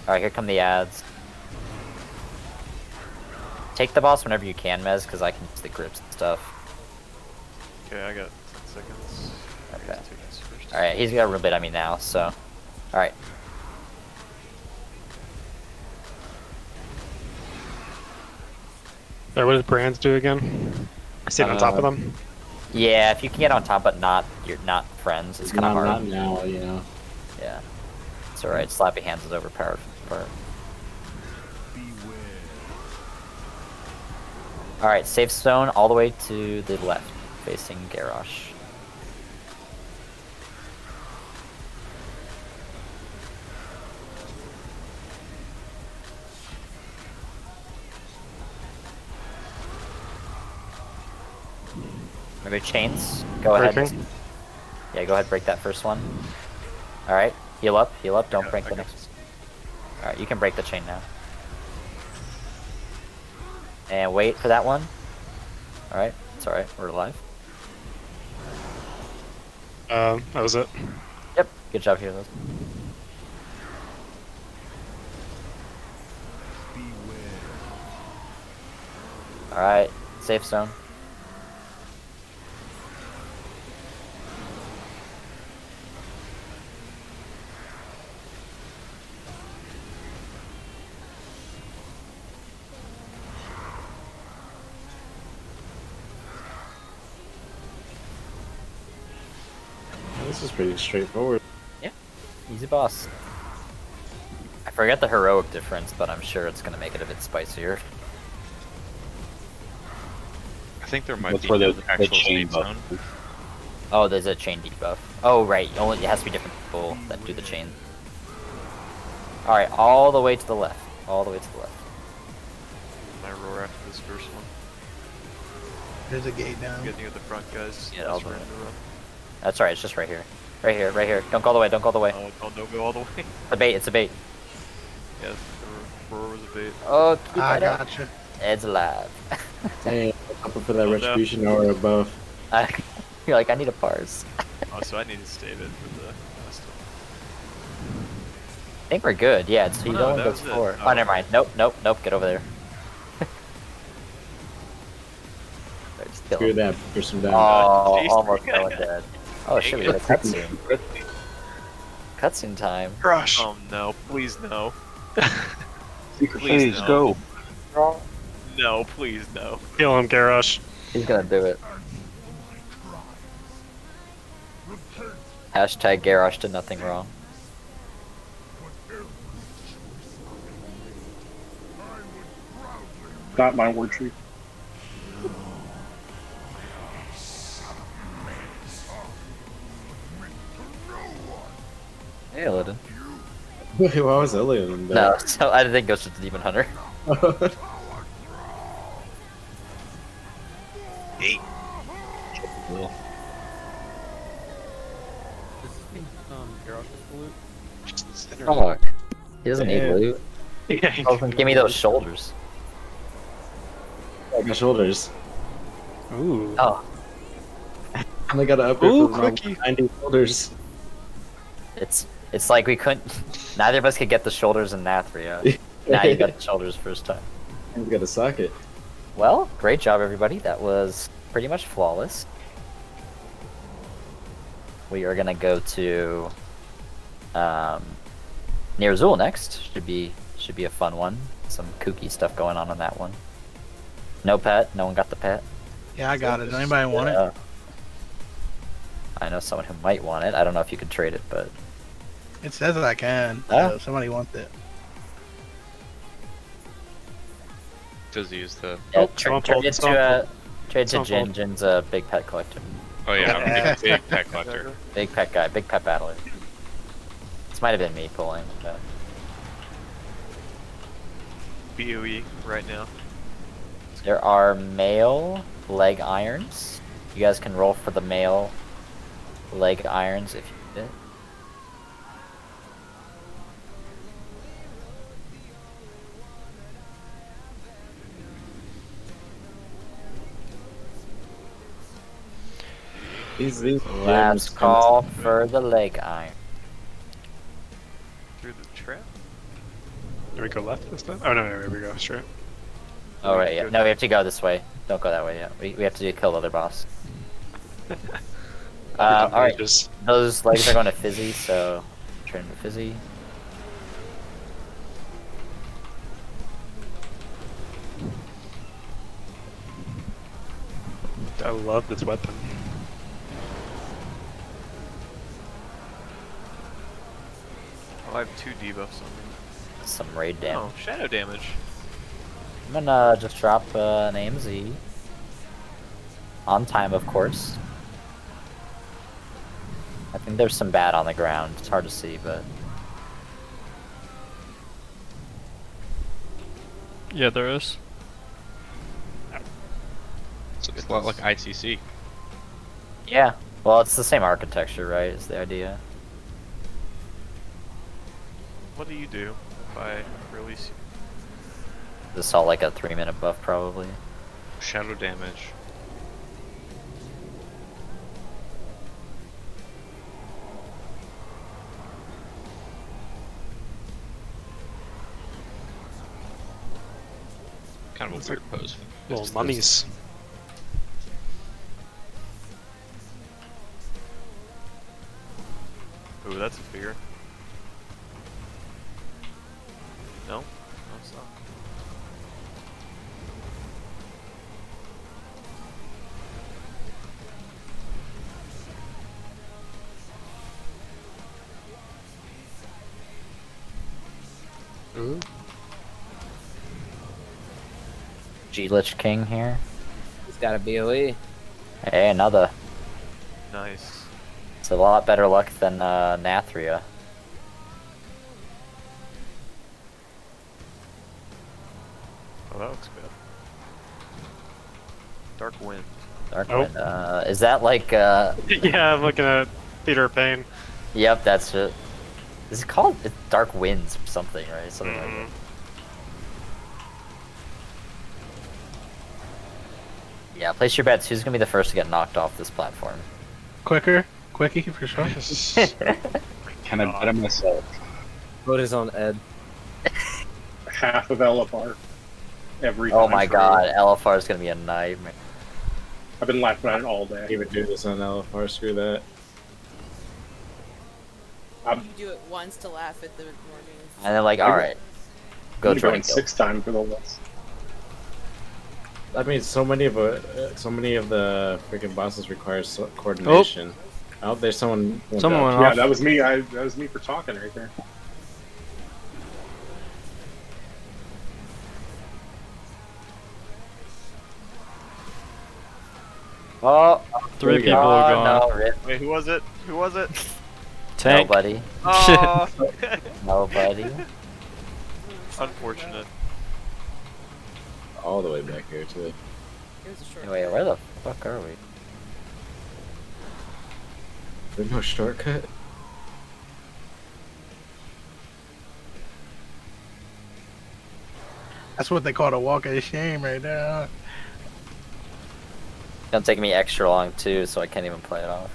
Alright, here come the ads. Take the boss whenever you can, Mez, because I can use the grips and stuff. Okay, I got 10 seconds. Okay. Alright, he's got a Rune Blade on me now, so. Alright. What does brands do again? Sit on top of them? Yeah, if you can get on top, but you're not friends, it's kind of hard. Not now, you know. Yeah. It's alright, Slappy Hands is overpowered. Alright, safe zone all the way to the left, facing Garrosh. Maybe chains. Go ahead. Breaking. Yeah, go ahead, break that first one. Alright, heal up, don't break the next. Alright, you can break the chain now. And wait for that one. Alright, it's alright, we're alive. That was it. Yep, good job, Heroes. Alright, safe zone. This is pretty straightforward. Yeah, easy boss. I forget the heroic difference, but I'm sure it's gonna make it a bit spicier. I think there might That's be where no the actual chain save buff zone. is. Oh, there's a chain debuff. Oh, right. Only it has to be different people that do the chain. All right, all the way to the left. All the way to the left. My Roar after this first one. There's a gate down. Getting you at the front, guys. Yeah, all Let's the way. run the run. That's all right. It's just right here. Right here. Right here. Don't go all the way. Don't go all the way. Oh, don't go all the way. It's a bait. It's a bait. Yeah, the Roar was a bait. Oh, keep I it up. gotcha. Ed's alive. Hey, up for that Oh, no. retribution or above. You're like, I need a parse. Oh, so I need to stay it for the last one. I think we're good. Yeah, it's, you no, don't that want to was go it. for. Oh, Oh, never mind. Nope, nope, nope. Get over there. Just kill Screw him. that, push him down. Oh, Jeez. almost fell dead. Oh shit, we got a cutscene. Cutscene time. Rush. Oh no, please no. Secret Please phase, no. go. No, please no. Kill him, Garrosh. He's gonna do it. Hashtag Garrosh did nothing wrong. Not my word tree. Hey, Illidan. Why was Ilion there? No, so I didn't go to the Demon Hunter. Eight. Garrosh loot? Fuck. He doesn't need Yeah. loot. Yeah, Oh, give me those shoulders. Like my shoulders. Ooh. Oh, I only got to upgrade Ooh, from my quickie. 90 shoulders. it's It's like we couldn't. Neither of us could get the shoulders in Nathria. Now you got the shoulders first time. We got a socket. Well, great job, everybody. That was pretty much flawless. We are gonna go to near Azul next. Should be a fun one. Some kooky stuff going on that one. No pet. No one got the pet. Yeah, I got it. Does anybody want it? I know someone who might want it. I don't know if you could trade it, but It says that I can. Ah. Somebody wants it. Does he use the? yeah, trade it to Jin. Jin's a big pet collector. Oh yeah, big pet collector. Big pet guy. Big pet battler. This might have been me pulling. But... BOE right now. There are male leg irons. You guys can roll for the male leg irons if you need it. These Last call for the leg iron. Through the trap. Do we go left this time? Oh no, no, we go straight. Oh right, yeah. No, we have to go this way. Don't go that way yet. We have to kill the other boss. Alright, those legs are going to Fizzy, so turn to Fizzy. I love this weapon. Oh, I have 2 debuffs on me. Some raid damage. Oh, shadow damage. I'm gonna just drop an AMZ. On time, of course. I think there's some bad on the ground. It's hard to see, but... Yeah, there is. It's a lot like ICC. Yeah. Well, it's the same architecture, right? Is the idea. What do you do if I release you? This all like a 3-minute buff, probably. Shadow damage. Kind of a weird pose. Little mummies. Ooh, that's a fear. No? No, it's not. Ooh. G-Lich King here. He's got a BOE. Hey, another. Nice. It's a lot better luck than Nathria. Oh, that looks good. Dark Wind. Dark Oh. Wind. Is that like Yeah, I'm looking at Theater of Pain. Yep, that's it. Is it called Dark Winds or something, right? Something like that. Yeah, place your bets. Who's gonna be the first to get knocked off this platform? Quickie for sure. Can I bet on myself? Vote is on Ed. Half of LFR. Every Oh time my for- god, LFR is gonna be a nightmare. I've been laughing at it all day. He would do this on LFR. Screw that. You do it once to laugh at the mornings. And then like, alright, go I'm try going and kill. 6 times for the list. I mean, so many of the freaking bosses require coordination. Oh, there's someone. Someone went Yeah, off. that was me. That was me for talking right there. Oh, 3 people are gone. No, rip. Wait, who was it? Who was it? Tank. Nobody. Oh! Nobody. Unfortunate. All the way back here too. It was a short. Wait, where the fuck are we? There's no shortcut. That's what they call a walk of shame right there. It's gonna take me extra long too, so I can't even play it off.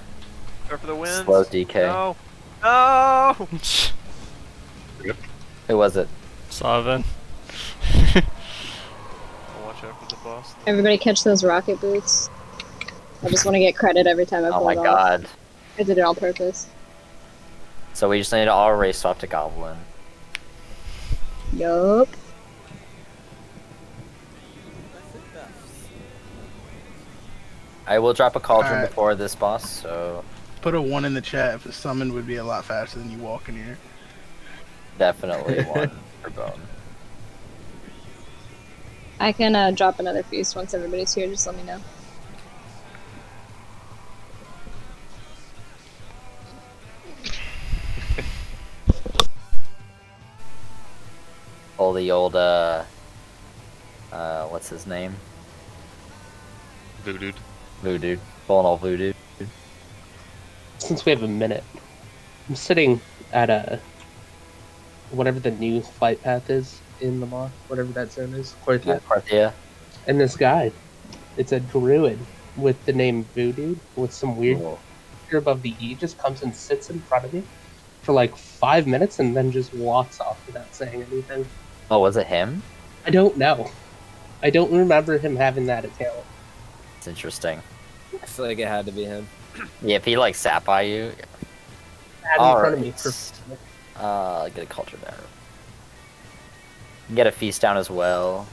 Go for the win. Slow DK. No. No! Who was it? Savin. I'll watch out for the boss. Everybody catch those rocket boots. I just want to get credit every time I Oh pull my it off. god. I did it on purpose. So we just need to all race swap to Goblin. Yup. I will drop a cauldron Alright. before this boss, so Put a 1 in the chat if the summon would be a lot faster than you walking here. definitely one for Bone. I can drop another feast once everybody's here. Just let me know. Pull the old, what's his name? Voodoo. Voodoo. Pulling all Voodoo. Since we have a minute, I'm sitting at a whatever the new flight path is in the Maw, whatever that zone is, Quartia. Quartia. And this guy, it's a druid with the name Voodoo with some weird picture above the E, just comes and sits in front of me for like 5 minutes and then just walks off without saying anything. Oh, was it him? I don't know. I don't remember him having that at talent. It's interesting. I feel like it had to be him. Yeah, if he like sat by you. Had in front of me for Get a culture there. Get a feast down as well.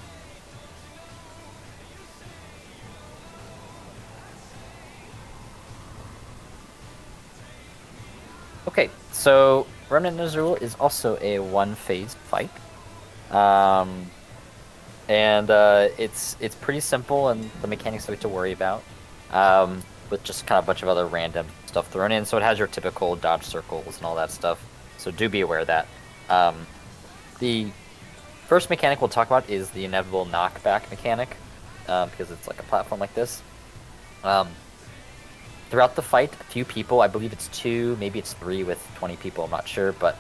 Okay, so Remnant Nazrul is also a one-phase fight. It's pretty simple, and the mechanics are to worry about, with just kind of a bunch of other random stuff thrown in. So it has your typical dodge circles and all that stuff. So do be aware of that. The first mechanic we'll talk about is the inevitable knockback mechanic, because it's like a platform like this. Throughout the fight, a few people, I believe it's 2, maybe it's 3 with 20 people, I'm not sure, but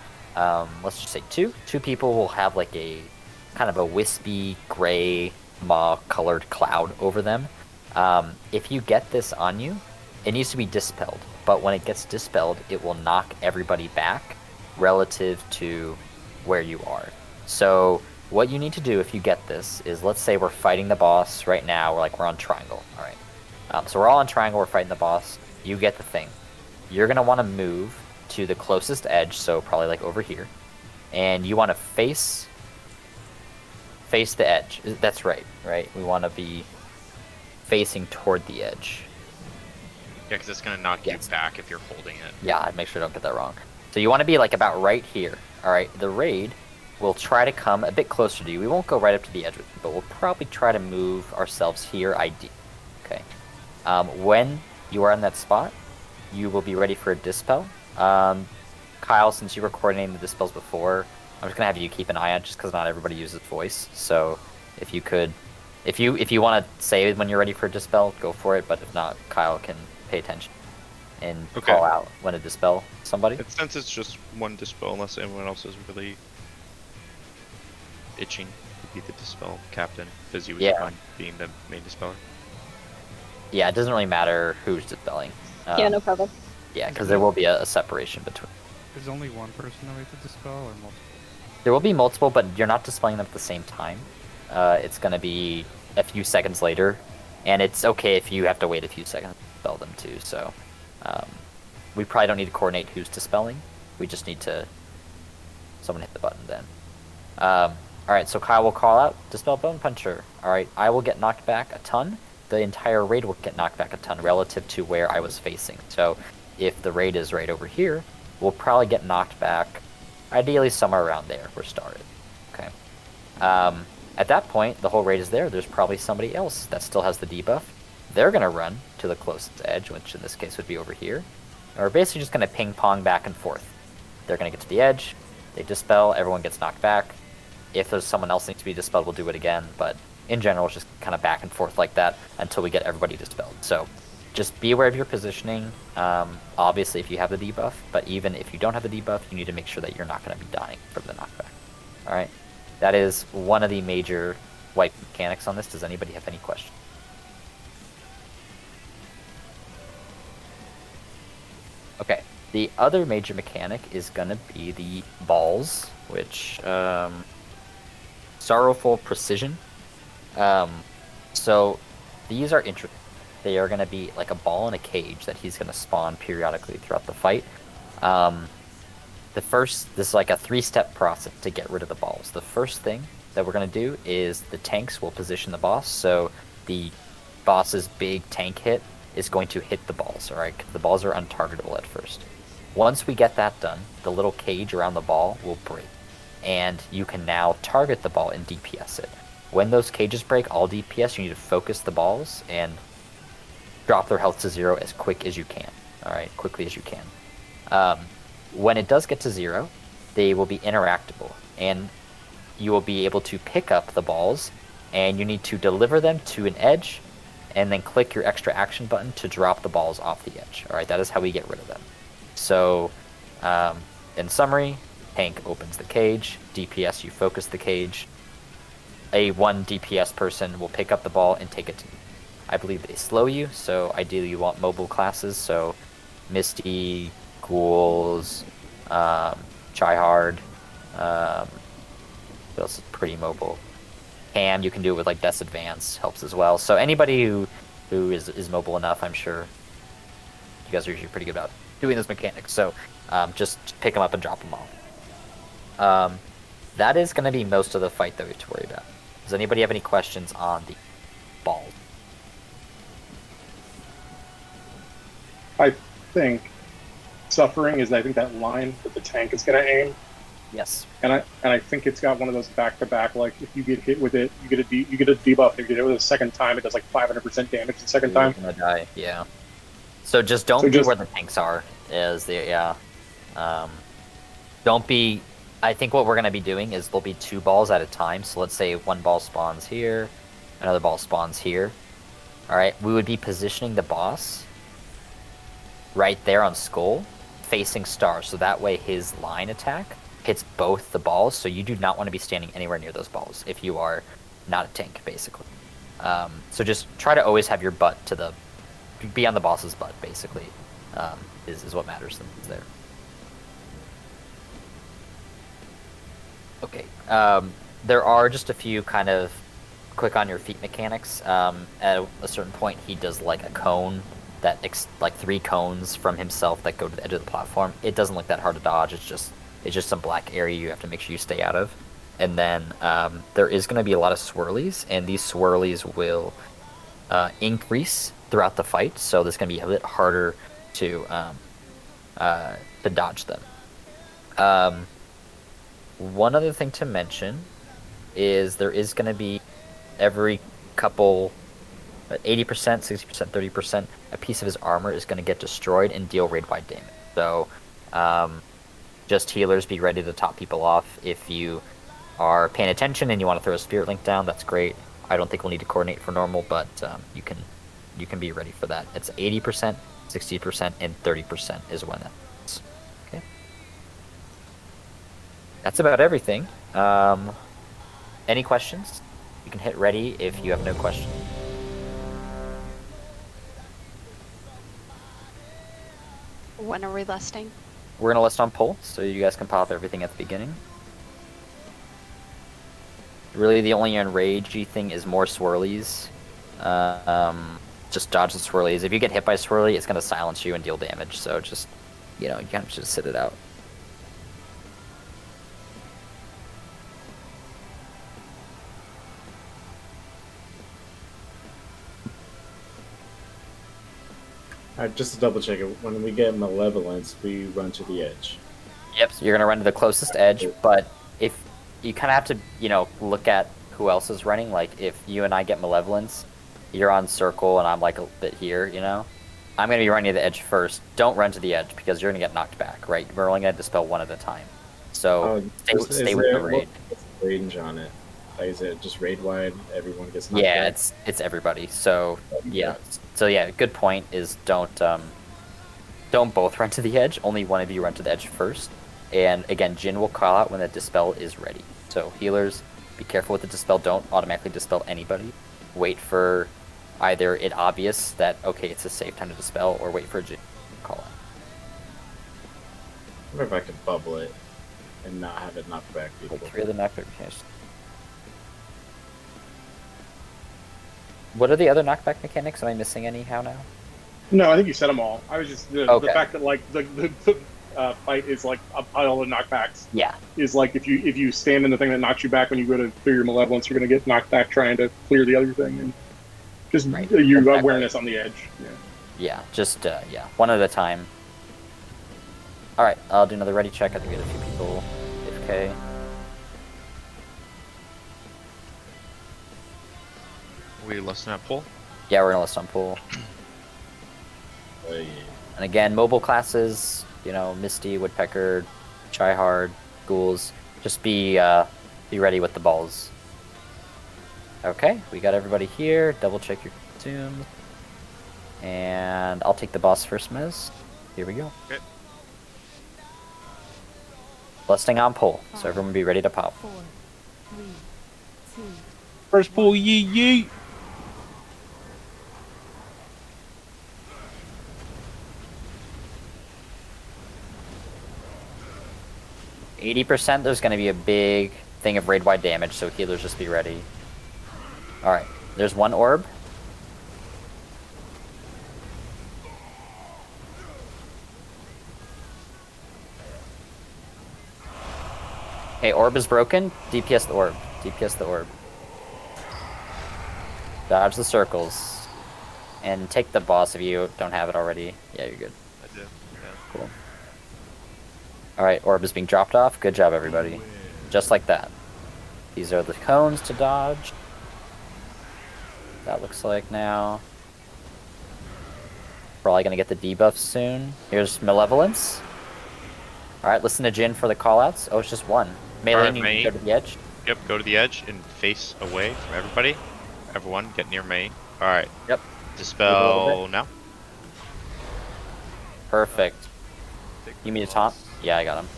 let's just say 2. 2 people will have like a kind of a wispy, gray, maw-colored cloud over them. If you get this on you, it needs to be dispelled, but when it gets dispelled, it will knock everybody back relative to where you are. So what you need to do if you get this is, let's say we're fighting the boss right now, we're on triangle, alright. So we're all on triangle, we're fighting the boss, you get the thing. You're going to want to move to the closest edge, so probably like over here, and you want to face the edge. That's right? We want to be facing toward the edge. Yeah, because it's going to knock you back if you're holding it. Yeah, I'd make sure I don't get that wrong. So you want to be like about right here. Alright, the raid will try to come a bit closer to you. We won't go right up to the edge with you, but we'll probably try to move ourselves here, ID. Okay. When you are in that spot, you will be ready for a dispel. Kyle, since you were coordinating the dispels before, I'm just gonna have you keep an eye on, just because not everybody uses voice. So if you could, if you want to say when you're ready for a dispel, go for it. But if not, Kyle can pay attention and call out when to dispel somebody. Since it's just one dispel, unless anyone else is really itching to be the dispel captain, because you would be fine being the main dispeller. Yeah, it doesn't really matter who's dispelling. Yeah, no problem. Yeah, because there will be a separation between. There's only one person that we could dispel, or multiple? There will be multiple, but you're not dispelling them at the same time. It's going to be a few seconds later, and it's okay if you have to wait a few seconds to dispel them too. So we probably don't need to coordinate who's dispelling. We just need to someone hit the button then. Alright, so Kyle will call out, dispel Bone Puncher. Alright, I will get knocked back a ton. The entire raid will get knocked back a ton relative to where I was facing. So if the raid is right over here, we'll probably get knocked back ideally somewhere around there where started. Okay. At that point, the whole raid is there. There's probably somebody else that still has the debuff. They're going to run to the closest edge, which in this case would be over here. And we're basically just going to ping pong back and forth. They're going to get to the edge, they dispel, everyone gets knocked back. If there's someone else that needs to be dispelled, we'll do it again, but in general, it's just kind of back and forth like that until we get everybody dispelled. So just be aware of your positioning, obviously if you have the debuff, but even if you don't have the debuff, you need to make sure that you're not going to be dying from the knockback. Alright? That is one of the major wipe mechanics on this. Does anybody have any questions? Okay. The other major mechanic is gonna be the balls, which Sorrowful Precision. So these are interesting. They are gonna be like a ball in a cage that he's gonna spawn periodically throughout the fight. This is like a 3-step process to get rid of the balls. The first thing that we're gonna do is the tanks will position the boss, so the boss's big tank hit is going to hit the balls, alright? The balls are untargetable at first. Once we get that done, the little cage around the ball will break, and you can now target the ball and DPS it. When those cages break, all DPS, you need to focus the balls and drop their health to 0 as quick as you can, alright? Quickly as you can. When it does get to 0, they will be interactable, and you will be able to pick up the balls, and you need to deliver them to an edge, and then click your extra action button to drop the balls off the edge. Alright, that is how we get rid of them. So, in summary, tank opens the cage, DPS, you focus the cage. A 1 DPS person will pick up the ball and take it to. I believe they slow you, so ideally you want mobile classes, so Misty, Ghouls, Tryhard, what else is pretty mobile? Cam, you can do it with like Death's Advance, helps as well. So anybody who is mobile enough, I'm sure you guys are usually pretty good about doing those mechanics. So just pick them up and drop them off. That is going to be most of the fight that we have to worry about. Does anybody have any questions on the balls? I think suffering is, I think, that line that the tank is going to aim. Yes. And I think it's got one of those back-to-back, like if you get hit with it, you get a debuff. If you get hit with it a second time, it does like 500% damage the second time. You're gonna die. Yeah. So just don't be where the tanks are. Don't be. I think what we're gonna be doing is there'll be 2 balls at a time. So let's say one ball spawns here, another ball spawns here. All right. We would be positioning the boss right there on Skull, facing Star, so that way his line attack hits both the balls, so you do not want to be standing anywhere near those balls if you are not a tank, basically. So just try to always have your butt be on the boss's butt, basically, is what matters there. Okay, there are just a few kind of quick on your feet mechanics. At a certain point, he does like a cone that like 3 cones from himself that go to the edge of the platform. It doesn't look that hard to dodge. It's just some black area you have to make sure you stay out of. And then there is going to be a lot of swirlies, and these swirlies will increase throughout the fight, so there's going to be a bit harder to dodge them. One other thing to mention is there is going to be every couple 80%, 60%, 30%, a piece of his armor is going to get destroyed and deal raid-wide damage. So just healers, be ready to top people off. If you are paying attention and you want to throw a Spirit Link down, that's great. I don't think we'll need to coordinate for normal, but you can be ready for that. It's 80%, 60%, and 30% is when that is. Okay. That's about everything. Any questions? You can hit ready if you have no questions. When are we listing? We're going to list on poll, so you guys can pop everything at the beginning. Really, the only enragey thing is more swirlies. Just dodge the swirlies. If you get hit by swirly, it's going to silence you and deal damage, so just, you kind of just sit it out. Alright, just to double check it, when we get Malevolence, we run to the edge. Yep, so you're going to run to the closest edge, but if you kind of have to, look at who else is running. Like, if you and I get Malevolence, you're on circle and I'm like a bit here, I'm going to be running to the edge first. Don't run to the edge because you're going to get knocked back, right? We're only going to dispel one at a time. So stay with the raid. What's the range on it? Like, is it just raid wide? Everyone gets knocked Yeah, back? it's everybody. So yeah. So yeah, good point is don't both run to the edge. Only one of you run to the edge first. And again, Jin will call out when the dispel is ready. So healers, be careful with the dispel. Don't automatically dispel anybody. Wait for either it obvious that okay, it's a safe time to dispel, or wait for Jin to call out. wonder if I could bubble it and not have it knock back people. 3 of the knockback mechanics. What are the other knockback mechanics? Am I missing any? How now? No, I think you said them all. I was just the Okay. fact that like the fight is like a pile of knockbacks. Yeah. Is like if you stand in the thing that knocks you back when you go to clear your malevolence, you're gonna get knocked back trying to clear the other thing, and just your Exactly. awareness on the edge. Yeah. Yeah, just yeah, one at a time. All right, I'll do another ready check. I think we had a few people AFK. We listen at pull. Yeah, we're gonna list on pool. Oh, yeah. And again, mobile classes, you know, Misty, Woodpecker, Try Hard, Ghouls. Just be ready with the balls. Okay, we got everybody here. Double check your consumes. And I'll take the boss first, Mez. Here we go. Okay. Listing on pull, so everyone be ready to pop. 4, 3, 2. First pull, yeet yeet. %, there's going to be a big thing of raid-wide damage, so healers just be ready. Alright, there's one orb. Okay, orb is broken. DPS the orb. DPS the orb. Dodge the circles. And take the boss if you don't have it already. Yeah, you're good. I do. Yeah. Cool. Alright, orb is being dropped off. Good job, everybody. Just like that. These are the cones to dodge. That looks like now. Probably gonna get the debuff soon. Here's Malevolence. Alright, listen to Jin for the callouts. Oh, it's just one. Melee, Alright, you May. need to go to the edge. Yep, go to the edge and face away from everybody. Everyone, get near May. Alright. Yep. Dispel now. Perfect. You mean to taunt? Yeah, I got him.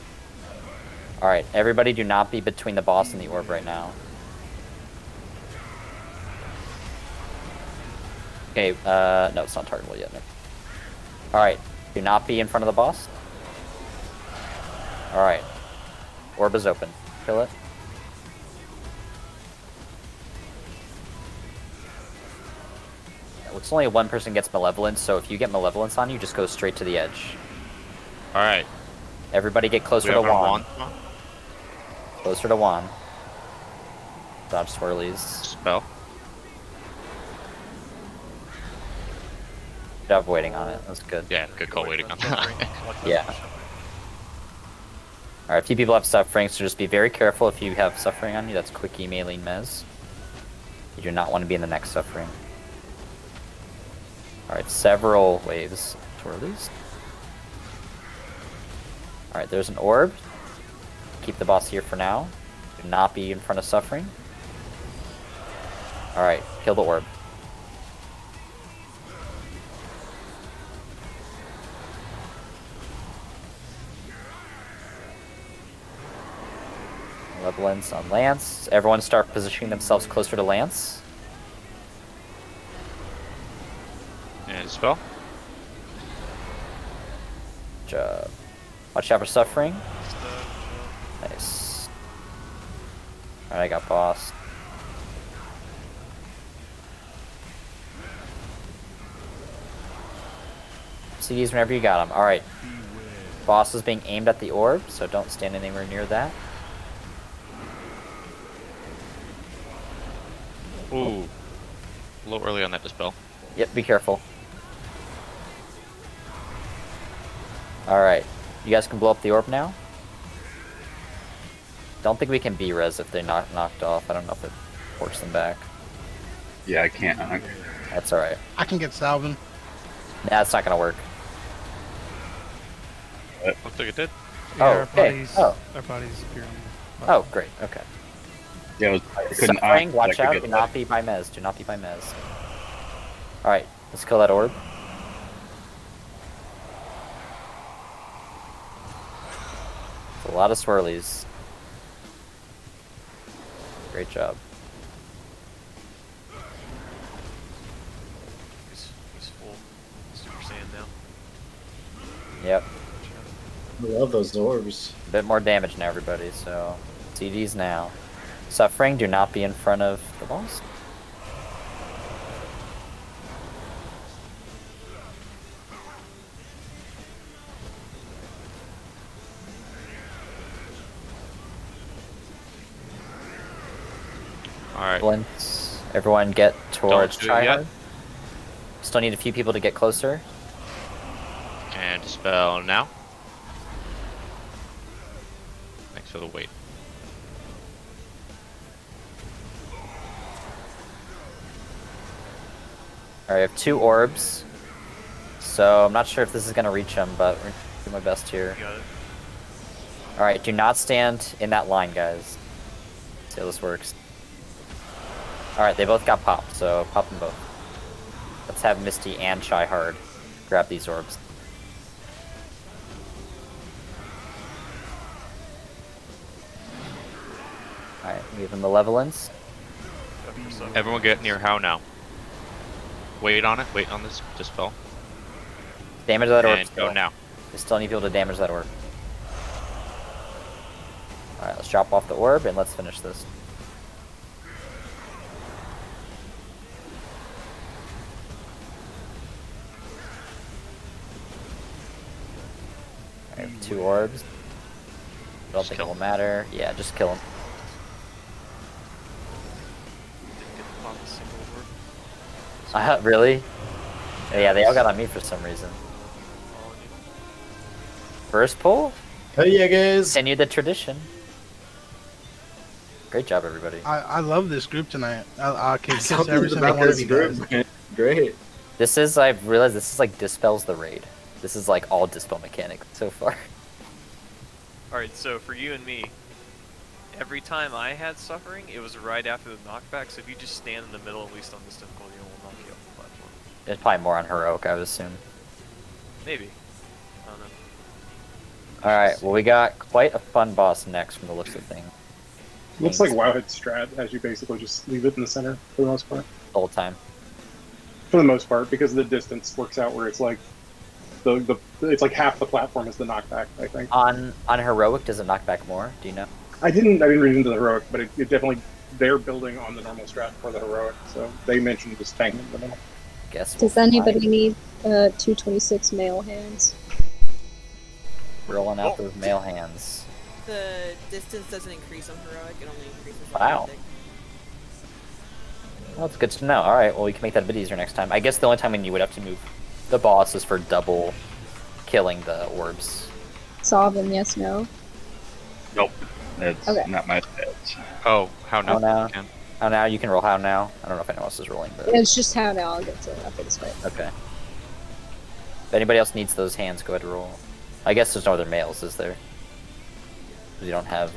Alright, everybody do not be between the boss and the orb right now. Okay, no, it's not targetable yet. No. Alright, do not be in front of the boss. Alright. Orb is open. Kill it. Yeah, looks only one person gets Malevolence, so if you get Malevolence on you, just go straight to the edge. Alright. Everybody get closer We to have our Juan. wand. Closer to Juan. Dodge swirlies. Spell. Good job waiting on it. That's good. Yeah, good call waiting on that. Yeah. Alright, a few people have suffering, so just be very careful if you have suffering on you. That's Quickie, Maylene, Mez. You do not want to be in the next suffering. Alright, several waves. Twirlies. Alright, there's an orb. Keep the boss here for now. Do not be in front of suffering. Alright, kill the orb. Malevolence on Lance. Everyone start positioning themselves closer to Lance. And spell. Good job. Watch out for suffering. Nice. Alright, I got boss. CDs whenever you got them. Alright. Boss is being aimed at the orb, so don't stand anywhere near that. Ooh. A little early on that dispel. Yep, be careful. Alright. You guys can blow up the orb now? Don't think we can B-res if they're not knocked off. I don't know if it forces them back. Yeah, I can't. That's alright. I can get Salvin. Nah, it's not gonna work. Looks like it did. Oh, okay. Oh. Our body's appearing. Oh, great. Okay. Yeah, I couldn't. Suffering, watch I out. could Do get not be by Mez. Do not be by Mez. Alright, let's kill that orb. It's a lot of swirlies. Great job. He's full Super Saiyan now. Yep. I love those orbs. A bit more damage now, everybody, so CDs now. Suffering, do not be in front of the boss. Alright. Blintz, everyone get towards Don't do it yet. tryhard. Still need a few people to get closer. And dispel now. Thanks for the wait. Alright, I have 2 orbs. So I'm not sure if this is gonna reach them, but we're gonna do my best here. Alright, do not stand in that line, guys. See how this works. Alright, they both got popped, so pop them both. Let's have Misty and Shy Hard grab these orbs. Alright, we have the Malevolence. Everyone get near how now. Wait on it. Wait on this dispel. Damage that orb. And go now. We still need people to damage that orb. Alright, let's drop off the orb and let's finish this. I have 2 orbs. I don't think it will matter. Yeah, just kill him. Really? Yeah, they all got on me for some reason. First pull? Hey, yeah, guys. Continue the tradition. Great job, everybody. I love this group tonight. I can kiss Something every single about one of this you group, guys. man. Great. This is, I've realized this is like Dispel's the raid. This is like all Dispel mechanics so far. Alright, so for you and me, every time I had suffering, it was right after the knockback, so if you just stand in the middle, at least on this difficulty, it will knock you off the platform. It's probably more on Heroic, I would assume. Maybe. I don't know. Alright, well we got quite a fun boss next from the looks of things. Looks like Wowhead strat, as you basically just leave it in the center for the most part. The whole time. For the most part, because the distance works out where it's like it's like half the platform is the knockback, I think. On Heroic, does it knock back more? Do you know? I didn't read into the heroic, but it definitely they're building on the normal strat for the heroic, so they mentioned just tanking in the middle. Guess. Does anybody need 226 male hands? Rolling out those male hands. The distance doesn't increase on heroic; it only increases. Wow. On Well, that's good to know. Alright, well we can make that a bit easier next time. I guess the only time when you would have to move the boss is for double killing the orbs. Sovereign, yes, no. Nope. That's Okay. not my stats. Oh, how now? How now? How now? You can roll how now. I don't know if anyone else is rolling, but It's just how now. I'll get to it after this fight. okay. If anybody else needs those hands, go ahead and roll. I guess there's no other males, is there? 'Cause you don't have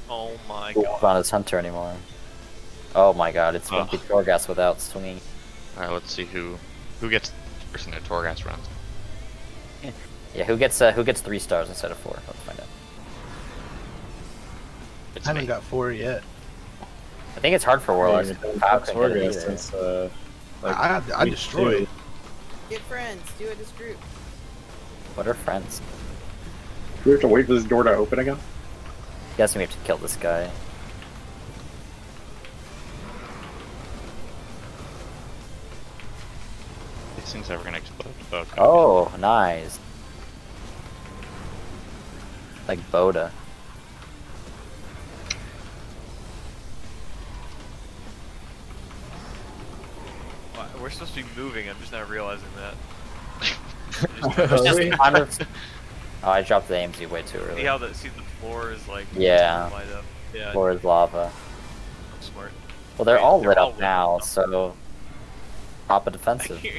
Oh my Wolf god. on his hunter anymore. Oh my god, it's Wimpy Torghast without swinging. Alright, let's see who gets first in the Torghast runs. Yeah, who gets 3 stars instead of 4? Let's find out. It's I haven't me. got 4 yet. I think it's hard for warlocks. Kyle couldn't get it Torghast either. since, I week destroyed. 2. Get friends. Do it as group. What are friends? Do we have to wait for this door to open again? Guessing we have to kill this guy. These things ever gonna explode? Okay. Oh, nice. Like Boda. We're supposed to be moving, I'm just not realizing that. Oh, I dropped the AMZ way too early. See how the floor is like Yeah. light up. Yeah. Floor is lava. I'm smart. Well, they're Wait, all they're lit all up lit now, up. so pop a defensive. If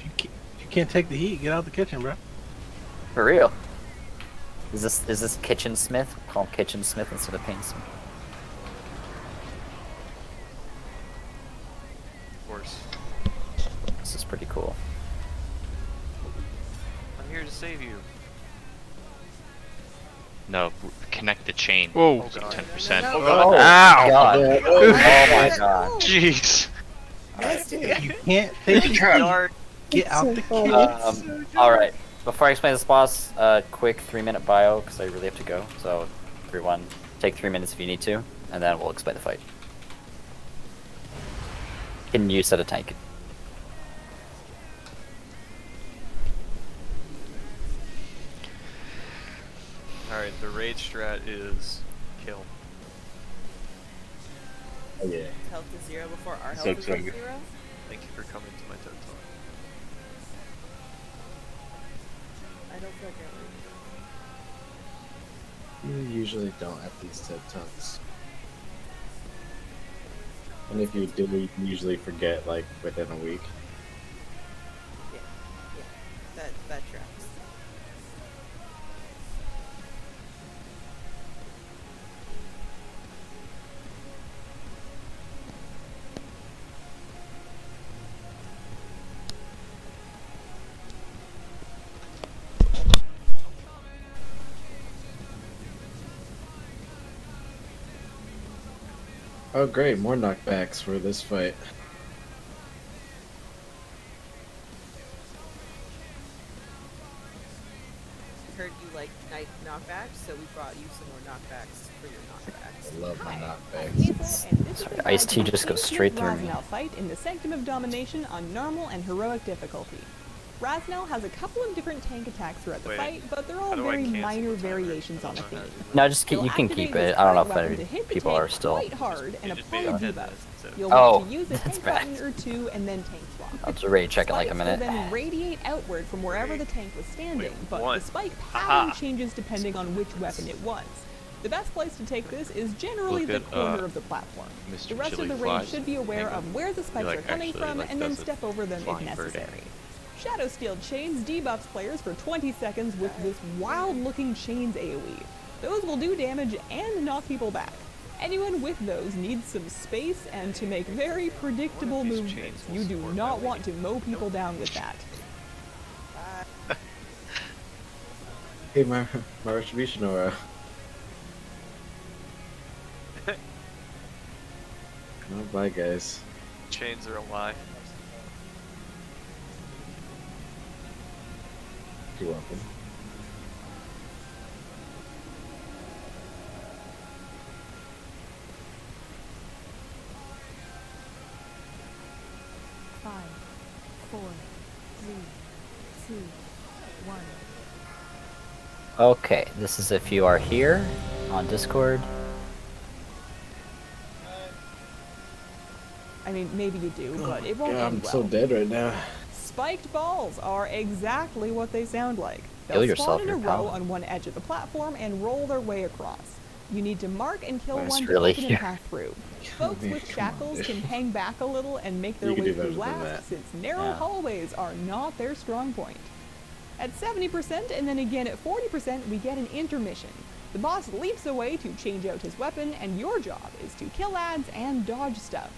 you can't take the heat, get out the kitchen, bro. For real. Is this Kitchen Smith? Call him Kitchen Smith instead of Paint Smith. Of course. This is pretty cool. I'm here to save you. No, connect the chain. Whoa. So 10%. Oh god. Ow! God. Oh my god. Jeez. You can't take the Yard. Get out the kid. All right. Before I explain this boss, quick 3-minute bio because I really have to go. So, everyone, take 3 minutes if you need to, and then we'll explain the fight. Can you set a tank? Alright, the rage strat is kill. Oh, yeah. Health to 0 before our health So is at good. 0. Thank you for coming to my TED Talk. I don't feel good. You usually don't at these TED Talks. And if you do, you usually forget like within a week. Yeah, that tracks. Oh great, more knockbacks for this fight. Heard you like night knockbacks, so we brought you some more knockbacks for your knockbacks. I love my knockbacks. Sorry, Ice Tea just goes straight through me. Rasnell fight in the Sanctum of Domination on normal and heroic difficulty. Rasnell has a couple of different tank attacks throughout the Wait, fight, but they're all how do I very cancel minor the timer? variations on the theme. No, just keep, You'll you can activate keep this it. I don't know if current weapon any to hit the people tank are still. quite hard and just apply made a it 10 debuff. minutes instead of- You'll Oh, want to use a that's tank bad. button or two and then tank swap. I'll just rage check in like a Spikes minute. will then radiate outward from wherever the tank was standing, but one. the spike Aha. pattern changes depending on which weapon it was. The best place to take this is generally Look the at, corner of the platform. Mr. The rest Chili of the flies. range should be aware Hang on. of where the spikes like, are coming actually, from like, and then does a step over them if flying bird necessary. Shadow Steel Chains debuffs players for 20 seconds with this wild-looking Chains AoE. Those will do damage and knock people back. Anyone with those needs some space and to make very predictable movements. You do not want to mow people down with that. Hey, my retribution aura. Oh, bye, guys. Chains are a lie. You're welcome. Five, 4, 3, 2, 1. Okay, this is if you are here on Discord. I mean, maybe you do, but it won't God, end I'm well. so dead right now. Spiked balls are exactly what they sound like. Kill They'll yourself, spawn in a you're row power. on one edge of the platform and roll their way across. You need to mark and kill That's one to really open a here. path through. Folks with shackles can hang back a little and make their You can way do better through than last, that. since narrow Yeah. hallways are not their strong point. At 70% and then again at 40%, we get an intermission. The boss leaps away to change out his weapon, and your job is to kill ads and dodge stuff.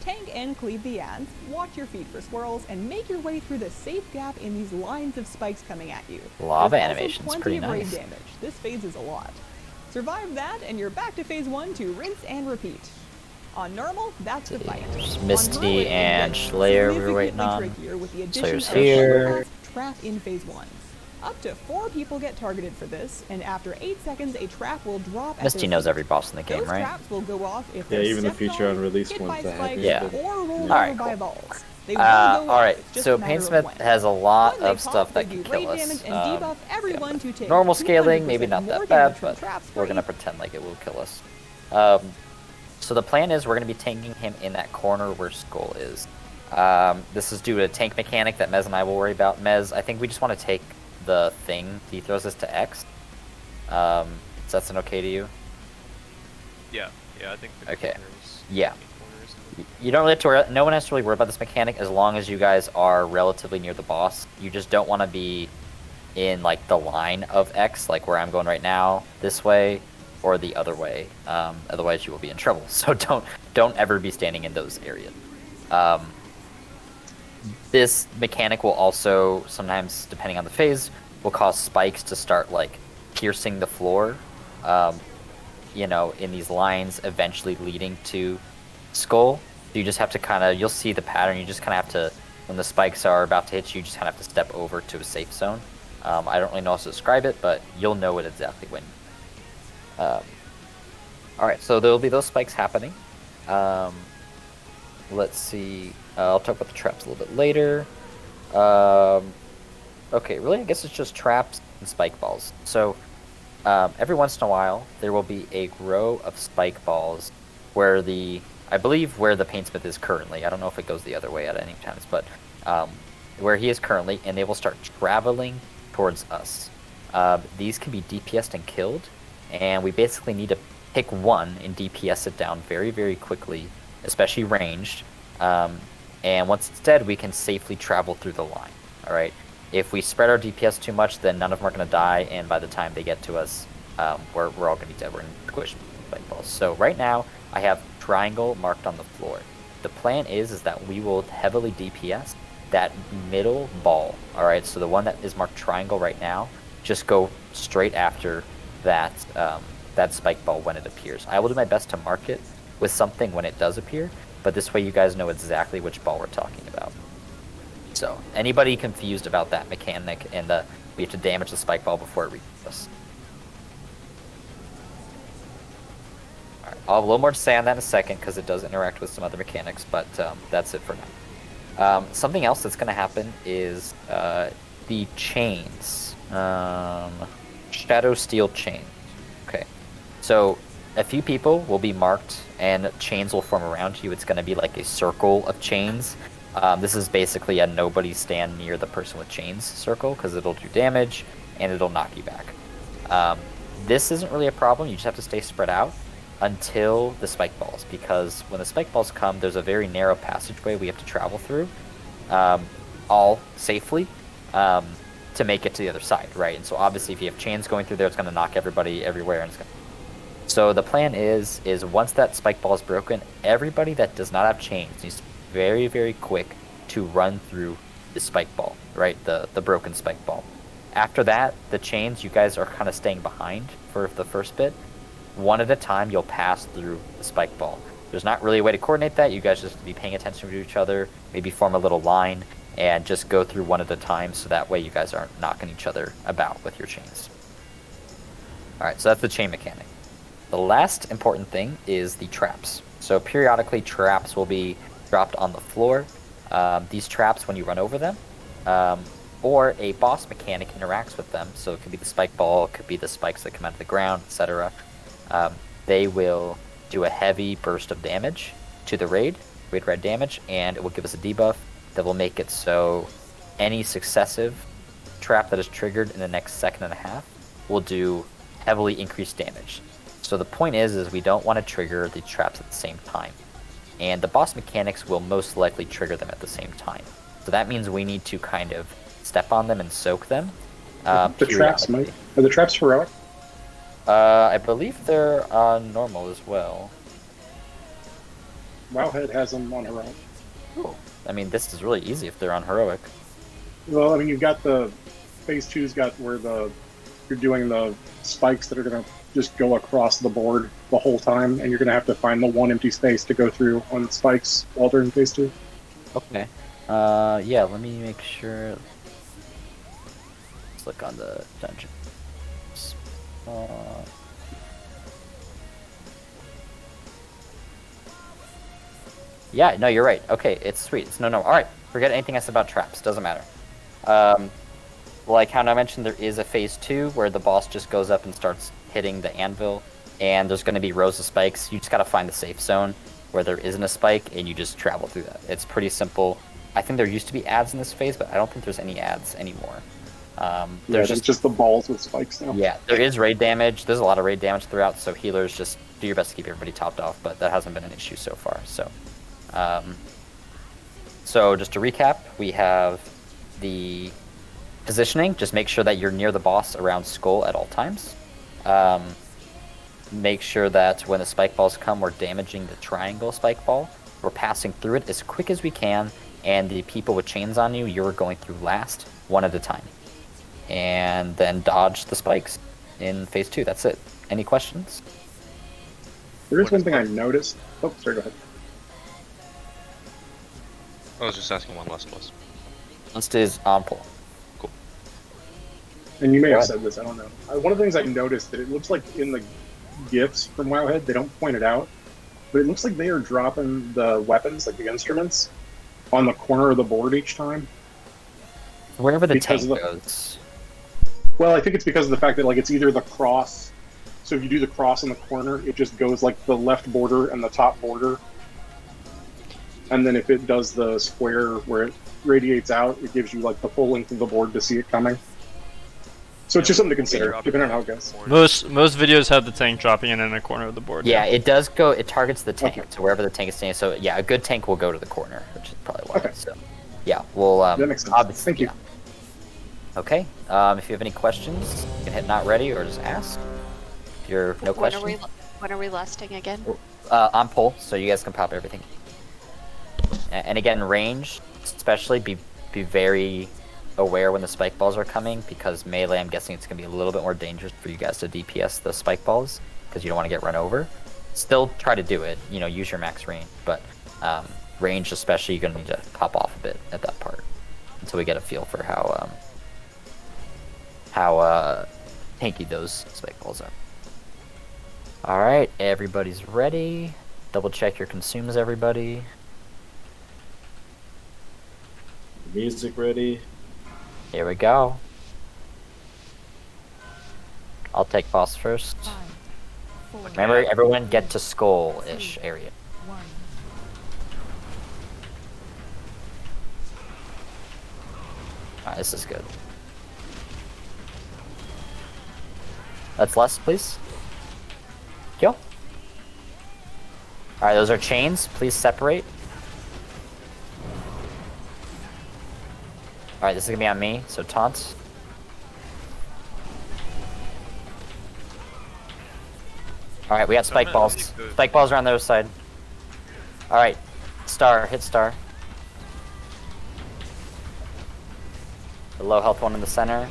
Tank and cleave the ads, watch your feet for swirls, and make your way through the safe gap in these lines of spikes coming at you. Lava There's also animation's plenty pretty of raid nice. damage. This phases a lot. Survive that, and you're back to phase 1 to rinse and repeat. On normal, that's the fight. There's On Misty Druid, it and gets Slayer we were waiting significantly on. trickier with the addition Slayer's of here. Shadowpath's trap in phase 1. Up to 4 people get targeted for this, and after 8 seconds, a trap will drop at Misty their knows feet. every boss in the game, Those right? traps will go off if Yeah, they're even the stepped future on, unreleased hit ones by that spikes, happen. Yeah. or rolled Alright, over by cool. balls. They will go off, Alright, it's just so a matter of Painsmith when. has a lot When they of stuff pop, that they can do kill raid us. damage and debuff everyone to take Normal scaling, 200% maybe not more that damage bad, from but traps we're for gonna each. pretend like it will kill us. So the plan is we're gonna be tanking him in that corner where Skull is. This is due to a tank mechanic that Mez and I will worry about. Mez, I think we just want to take the thing. He throws us to X. Does that sound okay to you? Yeah, I think the Okay. corners- Yeah. corners- You don't really have to worry, no one has to really worry about this mechanic as long as you guys are relatively near the boss. You just don't want to be in like the line of X, like where I'm going right now, this way or the other way. Otherwise you will be in trouble. So don't ever be standing in those areas. This mechanic will also sometimes, depending on the phase, will cause spikes to start like piercing the floor. In these lines eventually leading to Skull. So you just have to kind of, you'll see the pattern. You just kind of have to, when the spikes are about to hit you, you just kind of have to step over to a safe zone. I don't really know how to describe it, but you'll know it exactly when. Alright, so there'll be those spikes happening. Let's see. I'll talk about the traps a little bit later. Okay, really, I guess it's just traps and spike balls. So every once in a while, there will be a row of spike balls where I believe where the paintsmith is currently. I don't know if it goes the other way at any times, but where he is currently, and they will start traveling towards us. These can be DPS'd and killed, and we basically need to pick one and DPS it down very, very quickly, especially ranged. And once it's dead, we can safely travel through the line. All right. If we spread our DPS too much, then none of them are going to die, and by the time they get to us, we're all going to be dead. We're going to squish spike balls. So right now, I have triangle marked on the floor. The plan is that we will heavily DPS that middle ball. All right. So the one that is marked triangle right now, just go straight after that that spike ball when it appears. I will do my best to mark it with something when it does appear, but this way you guys know exactly which ball we're talking about. So, anybody confused about that mechanic and we have to damage the spike ball before it reaches us. Alright, I'll have a little more to say on that in a second because it does interact with some other mechanics, but that's it for now. Something else that's going to happen is the chains. Shadow Steel chain. Okay. So, a few people will be marked and chains will form around you. It's going to be like a circle of chains. This is basically a nobody stand near the person with chains circle because it'll do damage and it'll knock you back. This isn't really a problem. You just have to stay spread out until the spike balls, because when the spike balls come, there's a very narrow passageway we have to travel through all safely to make it to the other side, right? And so obviously if you have chains going through there, it's going to knock everybody everywhere. And it's gonna... So the plan is once that spike ball is broken, everybody that does not have chains needs to be very, very quick to run through the spike ball, right? The broken spike ball. After that, the chains, you guys are kind of staying behind for the first bit. One at a time, you'll pass through the spike ball. There's not really a way to coordinate that. You guys just be paying attention to each other, maybe form a little line, and just go through one at a time so that way you guys aren't knocking each other about with your chains. Alright, so that's the chain mechanic. The last important thing is the traps. So periodically traps will be dropped on the floor. These traps, when you run over them, or a boss mechanic interacts with them, so it could be the spike ball, it could be the spikes that come out of the ground, etc. They will do a heavy burst of damage to the raid red damage, and it will give us a debuff that will make it so any successive trap that is triggered in the next second and a half will do heavily increased damage. So the point is we don't want to trigger the traps at the same time. And the boss mechanics will most likely trigger them at the same time. So that means we need to kind of step on them and soak them. The traps, Mike. Are the traps heroic? I believe they're on normal as well. Wowhead has them on heroic. Cool. I mean, this is really easy if they're on heroic. Well, I mean, you've got the phase 2's got where you're doing the spikes that are going to just go across the board the whole time, and you're going to have to find the one empty space to go through on the spikes while they're in phase 2. Okay. Yeah, let me make sure. Let's look on the dungeon. Yeah, no, you're right. Okay, it's sweet. It's no. Alright, forget anything I said about traps. Doesn't matter. Like how I mentioned, there is a phase 2 where the boss just goes up and starts hitting the anvil, and there's going to be rows of spikes. You just got to find the safe zone where there isn't a spike, and you just travel through that. It's pretty simple. I think there used to be ads in this phase, but I don't think there's any ads anymore. There's just the balls with spikes now. Yeah, there is raid damage. There's a lot of raid damage throughout, so healers just do your best to keep everybody topped off, but that hasn't been an issue so far. So just to recap, we have the positioning. Just make sure that you're near the boss around skull at all times. Make sure that when the spike balls come, we're damaging the triangle spike ball. We're passing through it as quick as we can, and the people with chains on you, you're going through last, one at a time. And then dodge the spikes in phase 2. That's it. Any questions? There is one thing I noticed. Oh, sorry, go ahead. I was just asking when Lust was. Lust is on pull. Cool. And you may Go have ahead. said this, I don't know. One of the things I noticed that it looks like in the GIFs from Wowhead, they don't point it out, but it looks like they are dropping the weapons, like the instruments, on the corner of the board each time. Wherever the Because tank of the- goes. Well, I think it's because of the fact that like it's either the cross. So if you do the cross in the corner, it just goes like the left border and the top border. And then if it does the square where it radiates out, it gives you like the full length of the board to see it coming. So it's just something to consider, depending on how it goes. Most videos have the tank dropping in a corner of the board. Yeah, it does go. It targets the tank, so wherever the tank is standing. So yeah, a good tank will go to the corner, which is probably why. Okay. So yeah, we'll. That makes sense. Obviously, Thank you. yeah. Okay. If you have any questions, you can hit not ready or just ask. If you're no questions. When are we lusting again? On pull, so you guys can pop everything. And again, range, especially be very aware when the spike balls are coming, because melee, I'm guessing it's going to be a little bit more dangerous for you guys to DPS the spike balls, because you don't want to get run over. Still try to do it, you know, use your max range, but range especially, you're going to need to pop off a bit at that part, until we get a feel for how tanky those spike balls are. Alright, everybody's ready. Double check your consumes, everybody. Music ready. Here we go. I'll take boss first. Remember, everyone get to skull-ish area. Alright, this is good. That's less, please. Kill. Alright, those are chains. Please separate. Alright, this is gonna be on me, so taunt. Alright, we got spike balls. Spike balls are on the other side. Alright, star, hit star. The low health one in the center.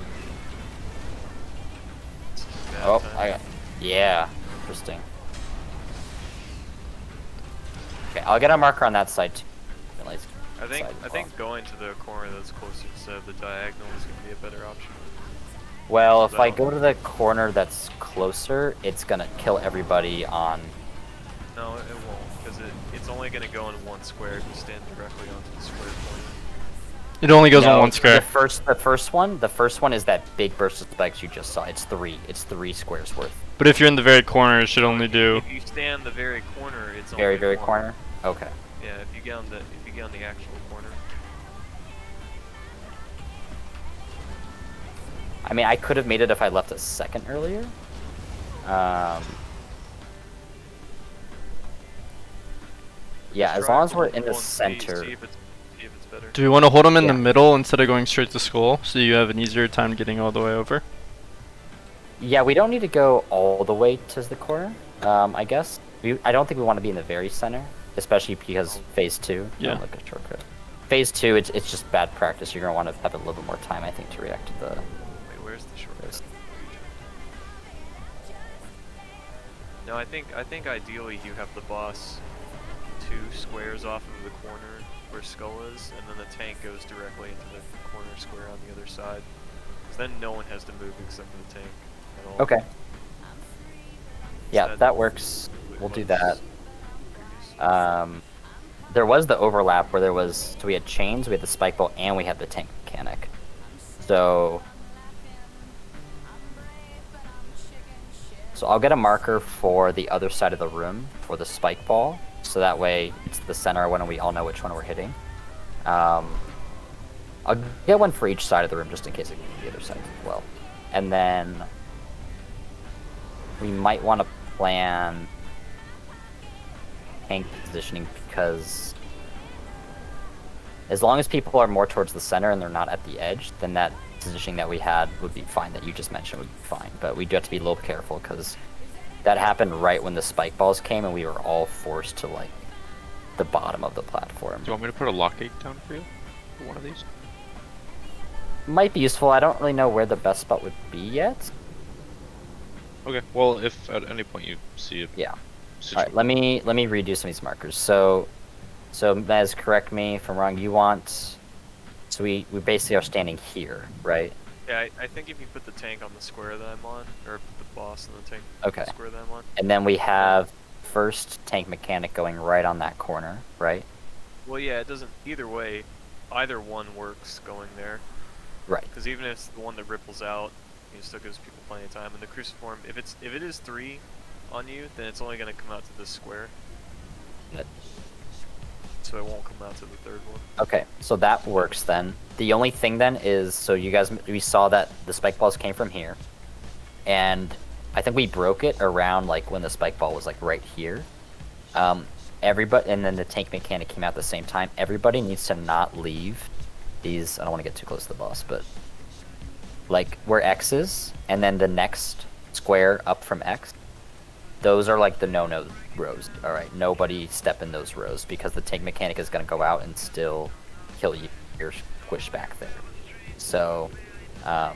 Oh, I got. Yeah, interesting. Okay, I'll get a marker on that side too. I think going to the corner that's closer to the diagonal is going to be a better option. Well, if I go to the corner that's closer, it's gonna kill everybody on. No, it won't, because it's only going to go in one square if you stand directly onto the square point. It only goes on No, one square. The first one is that big burst of spikes you just saw. It's 3 squares worth. But if you're in the very corner, it should only do. If you stand the very corner, it's Very, only very one. corner? Okay. Yeah, if you get on the actual corner. I mean, I could have made it if I left a second earlier. Yeah, as long as we're in the center. See if it's better. Do we want to hold them in the middle instead of going straight to skull, so you have an easier time getting all the way over? Yeah, we don't need to go all the way to the corner, I guess. I don't think we want to be in the very center, especially because phase 2. Yeah. Look at shortcut. Phase 2, it's just bad practice. You're gonna want to have a little bit more time, I think, to react to the. Wait, where's the shortcut? No, I think ideally you have the boss 2 squares off of the corner where Skull is, and then the tank goes directly into the corner square on the other side. Because then no one has to move except for the tank at all. Okay. Yeah, that works. We'll do that. There was the overlap where there was, so we had chains, we had the spike ball, and we had the tank mechanic. So I'll get a marker for the other side of the room for the spike ball, so that way it's the center one and we all know which one we're hitting. I'll get one for each side of the room just in case it can be the other side as well. And then we might want to plan tank positioning, because as long as people are more towards the center and they're not at the edge, then that positioning that we had would be fine, that you just mentioned would be fine. But we do have to be a little careful, because that happened right when the spike balls came and we were all forced to like the bottom of the platform. Do you want me to put a lockgate down for you? For one of these? Might be useful. I don't really know where the best spot would be yet. Okay, well, if at any point you see it. Yeah. Alright, let me redo some of these markers. So So Mez, correct me if I'm wrong. You want, so we basically are standing here, right? Yeah, I think if you put the tank on the square that I'm on, or the boss and the tank Okay. on the square that I'm on. And then we have first tank mechanic going right on that corner, right? Well, yeah, it doesn't. Either way, either one works going there. Right. Because even if it's the one that ripples out, it still gives people plenty of time. And the cruciform, if it is 3 on you, then it's only going to come out to this square. Good. So it won't come out to the third one. Okay, so that works then. The only thing then is, so you guys, we saw that the spike balls came from here, and I think we broke it around like when the spike ball was like right here. Everybody, and then the tank mechanic came out at the same time. Everybody needs to not leave these. I don't want to get too close to the boss, but like where X is, and then the next square up from X. Those are like the no-no rows. All right, nobody step in those rows because the tank mechanic is going to go out and still kill you. You're squished back there. So, and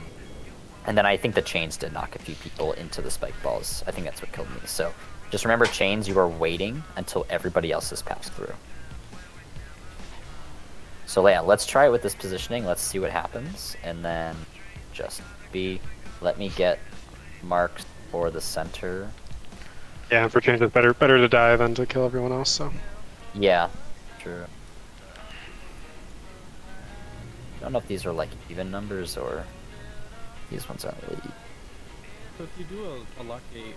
then I think the chains did knock a few people into the spike balls. I think that's what killed me. So, just remember chains. You are waiting until everybody else has passed through. So yeah, let's try it with this positioning. Let's see what happens, and then just let me get marks for the center. Yeah, for change, it's better to die than to kill everyone else. So. Yeah, true. I don't know if these are like even numbers or these ones aren't really. So if you do a lock gate,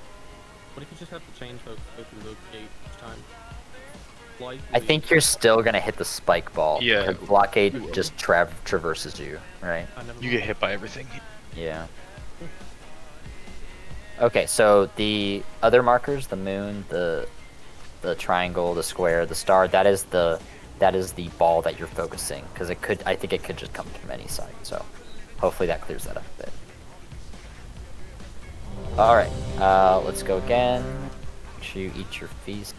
what if you just have to change folks go through the gate each time? I think you're still gonna hit the spike ball. Yeah. The blockade just traverses you, right? You get hit by everything. Yeah. Okay, so the other markers, the moon, the triangle, the square, the star, that is the ball that you're focusing, because I think it could just come from any side. So hopefully that clears that up a bit. All right, let's go again. Make sure you eat your feast.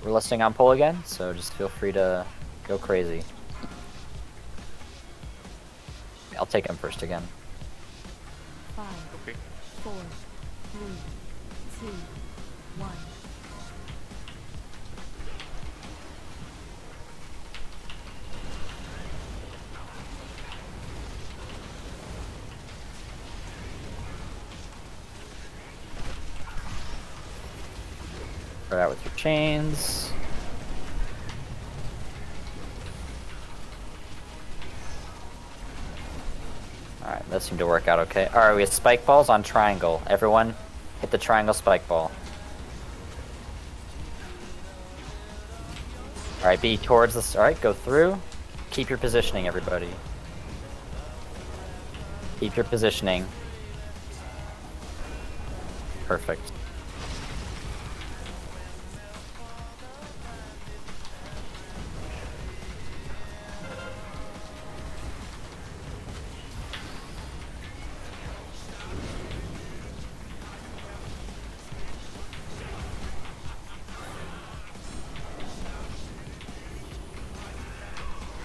We're listening on pull again, so just feel free to go crazy. I'll take him first again. 5, 4, 3, 2, 1. Start out with your chains. Alright, that seemed to work out okay. Alright, we have spike balls on triangle. Everyone, hit the triangle spike ball. Alright, be towards this. Alright, go through. Keep your positioning, everybody. Keep your positioning. Perfect.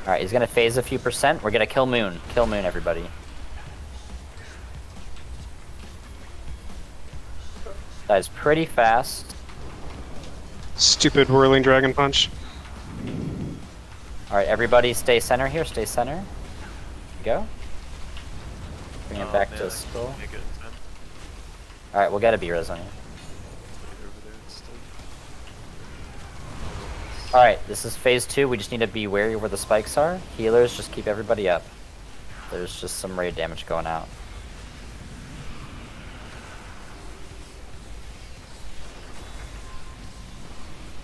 Alright, he's gonna phase a few percent. We're gonna kill Moon. Kill Moon, everybody. That is pretty fast. Stupid whirling dragon punch. Alright, everybody stay center here. Stay center. Go. Bring it back to skull. Alright, we'll get a B-res on you. Alright, this is phase 2. We just need to be wary where the spikes are. Healers, just keep everybody up. There's just some raid damage going out.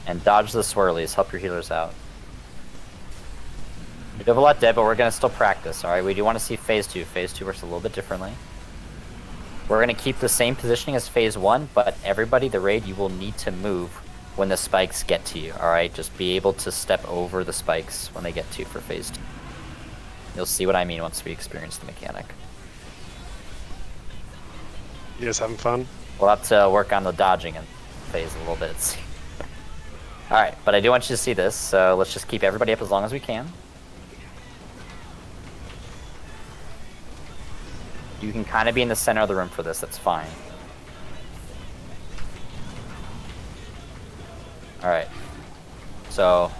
And dodge the swirlies. Help your healers out. We do have a lot dead, but we're going to still practice, alright? We do want to see phase 2. Phase 2 works a little bit differently. We're going to keep the same positioning as phase 1, but everybody, the raid, you will need to move when the spikes get to you, alright? Just be able to step over the spikes when they get to you for phase 2. You'll see what I mean once we experience the mechanic. You guys having fun? We'll have to work on the dodging and phase a little bit. Alright, but I do want you to see this, so let's just keep everybody up as long as we can. You can kind of be in the center of the room for this, that's fine. Alright. So,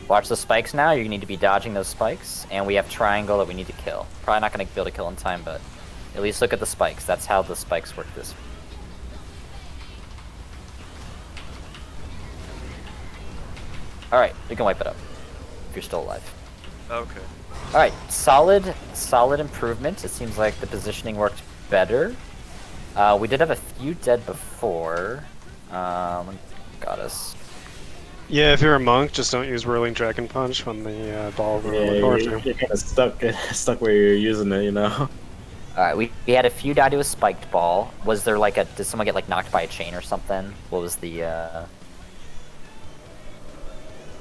watch the spikes now. You need to be dodging those spikes. And we have triangle that we need to kill. Probably not going to be able to kill in time, but at least look at the spikes. That's how the spikes work this. Alright, we can wipe it up. If you're still alive. Okay. Alright, solid improvement. It seems like the positioning worked better. We did have a few dead before. Got us. Yeah, if you're a monk, just don't use Whirling Dragon Punch when the ball will record you. You're kind of stuck where you're using it, you know? Alright, we had a few die to a spiked ball. Was there like did someone get like knocked by a chain or something? What was the,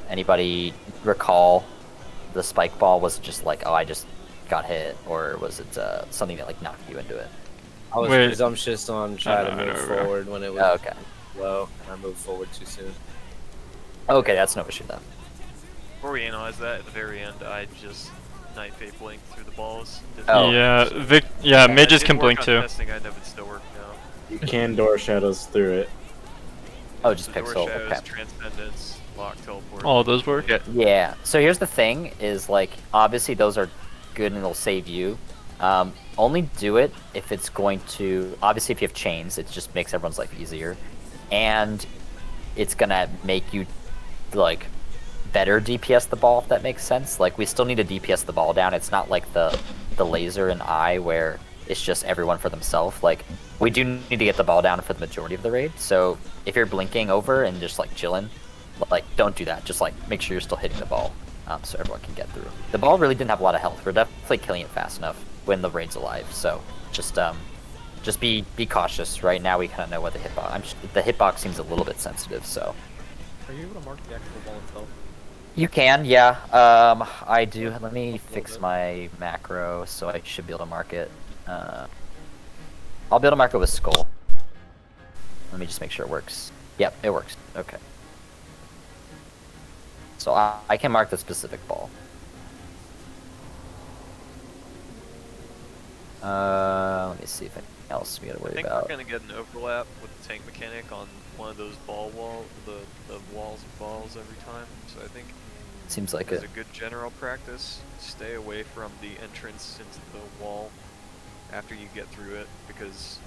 anybody recall the spike ball? Was it just like, oh, I just got hit? Or was it something that like knocked you into it? I was presumptuous on trying to move forward when it was okay. low, and I moved forward too soon. Okay, that's no issue then. Before we analyze that, at the very end, I just Night Fate blinked through the balls. Oh. Yeah, mages can blink too. Testing, I know it's still working now. You can door shadows through it. Oh, just Door pixel. shadows, Okay. transcendence, lock, teleport. All those work? Yeah. So here's the thing: is like obviously those are good and they'll save you. Only do it if it's going to. Obviously, if you have chains, it just makes everyone's life easier, and it's gonna make you like better DPS the ball, if that makes sense. Like we still need to DPS the ball down. It's not like the laser and eye where it's just everyone for themselves. Like we do need to get the ball down for the majority of the raid. So if you're blinking over and just like chilling, like don't do that. Just like make sure you're still hitting the ball, so everyone can get through. The ball really didn't have a lot of health. We're definitely killing it fast enough when the raid's alive. So just be cautious. Right now we kind of know what the hitbox. The hitbox seems a little bit sensitive, so. Are you able to mark the actual ball itself? You can, yeah. I do. Let me fix my macro, so I should be able to mark it. I'll be able to mark it with skull. Let me just make sure it works. Yep, it works. Okay. So I can mark the specific ball. Let me see if anything else we gotta worry I think about. we're gonna get an overlap with the tank mechanic on one of those ball the walls of balls every time. So I think Seems like as it. a good general practice, stay away from the entrance into the wall after you get through it, because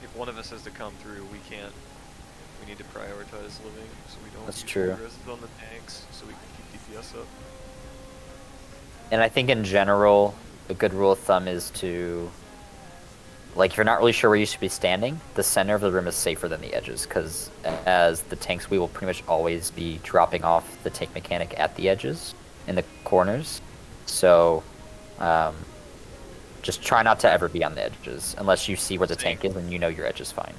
if one of us has to come through, we can't. We need to prioritize living, so we don't That's use true. reses on the tanks, so we can keep DPS up. And I think in general, a good rule of thumb is to, like, if you're not really sure where you should be standing, the center of the room is safer than the edges, because as the tanks, we will pretty much always be dropping off the tank mechanic at the edges, in the corners. So, just try not to ever be on the edges, unless you see where the tank is and you know your edge is fine.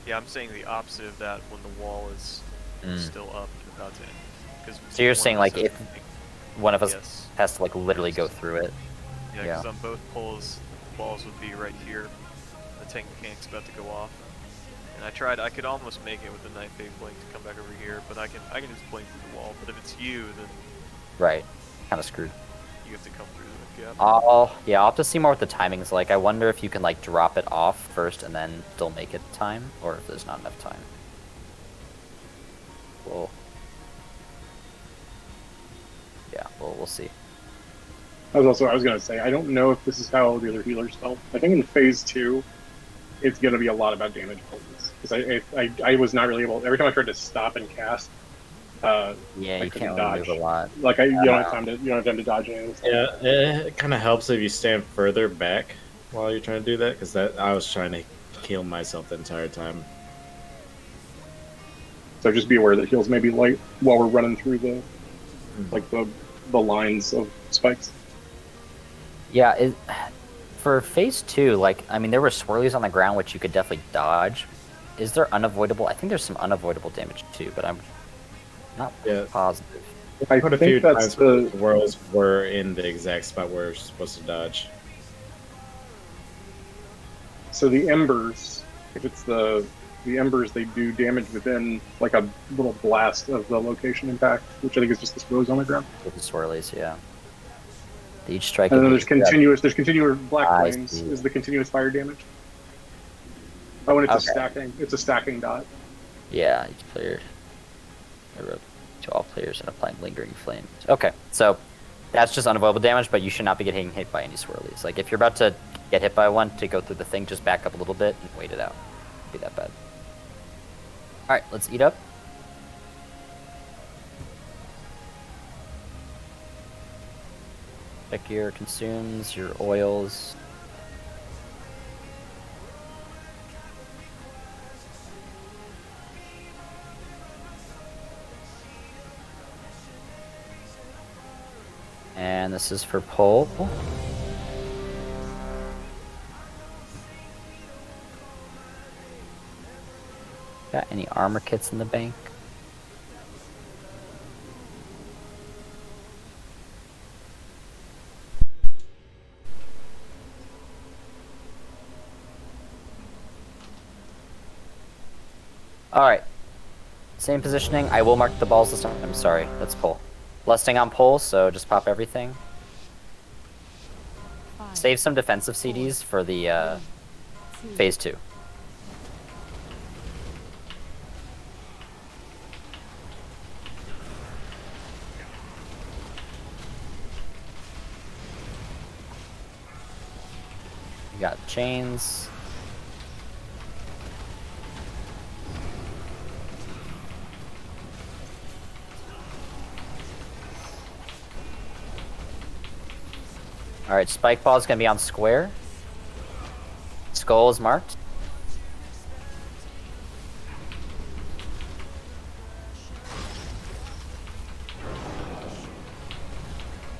Yeah, I'm saying the opposite of that when the wall is still up and about to end. 'Cause So you're one saying, of us like, has if one of us Yes. has to, like, literally go through it? Yeah, because on both poles, the balls would be right here. The tank mechanic's about to go off. And I could almost make it with the Night Fate blink to come back over here, but I can just blink through the wall. But if it's you, then Right. Kind of screwed. you have to come through the gap. I'll have to see more what the timing's like. I wonder if you can, like, drop it off first and then still make it time, or if there's not enough time. Yeah, we'll see. I was gonna say, I don't know if this is how the other healers felt. I think in phase 2, it's gonna be a lot about damage points, because I was not really able. Every time I tried to stop and cast, yeah, I you couldn't can't really dodge move a lot. Like you don't have time to dodge anything. Yeah, it kind of helps if you stand further back while you're trying to do that, because I was trying to heal myself the entire time. So just be aware that heals may be light while we're running through the the lines of spikes. Yeah, for phase 2, like, I mean, there were swirlies on the ground which you could definitely dodge. Is there unavoidable? I think there's some unavoidable damage too, but I'm not positive. I put a think few that's times where the whirls were in the exact spot where we're supposed to dodge. So the embers, if it's the embers, they do damage within like a little blast of the location impact, which I think is just the swirls on the ground. With the swirlies, yeah. Each strike. And then against- there's continuous black I flames see. is the continuous fire damage. Oh, and it's Okay. a stacking dot. Yeah, each player. I wrote to all players and applying lingering flames. Okay, so that's just unavoidable damage, but you should not be getting hit by any swirlies. Like if you're about to get hit by one to go through the thing, just back up a little bit and wait it out. Won't be that bad. All right, let's eat up. Check your consumes, your oils. And this is for pull. Got any armor kits in the bank? Alright. Same positioning. I will mark the balls this time. I'm sorry. Let's pull. Lusting on pull, so just pop everything. Save some defensive CDs for the phase 2. You got chains. Alright, spike ball is going to be on square. Skull is marked.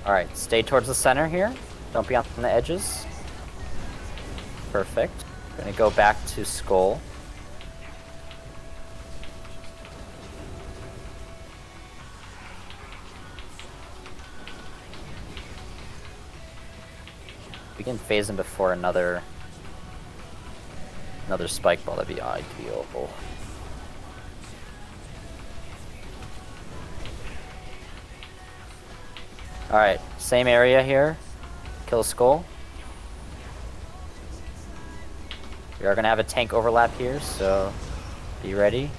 Alright, stay towards the center here. Don't be on the edges. Perfect. Gonna go back to skull. We can phase him before another spike ball. That'd be ideal. Alright, same area here. Kill skull. We are gonna have a tank overlap here, so be ready.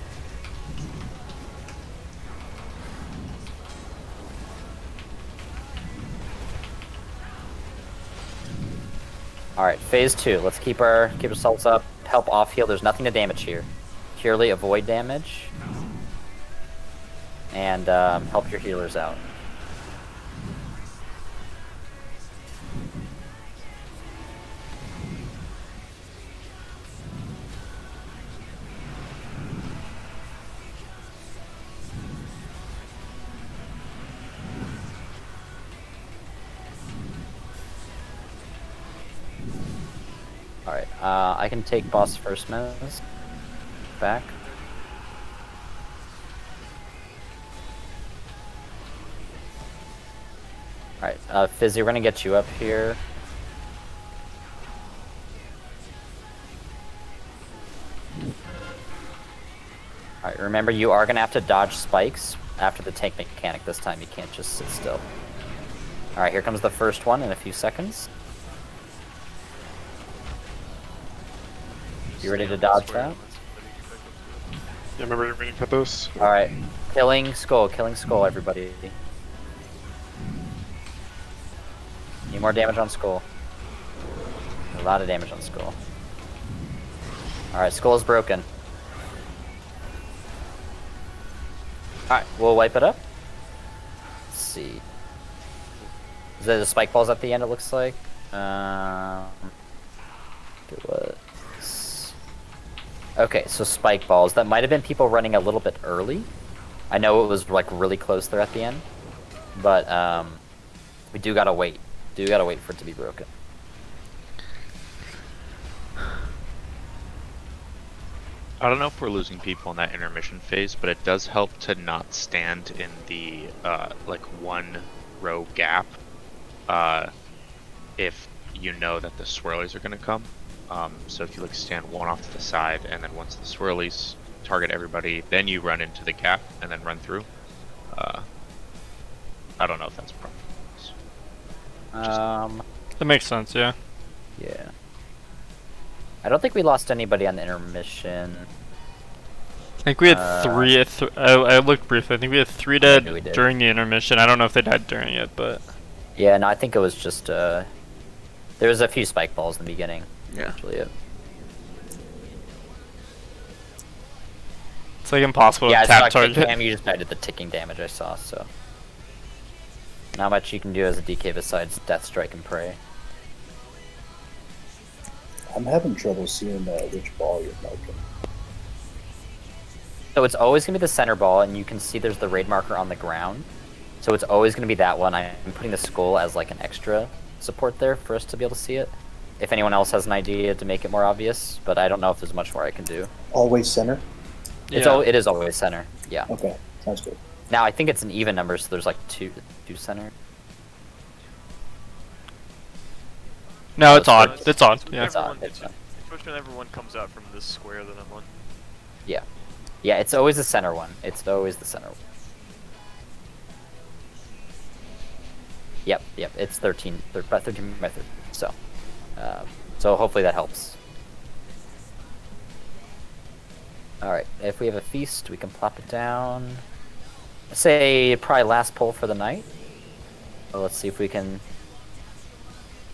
Alright, phase 2. Let's keep ourselves up. Help off heal. There's nothing to damage here. Purely avoid damage. And help your healers out. Alright, I can take boss first menace. Back. Alright, Fizzy, we're gonna get you up here. Alright, remember you are gonna have to dodge spikes after the tank mechanic this time. You can't just sit still. Alright, here comes the first one in a few seconds. You ready to dodge that? Yeah, remember you're waiting for those. Alright. Killing skull, everybody. Need more damage on skull. A lot of damage on skull. Alright, skull is broken. Alright, we'll wipe it up. Let's see. Is there the spike balls at the end, it looks like? It was... Okay, so spike balls. That might have been people running a little bit early. I know it was like really close there at the end. But we do gotta wait. Do gotta wait for it to be broken. I don't know if we're losing people in that intermission phase, but it does help to not stand in the like one row gap if you know that the swirlies are going to come. So if you like stand one off to the side, and then once the swirlies target everybody, then you run into the gap and then run through. I don't know if that's a problem. That makes sense, yeah. Yeah. I don't think we lost anybody on the intermission. I think we had 3. I looked briefly. I think we had 3 dead we did. during the intermission. I don't know if they died during it, but Yeah, no, I think it was just there was a few spike balls in the beginning. Yeah. Actually, it. it's like impossible Yeah, to tap I saw target. Cam, you just died at the ticking damage I saw, so not much you can do as a DK besides Death Strike and Pray. I'm having trouble seeing which ball you're marking. So it's always going to be the center ball, and you can see there's the raid marker on the ground. So it's always going to be that one. I'm putting the skull as like an extra support there for us to be able to see it. If anyone else has an idea to make it more obvious, but I don't know if there's much more I can do. Always center? It is always center, yeah. Okay, sounds good. Now I think it's an even number, so there's like two center. No, it's odd. It's odd. Yeah. It's odd. It's odd. Especially when everyone comes out from this square that I'm on. Yeah. Yeah, it's always the center one. It's always the center one. Yep, it's 13 by 13. So, so hopefully that helps. Alright, if we have a feast, we can plop it down. Let's say probably last pull for the night. So let's see if we can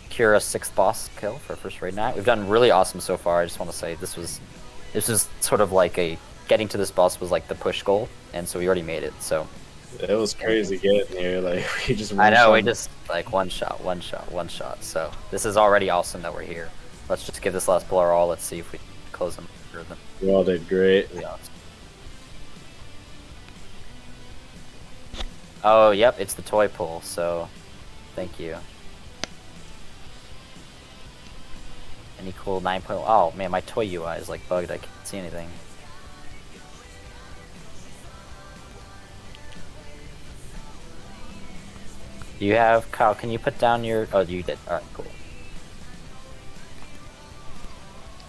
secure a 6th boss kill for first raid night. We've done really awesome so far. I just want to say this was sort of like getting to this boss was like the push goal, and so we already made it. So it was crazy getting here. Like we just. I know we just like one shot. So this is already awesome that we're here. Let's just give this last pull our all. Let's see if we close them. You all did great. Oh, yep, it's the toy pull. So, thank you. Any cool 9.0? Oh man, my toy UI is like bugged. I can't see anything. Do you have Kyle? Can you put down your? Oh, you did. All right, cool.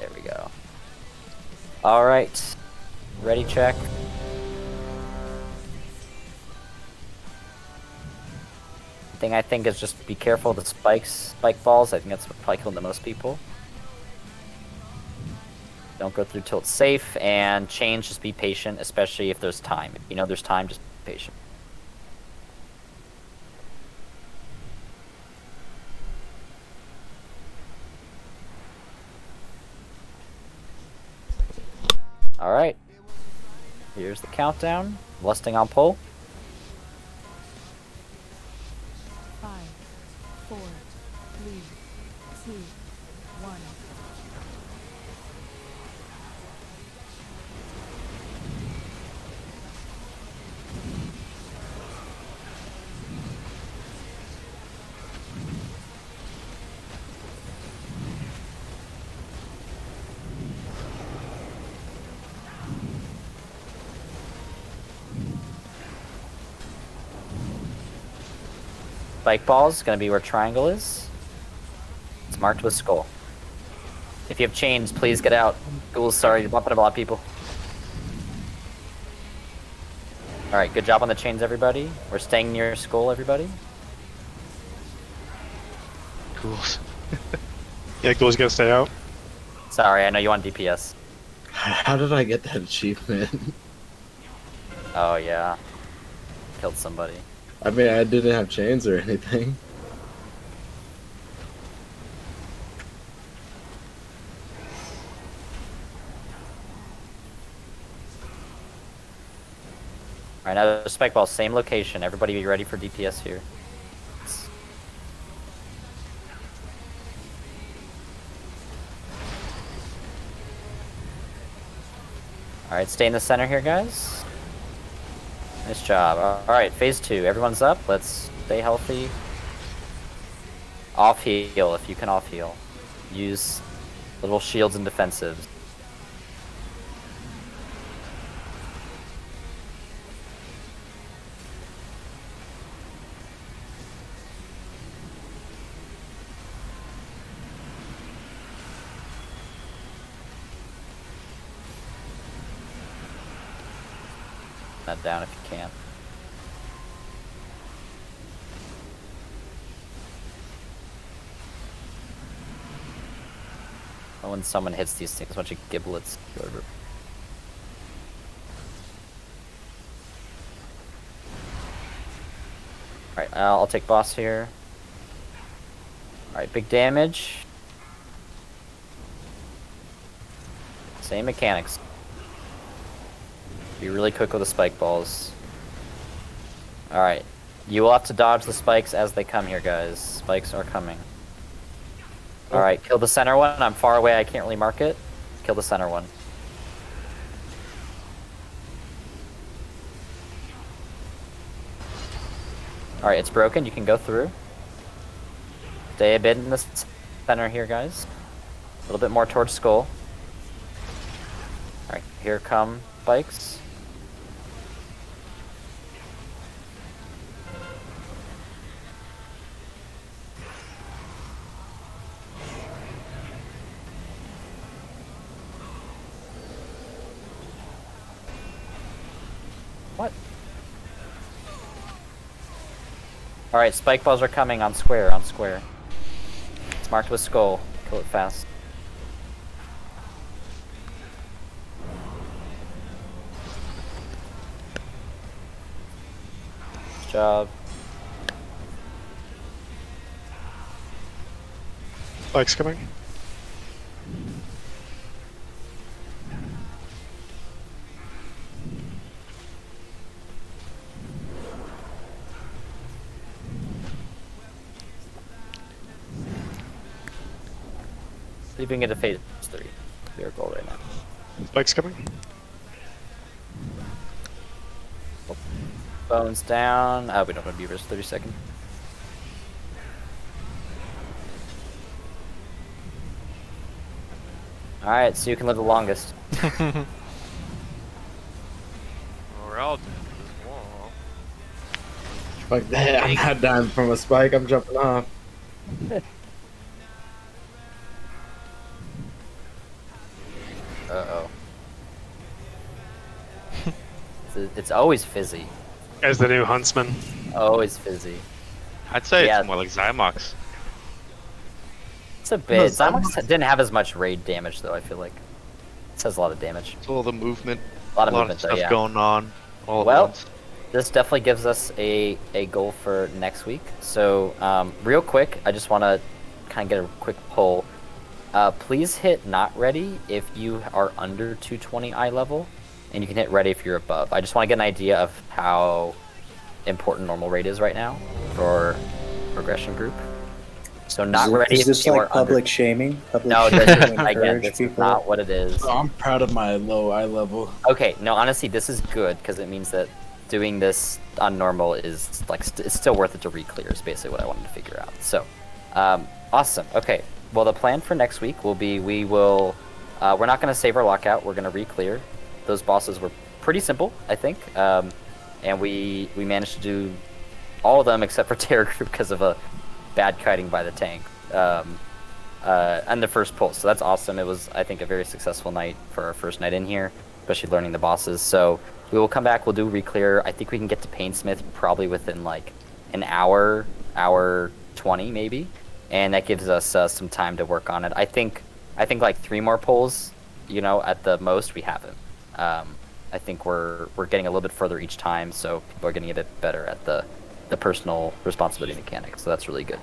There we go. All right, ready check. Thing I think is just be careful of the spike balls. I think that's probably killing the most people. Don't go through till it's safe, and change, just be patient, especially if there's time. If you know there's time, just be patient. Alright. Here's the countdown. Lusting on pull. 5, 4, 3, 2, 1. Spike balls is going to be where triangle is. It's marked with skull. If you have chains, please get out. Ghouls, sorry, you're bumping a lot of people. Alright, good job on the chains, everybody. We're staying near skull, everybody. Ghouls. Yeah, ghouls gotta stay out. Sorry, I know you want DPS. How did I get that achievement? Oh, yeah. Killed somebody. I mean, I didn't have chains or anything. Alright, now the spike ball, same location. Everybody be ready for DPS here. Alright, stay in the center here, guys. Nice job. Alright, phase 2. Everyone's up. Let's stay healthy. Off heal, if you can off heal. Use little shields and defensives. That down if you can. when someone hits these things, a bunch of giblets. Alright, I'll take boss here. Alright, big damage. Same mechanics. Be really quick with the spike balls. Alright. You will have to dodge the spikes as they come here, guys. Spikes are coming. Alright, kill the center one. I'm far away, I can't really mark it. Kill the center one. Alright, it's broken. You can go through. Stay a bit in the center here, guys. A little bit more towards skull. Alright, here come spikes. What? Alright, spike balls are coming on square, on square. It's marked with skull. Kill it fast. Good job. Spike's coming. Leaving it to phase 3. Your goal right now. Spike's coming. Bones down. Oh, we don't have beavers. 30 seconds. Alright, so you can live the longest. Well, we're all dead to this wall. Fuck that, I'm not dying from a spike, I'm jumping off. Uh-oh. It's always fizzy. As the new huntsman. Always fizzy. I'd say Yeah. it's more like Zymox. It's a bit. Zymox didn't have as much raid damage, though, I feel like. It has a lot of damage. It's all the movement. A lot of movement, stuff though, yeah. going on. All at Well, once. this definitely gives us a goal for next week. So, real quick, I just want to kind of get a quick poll. Please hit not ready if you are under 220 eye level, and you can hit ready if you're above. I just want to get an idea of how important normal raid is right now for progression group. So not ready Is if this you like are under. public shaming? Public No, shaming this is, to again, encourage this is people? not what it is. Oh, I'm proud of my low eye level. Okay, no, honestly, this is good because it means that doing this on normal is like it's still worth it to re-clear. Is basically what I wanted to figure out. So, awesome. Okay, well, the plan for next week will be we're not going to save our lockout. We're going to re-clear. Those bosses were pretty simple, I think, and we managed to do all of them except for Terror Group because of a bad kiting by the tank. And the first pull, so that's awesome. It was, I think, a very successful night for our first night in here, especially learning the bosses. So we will come back, we'll do re-clear. I think we can get to Painsmith probably within like an hour 20 maybe, and that gives us some time to work on it. I think like 3 more pulls, at the most we have it. I think we're getting a little bit further each time, so people are getting a bit better at the personal responsibility mechanics, so that's really good.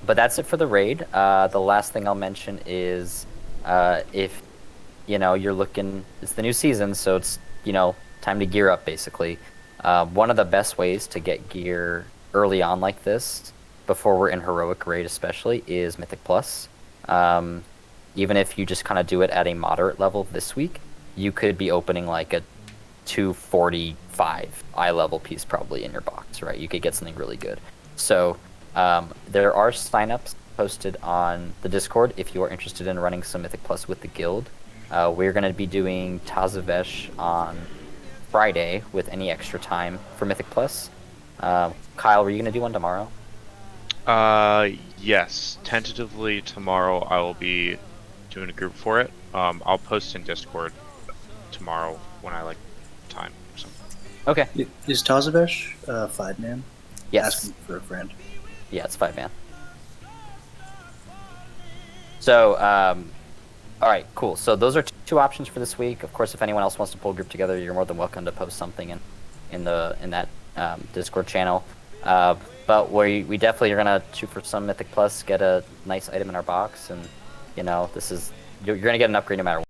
But that's it for the raid. The last thing I'll mention is if you're looking, it's the new season, so it's time to gear up basically. One of the best ways to get gear early on like this, before we're in heroic raid especially, is Mythic Plus. Even if you just kind of do it at a moderate level this week, you could be opening like a 245 eye level piece probably in your box, right? You could get something really good. So there are signups posted on the Discord if you are interested in running some Mythic Plus with the guild. We're going to be doing Tazavesh on Friday with any extra time for Mythic Plus. Kyle, were you going to do one tomorrow? Yes. Tentatively tomorrow I will be doing a group for it. I'll post in Discord tomorrow when I time or something. Okay. Is Tazavesh 5-man? Yes. Asking for a friend. Yeah, it's 5-man. So, all right, cool. So those are two options for this week. Of course, if anyone else wants to pull a group together, you're more than welcome to post something in that Discord channel. But we definitely are gonna shoot for some Mythic Plus, get a nice item in our box, and you know, you're gonna get an upgrade no matter what.